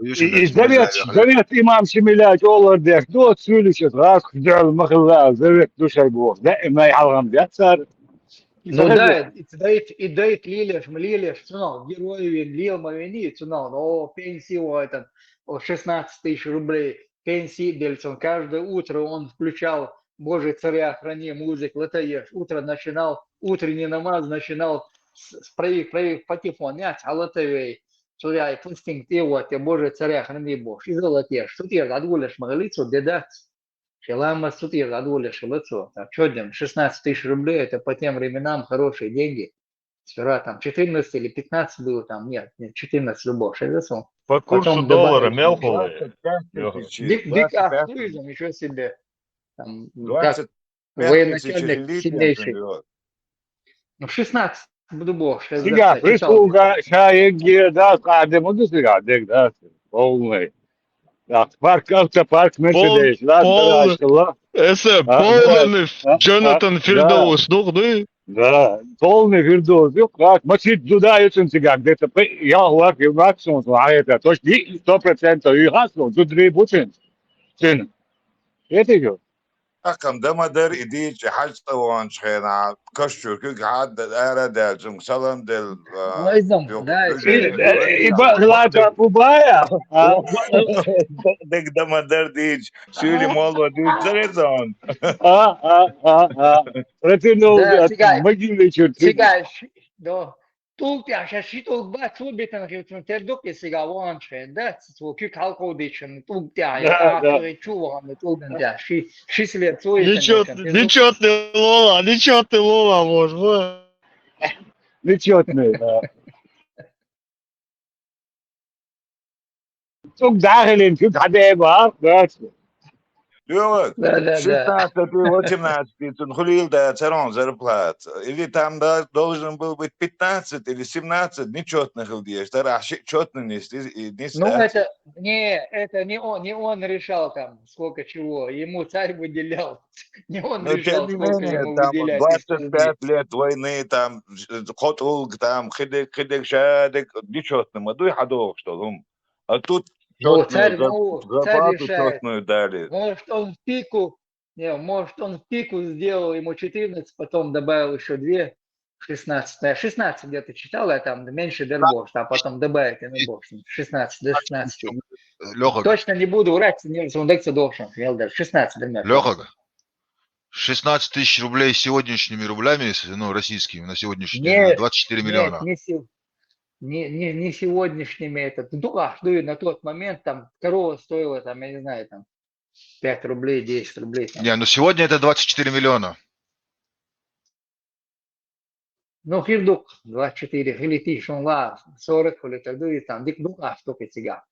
yüzünden smırlıyor. Zavjet imam Şimilac olur der. Dot söylüşüz. Ras kıcal mıhılla. Zavjet duşay bu. Daima yalgam diyatlar. Ну да, и дает Лилеш, цена, герою Лил Мавини, цена, но пенсии этот, 16 тысяч рублей, пенсии дельцон, каждое утро он включал Божий царя, храни музык, латаеш, утро начинал, утренний намаз начинал с проих патефонять, а латавей, царя и инстинкт его, те Божий царя, храни Бог, и золотеш, что ты отгулешь молиться, деда, Шелама Сутир Адвулиш Лицо. Так, что делаем? 16 тысяч рублей, это по тем временам хорошие деньги. Сперва там 14 или 15 было, там нет, 14 любовь. По курсу Потом доллара добавить. мелкого. 25 тысяч. Дик Ахтуизм, еще себе. Там, как 25 тысяч военачальник литий сильнейший. живет. Ну, 16 дубов. Siga, Prisluga, Şahingiye da kadem oldu siga, dek da. Olmay. Ya, park altta park Mercedes. Lan aşkına. Полный Джонатан Фердоус, да? Да, полный Фердоус. Как, мочить туда очень siga. Где-то я лак и максимум, а это точно 100% и хасло, тут 3%. Цена. Это его. أكم دمدر إديج حاج طوان شخينا كشور كيك عاد الآرة دل جم سلام دل Айзам, да, Лата Пубая. دك دمدر ديج سوري مولو ديج زريزون Протянул Да, сега, могильный черт. сега, да. Тук așa și tu ba tu bitan că te duc să ga wanche, da, tu că calco dicem tu te ai a tu чувам tu да și свет tu Ничего ты, Лола, может. Нечетный. Çok dahilin, çok hadi var. Yok, Да. 16 и 18 Тунхулил да царон зарплат. Или там да, должен был быть 15 или 17 нечетных лдеж. Да, четно не Ну, это не он решал там, сколько чего. Ему царь выделял. Не он но решал, тем не сколько менее, ему там выделять. 25 лет войны, там Хотулг, там Хидек, Шадек, нечетным. А дуй ходов, что ли? А тут Ну, царь зарплату решает. четную дали. Может, он в пику сделал ему 14, потом добавил еще 2, 16. 16 где-то читал, я там меньше Дербош, а потом добавить на Бош. 16 до 16. Лёха, Точно не буду врать, не сундекся должен. 16 до меня. Лёха, 16 тысяч рублей сегодняшними рублями, ну, российскими, на сегодняшний день, 24 миллиона. Не сегодняшними это. На тот момент там корова стоила, там, я не знаю, там 5 рублей, 10 рублей. Там. Не, ну сегодня это 24 миллиона. Ну, хирдук 24, или ты шонла 40, или так далее, там, дик столько сега.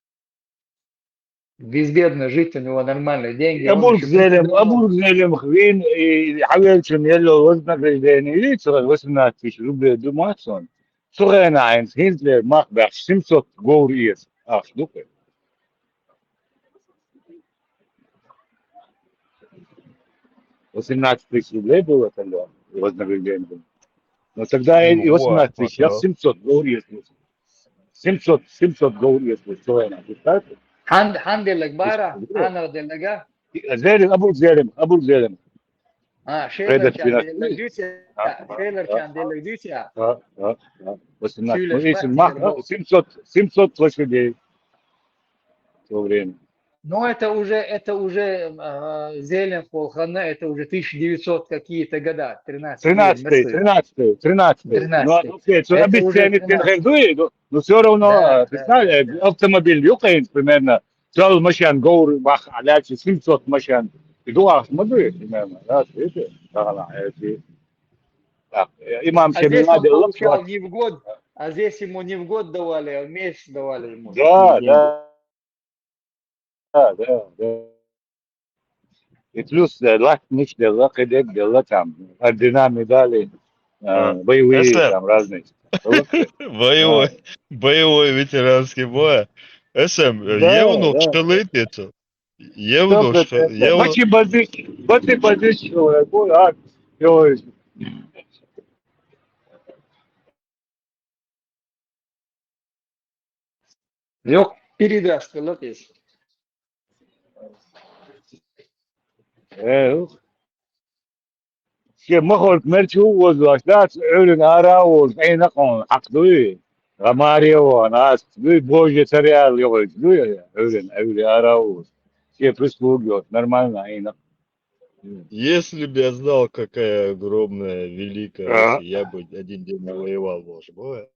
Безбедно жить, у него нормальные деньги. Абур Зелем Хвин и Хавельчин Елло вознаграждение лица 18 тысяч рублей Думатсон. Сурена Айнс, Хинтлер, Махбах, 700 гоуриес. Ах, ну-ка. $18 тысяч рублей было тогда вознаграждение. Но тогда и 18 тысяч, сейчас 700 гоуриес. 700 гоуриес. Сурена, представляете? Ханделек бара, ана делега. Абур Зелем. Шейлер Чанделек Дютя. 18. 700 лошадей в то время. Но это уже Зелен Полхана, это уже 1900 какие-то года, 13. Ну, обещание, но все равно, представляете, автомобиль юкаин примерно, целый машин, гор, бах, аляки, 700 машин. Иду автомобиль примерно, да, видите? Имам Шемиладе получал не в год, а здесь ему не в год давали, а в месяц давали ему. Да. И плюс лак там ордена, медали, боевые там разные. Боевой ветеранский бой. Евну шелытицу. Бачи базыч, Yok передаст латис. شيء مخول مرشو وزواج لا تعلن أراوز أين قون عقدوي غماريو ناس دوي بوجي سريال يقول دوي علن أراوز شيء فيسبوك يوت нормально أين Если бы я знал, какая огромная, великая Россия, я бы один день не воевал, боже мой.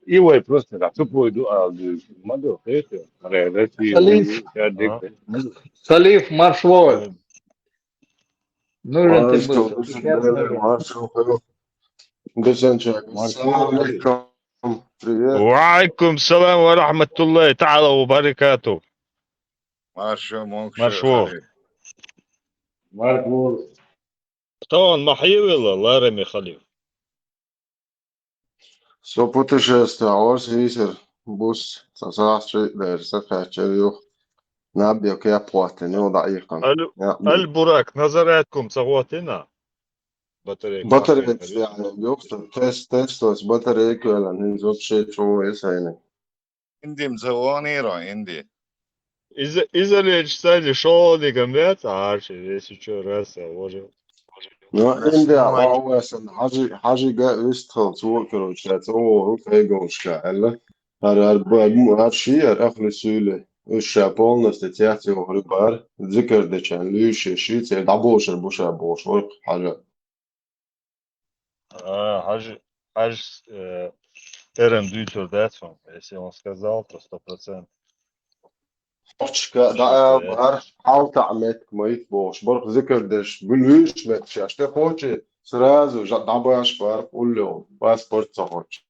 إيوه просто так тупой дуал мадо это Салиф, Салиф, маршрут. Нужен ты был. Сейчас нужен. Привет. Валейкум салам ва рахматуллахи та'ала ва баракату. Маршо. Кто он, Махьев или Ларами Халиф? Все путешествие, Орсвисер, бус, Сасастрит, Сахачарюх, Набьек, я платный, не удаиком. Аль-Бурак, назаряткум цагватина. Батарейка, يعني بيقصد تستوس батарейку, ولا ننزل شيء شو يسألني. عندي مزواني را عندي. إذا ليش سالي شو اللي جنبيات عارش ليش شو راسه وجه. No, عندي هو أصلا حاجة جا يستخل صور كروشات هو فيجوشكا هلا هر شيء أخلي سؤال الشابون استتياتي وهربار ذكر ده كان ليش شيء دعبوش البوشة بوش ورق حاجة. Хаж Эрем Дютер Дэтфон, если он сказал, то 100%. Очка, да, бар, حاول عملت كميت بوش برق ذكر دش بلوش متش أشتى خوشي سرازو جد عباش بار قول له باسبورت صحوش.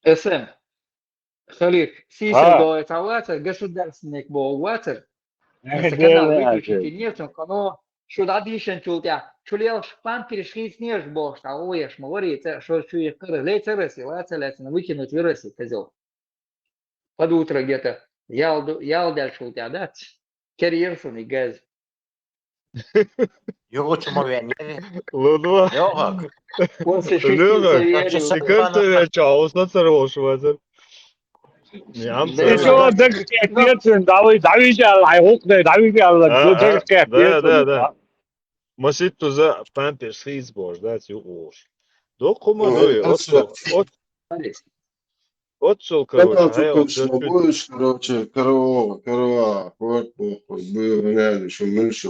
СМ. Халиф, сисер до эталата, государственник боуатер. Канал выключите нефть, но что дадишен чултя. Чулел шпан перешли снеж бог, а оеш говорит, что чуешь кыры, лейцы рыси, выкинуть вырыси, козел. Под утро где-то ял дальше у тебя, да? Керьерсон и газ. Yok çumaviyen. Лудва. Yok. После 6 советов. Секунду я чау, сацарош вазер. إيشو دك كيتين داوي جال عيوقنا داوي جال دك كيتين да. Масит за памперс хизбош, да, тюош. Докума дой, отцол, короче, будешь, короче, корова, вот, был, не, еще меньше,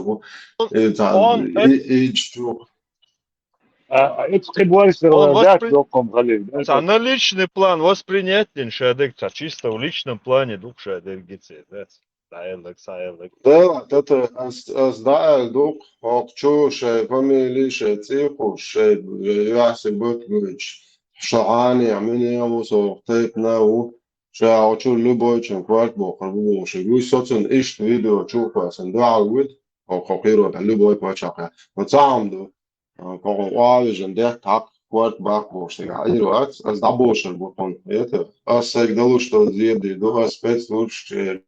и там, и что. Это больше дать доком Халиф. На личный план воспринятен шадек, чисто в личном плане дух шадек гице, да. Да, это сдайл дух, акчу, шей, фамилии, шей, цифру, шей, яси бутгуич, шаани, амини амусо, тейпна, шей, акчу, любой, чем кварт бохар, шей, гуй соцен ишт видео, чупа, сендаал вид, акакиро, любой пачака, мацамду, какой дек так, кварт бак бошли, айро, аз дабошер бухон, это, аз сегдалу, что зеды, духа спецслужб,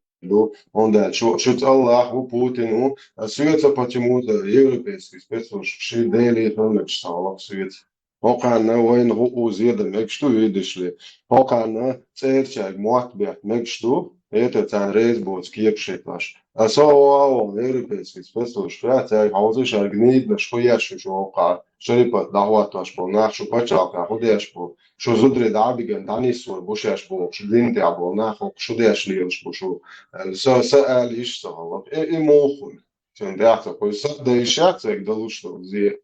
он да, что Аллах, Путин, света почему-то европейский спецслужб, дели, он написал, свет. Окана, войн, узеда, мег что видишь ли? Окана, церчаг, муатбек, мег что? Это цан рейсбот, скипшит ваш. А он европейский спецслужб, я хаузыш, гнидно, что я шучу, ока, шерипат, дахват ваш был, нашу пачалка, ходяш был. Что зудре дабиген данисур бушаш бо что динте або нахо что деш лиеш бушо саал иш сахал и мохун чем дяхта по са да ишац як далушто зе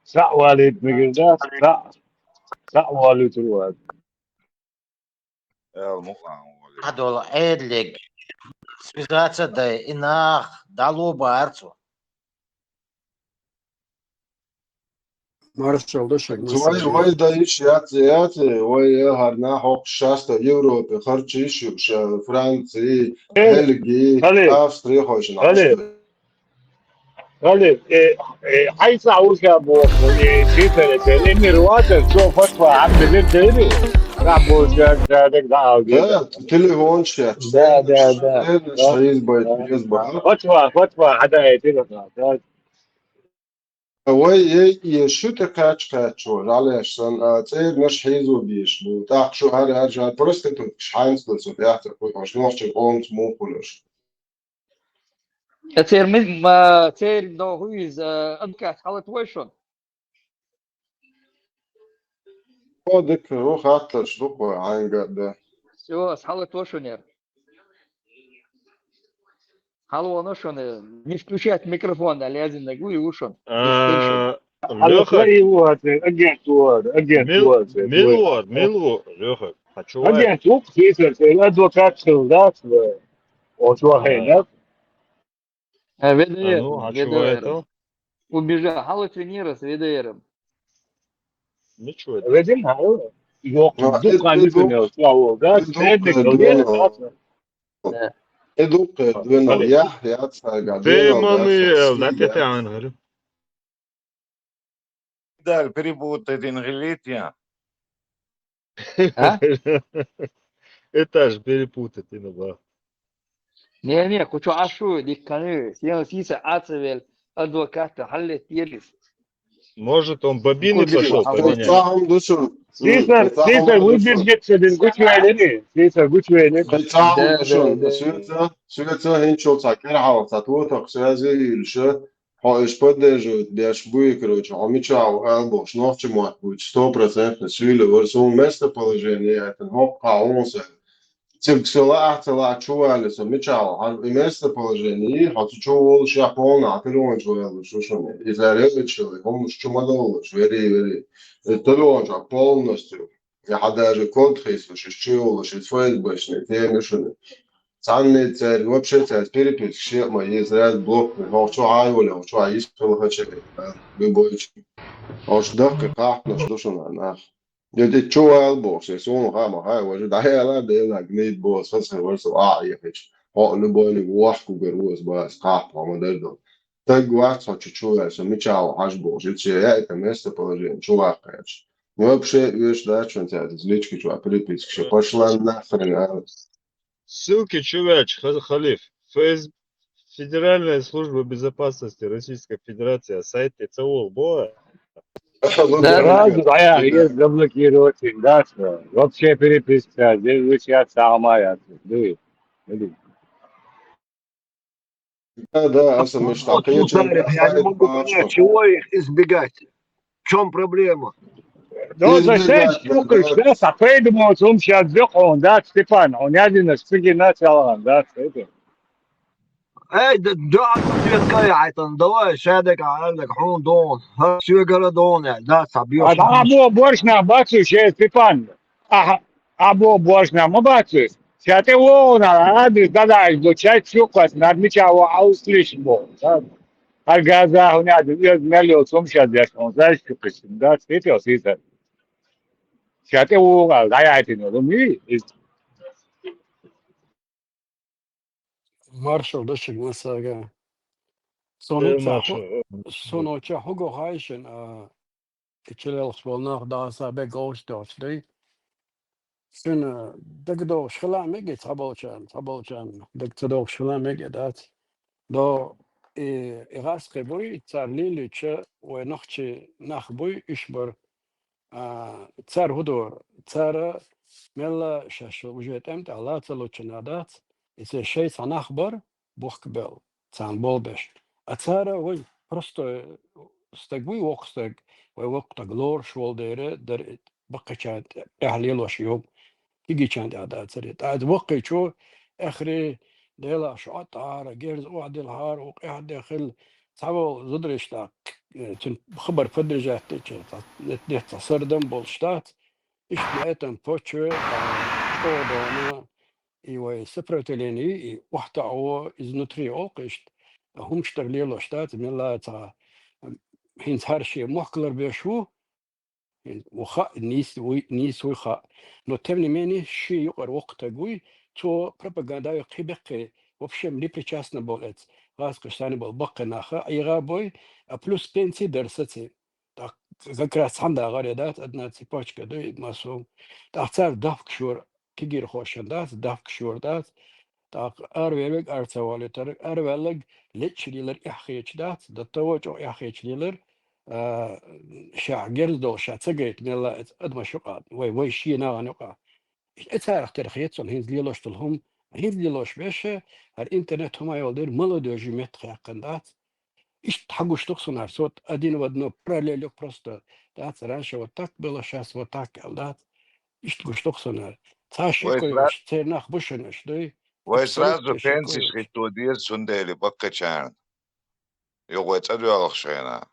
سأوالد مجردات سأوالد رواد Адол Эдлик. Связаться да инах дало барцу. Маршал, дошек. Вай да иш яце вай харна хок шаста Европе харчиш Франции Бельгии Австрия хочешь Халиф حيث أقول كابو شيء ثلاثة لأن رواتب شو فتوى عبد الديري Рабочая человек, да, Да, телефон сейчас. да, да. Шесть байт, без байт. Хотва, هذا يتلقى. وي شو تكاتش كاتشو علاش سن تصير مش حيزو بيش بتاع شو هرجع بروستيتو شحال سلسو تاعتك مش نوحش قومت مو كلش تصير ما تصير دو هويز أدكات حالة ويشون ودك روح حتى شلوك عن قد سو حالة ويشون يا حلو نشون не включать микрофон لازم نقول وشون على Леха, твои вот, агент вот. Милвор, Леха, почувай. Агент, слушай, адвокат, да, вот А, да? ну, а чего ведаером это? убежал حالة тренироваться ведаером Ничего это. Ведем, yok, dukkan düşünüyor, da, sevdik, да ادوق دوينو يح ياتسا Ты, قاعدين мамы, بس да ты там говорю. Да, перепутать инглития. а Это ж перепутать, ты на не كنت عاشو دي كانوا سياسة عاتبل أدوكات حلت يلس Может, он бобины كل пошел بيجوا поменять? بيتفاهم دوشن Caesar, we did get to the good way, Caesar, good way. بيتفاهم ده دوشن سويتا هين شو تاكر حاول تطوط سوازي الشا هاش بدج داش بوي كروч амичау албо шнохче мот будет 100% сюле версун место положение это хоп хаонсе Цирксела ахтела чуали со мичау ан место положение хат чуол шапон ателон чуал шушоне изарел человек он чумадол вери это полностью я даже контрис шчуол шфейс башне темешune Цанный цель, вообще цель, перепись, все мои израиль блок, что айволя, что аис, что хочу, выборочь. А что да, как ахна, что на. Я те что албос, я сон хама, хай, вот да я ла, да я гнит бос, вот я хочу. Не бойни вахку берусь, бас, кап, модердо. Так гвац, хочу я, мечал, аж бос, я это место положение, чувак, конечно. Вообще, видишь, да, что тебя, злички, чувак, перепись, все пошла нахрен, Ссылки, чувач, Халиф. Федеральная служба безопасности Российской Федерации, сайт ТЦОЛ, Боа. да Есть заблокировать, да, вообще переписка, здесь звучат самая, Да, Аса мечта. Я не могу понять, чего их избегать. В чем проблема? Ну, зачем штукаешь, да, поэтому он сейчас он, да, Степан, он один из всех начал, да, это. Ey, da atmosfēra kajāitan, davai šēdek ālek hun don, švegara don, da sabioš. Або борщ на бацу, ще Степан, або борщ на мабацу, ще ти вона, адрес, да, излучать чукас, надмечал ауслиш бо, да. Аргаза, он один, мелио, сом сейчас, он знаешь, чукас, да, спетил, сиса. Ще ти вона, да, я это не думаю, Marshall دشك مساقا صنوچا هوگو هايشن اتشلال خبالناخ داسا بيقوش دوشري سن دقدو شخلا ميجي تابوچان دقدو شخلا ميجي دات دو إغاس قبوي تارلين ليتشا ونخشي نخبوي إشبر تار هدور تار ملا شاشو وجهت امت على تلوچنادات إذا شيء صنخبر بوخبل تان بولبش أتارا وي просто стегуй وقتك ووقتك لور شوال ديره در بقى كانت أهلي لوش يوم يجي كانت عادات سريت عاد وقي شو آخري ديلا شو عطار جيرز واحد الهار وقاعد داخل صعبوا زدرش لا خبر فدرجات تيجي تصردم بولشتات إيش بقيتن بوتشر أوضانا إيوه سفرتليني واحدة أو إزنتري أوقشت هم اشتغلوا شتات من لا تا هين هرشي محكلر بيشو وخا نيس وخا لو تبني مني شي يقر وقت قوي تو بروباغندا يقبق وبشم لي بريتشاسنا بولت غاز قشتاني بول بق ناخا اي غابوي بلوس بنسي درستي ذكرت صندة غريدات أدنى تيباشكا دوي مسوم تعرف دافك شور كيجير خوشن دافك شور أرويلك أرتوالي ترك أرويلك لتشريلر إحخيش دتوجو إحخيش ليلر شاع جلدو شاع تسقيت نلا أدم شقاد وي شي نقا اتعرف ترخيص هيز ليلوش تلهم هيز ليلوش بيش الإنترنت هما يولدر ملودو جميت خاقندات إيش تحقوش تقصن صوت أدين ودنو براليلو بروستا دات رانشا وتاك بلا شاس وتاك دات إيش تقوش تقصن تاشيكو يوش تيرناخ بوشنش دوي ويسرازو أكسلت بنسي شيكو شخيتو دير سندالي بقى كان يغويت أدو أغشينا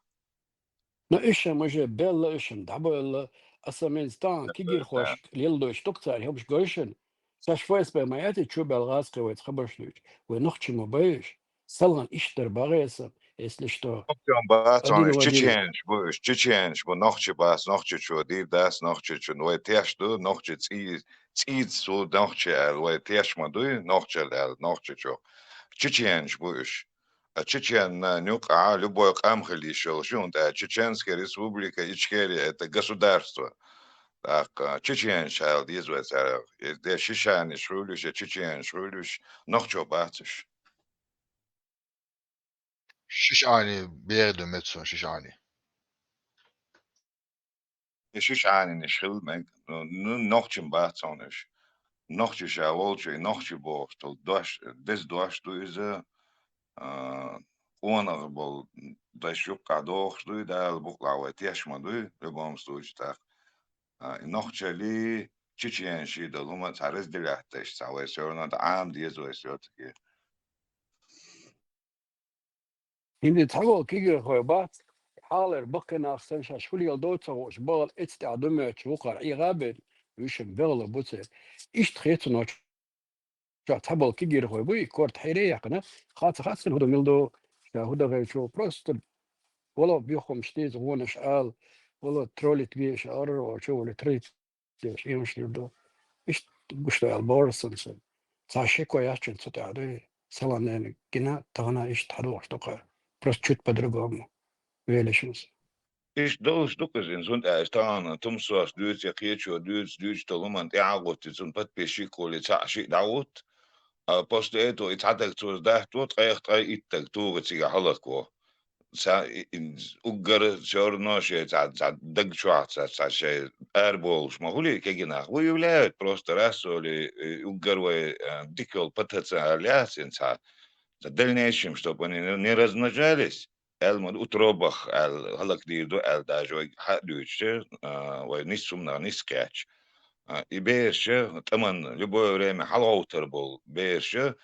نا إيش مجا بيلا إيش دعبو إلا أسامينستان كيجير خوش ليلدوش تقصر يهبش قويشن ساش فايس بماياتي تشوب الغاز قويت خبرشلوش ونخشي مبايش سلغن إيش درباغيسم إسلي شتو Option baas on أدينو ودينو Chichench, bo nochtje baas, nochtje cho, dir das nochtje cho, no tesh du, nochtje tsiid so nochtje el, no tesh ma du, nochtje el, nochtje cho. Chichench bush. A Chechen нюк любой камхали шел жунт, а Чеченская республика Ичкерия это государство. Так, Чечен шал дизвется, де Шишани шрулюш, Чечен шрулюш, нохчо бацуш. Shishani beerde met zo'n Shishani. Shishani nishil meg, nu nochtje batsonish. Nochtje shawolje, nochtje borstel, des du is honorable, das jukka doorstu, daar boeklauwe tieshma du, de boomstoetje tak. Nochtje li, Chichen shi de luma taris dilahtesh, sawe sorna de aam die zo is jotke. هندي تحول كيجي خويبات حالر بقنا أحسن شولي الدوتة وش بغل استعدمت وقع أي غابل ويشم بغل بوتة إيش تخيط نوش تحول كيجي خويبوي كورت حيري يقنا خاص هذا ميلدو هذا غير شو بروست ولا بيخم شتيز ونش آل ولا ترولي تبيش أر وشو ولا تريت إيش يمشي يبدو إيش بشتغل بورسنسن تاشيكو ياشن ستعدي سلام كنا تغنا إيش تحدوش تقع بروست شوت بدرجة Величинс. Ich dus in sunt staan tumsos duurt ja keertje duurt tolumant jagot sunt pat peshi koli tashi daut post eto it had ik zo dacht tot echt it tak toe het zich halako sa in uggar jorno she за dag chwat sa she airball смогли кегина выявляют просто раз или uggar вы дикол патаца лясин sa в дальнейшем чтобы они не размножались المود утробах halak diyordu dajo hadüçte ve nisumna niskaç и беше таман любое время халаутер был беше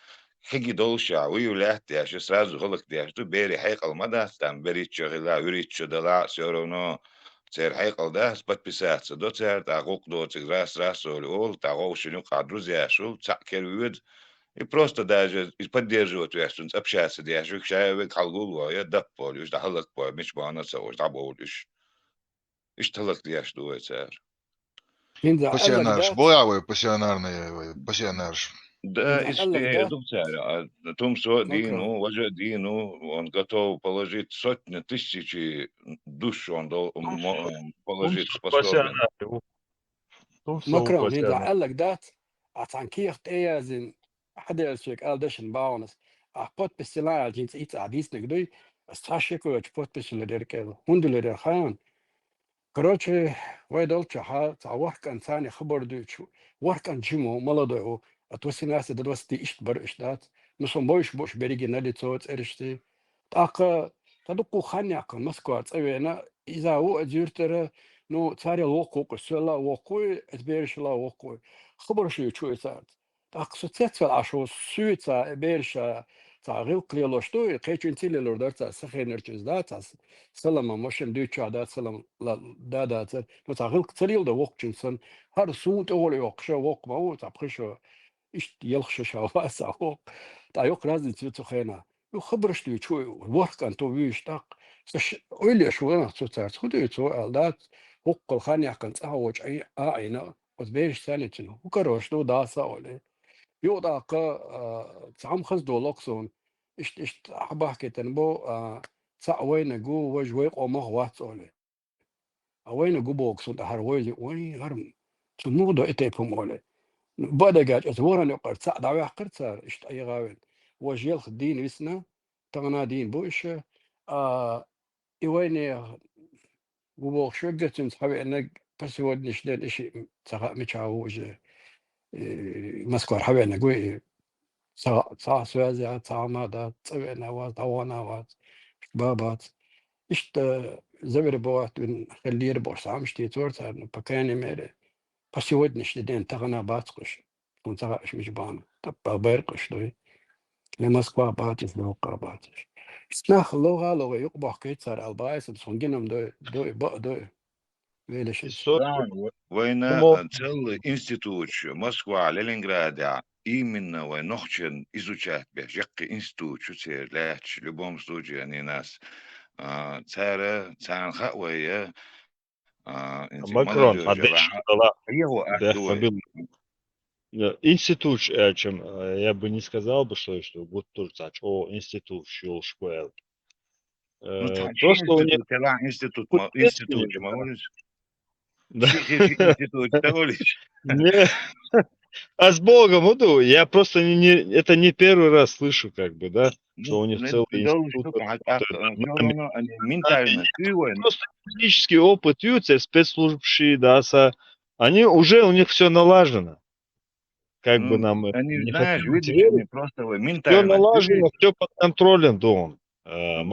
хиги долша уюлят я же сразу халак я что бери хайкал мада там бери чогила юрич дала все равно цер хайкал да подписаться до цер да гук до цер раз ол та гоушню друзья шул цакер и просто даже поддерживать версию, общаться, даже человек халгул, я да полюш, да халак по, мич бана сауш, да болюш. Иш талак дияш дуэцер. Пассионарш, боявый пассионарный, пассионарш. Да, изучали. Тумсо Дину, Ваджа Дину, он готов положить сотни, тысячи душ, он положить способен. Макрон, إذا قال لك دات عتانكيخ تأيزن حدا يسويك قال دشن باونس أحبط بالسلاح جنس إيت عديس نقدوي استعشيكو يجبط بالسلاح هندو خان كروتشي ويدولتش ها تعوح كان ثاني خبر دوتشو وح كان جيمو ملادو أتوسي ناس دلوستي إشت بر إشتات نصم بوش بريجي نالي توت إرشتي تاقا تدقو خاني عقل مسكوات أنا إذا هو أجيرتر نو تاري الوقوق السلا وقوي أتبيرش لا وقوي خبر شو يسات تاق ستات العشو سويتا بيرشا تا غير قليلوشتو قيتشن تيلي لوردر تا سخين ارتشز دا تا سلام مشن دوتشا دا سلام دا نو تا غير قتليل دا وقتشنسن هر سوت اول يوقشا وق ماو تا بخشو إيش يلخش شواسا وق تا يوق رازي تيتو خينا يو خبرش دي شو ورك أنتو بيش تاق سش أولي شو أنا تسوتارت خدو يتو ألدات وق الخاني عقل تهوج أي آينا وتبيش ثاني تنو وكروش دو داسا أولي يو داقا تعم خزدو لوكسون إشت حباح كتنبو تعوين جو وجويق ومغ واتس أولي وين جوبوك صوت هرويلي وين هرم سموه إتيبهم ولا بعد قاعد أسبوعا يقعد ساعة دعوة قرت صار إشت أي غاوين وجيل خدين بسنا تغنا دين بوش وين جوبوك شو قلت صحابي إنك بس ود نشدل إشي سخاء متشاوج مسكور حبي إنك قوي صح سوازي صح ماذا تسوي واز طوانا واز بابات إشت زبر بوات من خلير بوش عمش تيتور صار بكاني ميري بس ودنش لدين تغنا باتقش كون تغاش مش بان تبا بيرقش دوي لمسكوا باتش لوقا باتش سناخ لغة لغة يقبح كيت صار البايس بسونجينهم دوي بق دوي ويلش История война целый институт, Москва, Ленинград, именно войнохчен изучать бежекки институт, в любом случае они нас цара, царха, Макрон, а молодежь, его актует. Институт, чем я бы не сказал бы, что вот Турцач, институт, школа. Ну, Просто у них институт, Не, а с Богом, я просто это не первый раз слышу, как бы, да, что у них целый институт. Просто практический опыт, спецслужбши, да, они уже, у них все налажено. Как бы нам они, не знаешь, хотелось видишь, они верить, просто все ментально. налажено, все под контролем, Дон. К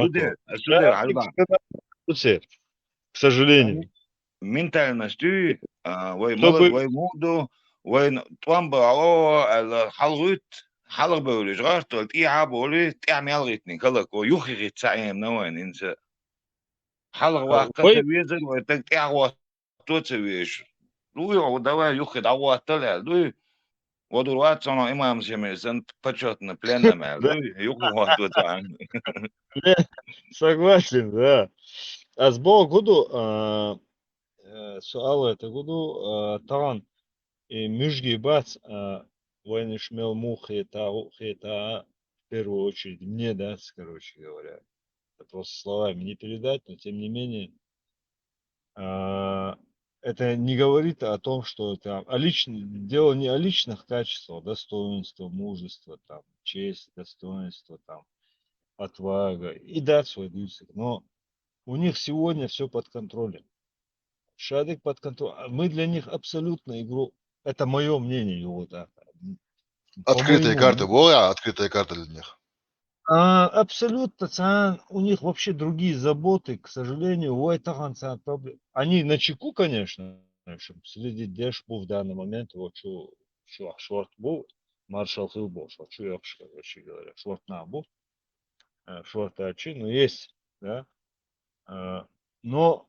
сожалению. ментальностью, Чтобы موضوع طوامبا الحلقات حلق بقولي جرت قلت إيه عبولي تعمل يلغتني كلك ويخرج تعيم نوين إنسى حلق واقع سويزن وتك تعوى توتسويش لوي ودوا يخرج عوى طلع لوي ودروات صنع إمام شميسن بتشوتنا بلنا مع لوي يخرج توتسويش Согласен, да. А с Богу суалы это гуду таган мюжги бац войнишмел мухи та в первую очередь мне, да, короче говоря. Это просто словами не передать, но тем не менее это не говорит о том, что это дело не о личных качествах, достоинства, мужества, там, честь, достоинство, там, отвага и дать свой дюсик. Но у них сегодня все под контролем. Шадик под контролем. Мы для них абсолютно игру. Это мое мнение, вот так. Открытые карты, открытая карта для них. Абсолютно, у них вообще другие заботы, к сожалению, они на чеку, конечно, чтобы следить, где был в данный момент, вот что шорт был, маршал Хилл был, что короче говоря, шорт на был, шорт очи, но есть, да, но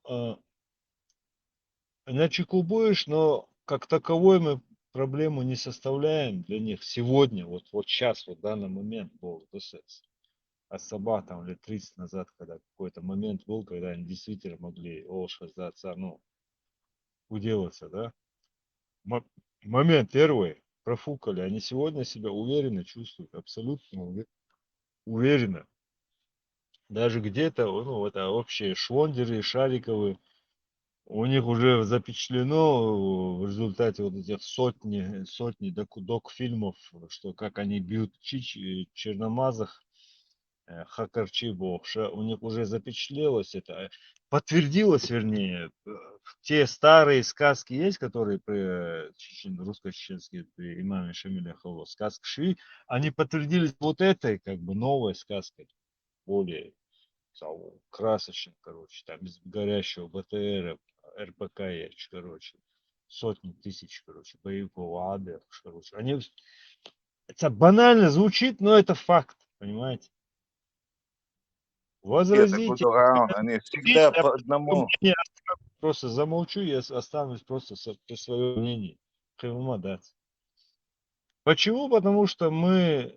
на чеку будешь, но как таковой мы проблему не составляем для них сегодня, вот сейчас, вот в данный момент был ДСС. А Саба там лет 30 назад, когда какой-то момент был, когда они действительно могли за отца, уделаться, да. Момент первый, профукали, они сегодня себя уверенно чувствуют, абсолютно уверенно. Даже где-то, это общие швондеры, шариковые, у них уже запечатлено в результате вот этих сотни док-фильмов, что как они бьют черномазых, Хакарчи Бокша, у них уже запечатлелось это, подтвердилось, вернее, те старые сказки есть, которые русско-чеченские при имаме Шамиле Хало, сказки Ши, они подтвердились вот этой, как бы, новой сказкой, более красочной, короче, там, без горящего БТРа, РПК есть, короче, сотни тысяч, короче, боевиков АД, короче, это банально звучит, но это факт, понимаете? Возразите. они всегда по одному. Просто замолчу, я останусь просто при своем мнении. Почему? Потому что мы